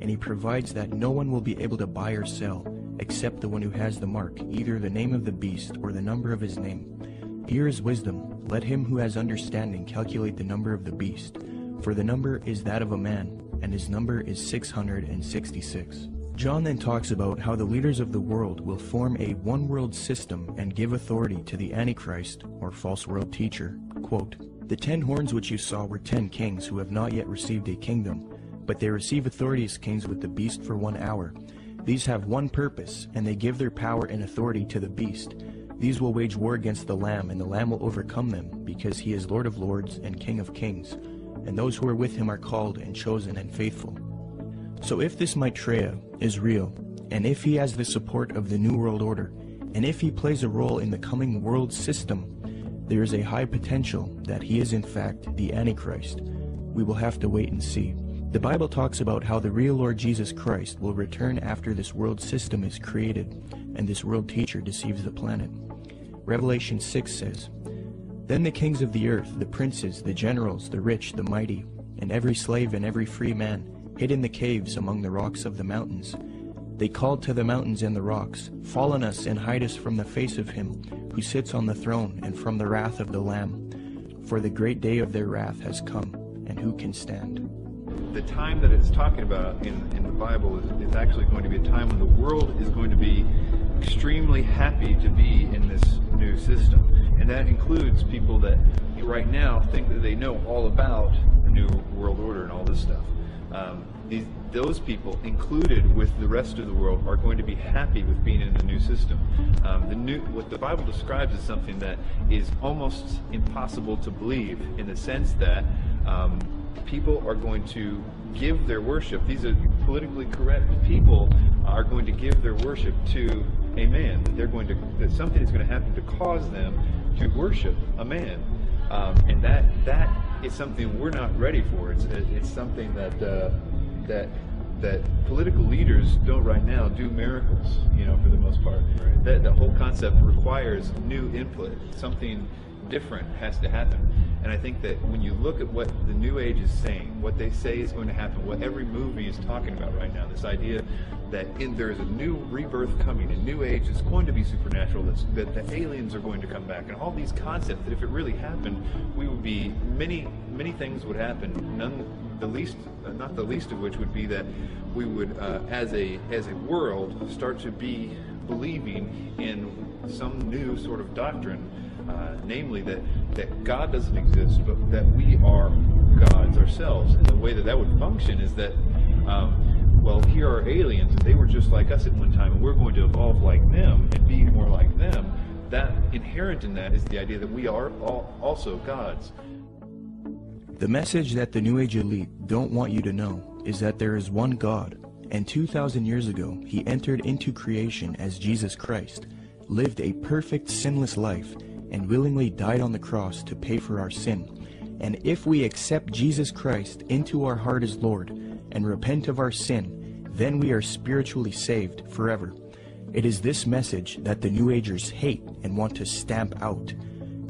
And he provides that no one will be able to buy or sell, except the one who has the mark, either the name of the beast or the number of his name. Here is wisdom. Let him who has understanding calculate the number of the beast, for the number is that of a man, and his number is 666. John then talks about how the leaders of the world will form a one-world system and give authority to the Antichrist, or false world teacher. Quote, The 10 horns which you saw were 10 kings who have not yet received a kingdom, but they receive authority as kings with the beast for 1 hour. These have one purpose, and they give their power and authority to the beast. These will wage war against the Lamb, and the Lamb will overcome them, because he is Lord of lords and King of kings, and those who are with him are called and chosen and faithful. So if this Maitreya is real, and if he has the support of the New World Order, and if he plays a role in the coming world system, there is a high potential that he is in fact the Antichrist. We will have to wait and see. The Bible talks about how the real Lord Jesus Christ will return after this world system is created, and this world teacher deceives the planet. Revelation 6 says, Then the kings of the earth, the princes, the generals, the rich, the mighty, and every slave and every free man, hid in the caves among the rocks of the mountains. They called to the mountains and the rocks, Fall on us and hide us from the face of him who sits on the throne and from the wrath of the Lamb. For the great day of their wrath has come, and who can stand? The time that it's talking about in the Bible is actually going to be a time when the world is going to be extremely happy to be in this new system. And that includes people that right now think that they know all about the New World Order and all this stuff. Those people, included with the rest of the world, are going to be happy with being in the new system. What the Bible describes as something that is almost impossible to believe, in the sense that people are going to give their worship. These are politically correct people are going to give their worship to a man. That something is going to happen to cause them to worship a man, and that is something we're not ready for. It's something that political leaders don't right now do miracles, for the most part. Right. That whole concept requires new input. Something different has to happen. And I think that when you look at what the New Age is saying, what they say is going to happen, what every movie is talking about right now, this idea that there is a new rebirth coming, a New Age is going to be supernatural, that the aliens are going to come back, and all these concepts that if it really happened, we would be, many things would happen, not the least of which would be that we would, as a world, start to be believing in some new sort of doctrine, namely that God doesn't exist, but that we are gods ourselves. And the way that would function is that, well, here are aliens, and they were just like us at one time, and we're going to evolve like them and be more like them. That inherent in that is the idea that we are also gods. The message that the New Age elite don't want you to know is that there is one God, and 2,000 years ago he entered into creation as Jesus Christ, lived a perfect sinless life, and willingly died on the cross to pay for our sin. And if we accept Jesus Christ into our heart as Lord and repent of our sin, then we are spiritually saved forever. It is this message that the New Agers hate and want to stamp out.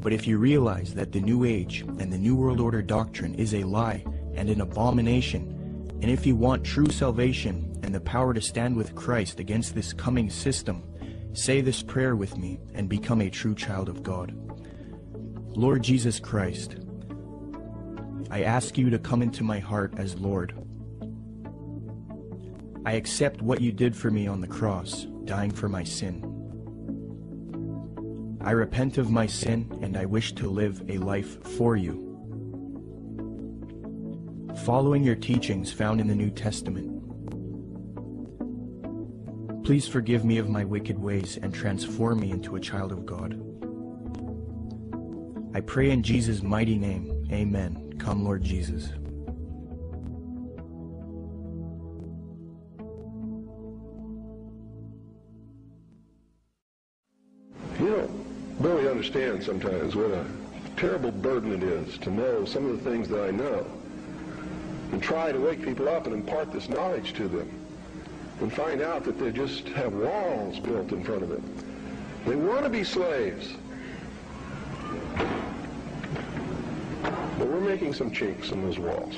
But if you realize that the New Age and the New World Order doctrine is a lie and an abomination, and if you want true salvation and the power to stand with Christ against this coming system, say this prayer with me and become a true child of God. Lord Jesus Christ, I ask you to come into my heart as Lord. I accept what you did for me on the cross, dying for my sin. I repent of my sin and I wish to live a life for you. Following your teachings found in the New Testament, please forgive me of my wicked ways and transform me into a child of God. I pray in Jesus' mighty name, amen. Come, Lord Jesus. You don't really understand sometimes what a terrible burden it is to know some of the things that I know and try to wake people up and impart this knowledge to them and find out that they just have walls built in front of them. They want to be slaves. But we're making some chinks in those walls.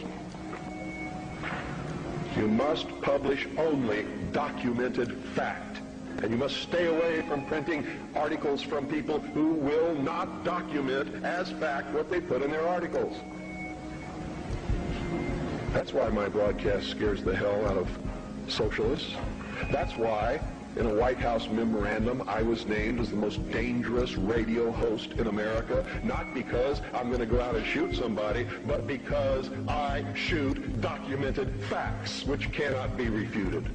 You must publish only documented fact. And you must stay away from printing articles from people who will not document as fact what they put in their articles. That's why my broadcast scares the hell out of socialists. That's why in a White House memorandum I was named as the most dangerous radio host in America, not because I'm going to go out and shoot somebody, but because I shoot documented facts which cannot be refuted.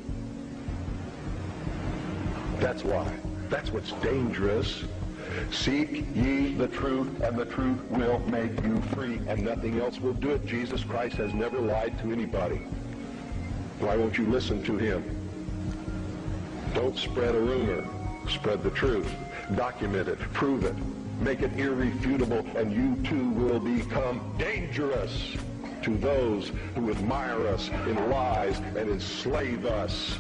That's why. That's what's dangerous. Seek ye the truth, and the truth will make you free, and nothing else will do it. Jesus Christ has never lied to anybody. Why won't you listen to him? Don't spread a rumor. Spread the truth. Document it. Prove it. Make it irrefutable, and you too will become dangerous to those who admire us in lies and enslave us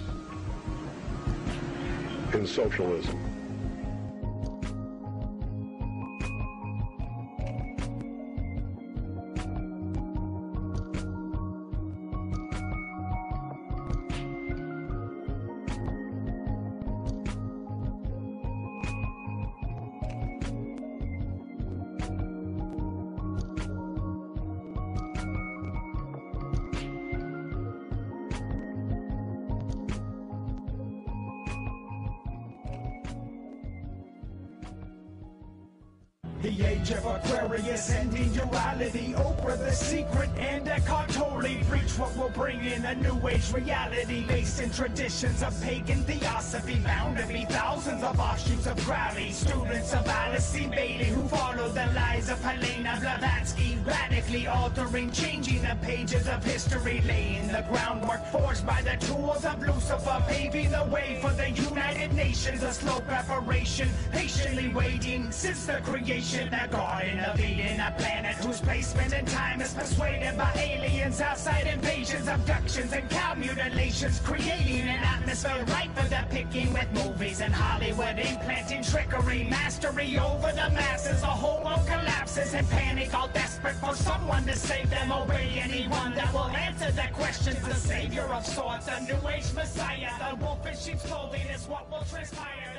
in socialism. The age of Aquarius ending duality, Oprah the secret and Eckhart Tolle preach what will bring in a new age reality based in traditions of pagan theosophy, bound to be thousands of offshoots of Crowley, students of Alice C. Bailey who follow the lies of Helena Blavatsky, radically altering, changing the pages of history, laying the groundwork forged by the tools of Lucifer, paving the way for the United Nations, a slow preparation, patiently waiting since the creation. The Garden of Eden, a planet whose placement in time is persuaded by aliens, outside invasions, abductions, and cow mutilations, creating an atmosphere ripe for the picking with movies and Hollywood implanting trickery, mastery over the masses. The whole world collapses in panic, all desperate for someone to save them. Obey anyone that will answer their questions. The savior of sorts, a new age messiah, the wolf in sheep's clothing is what will transpire.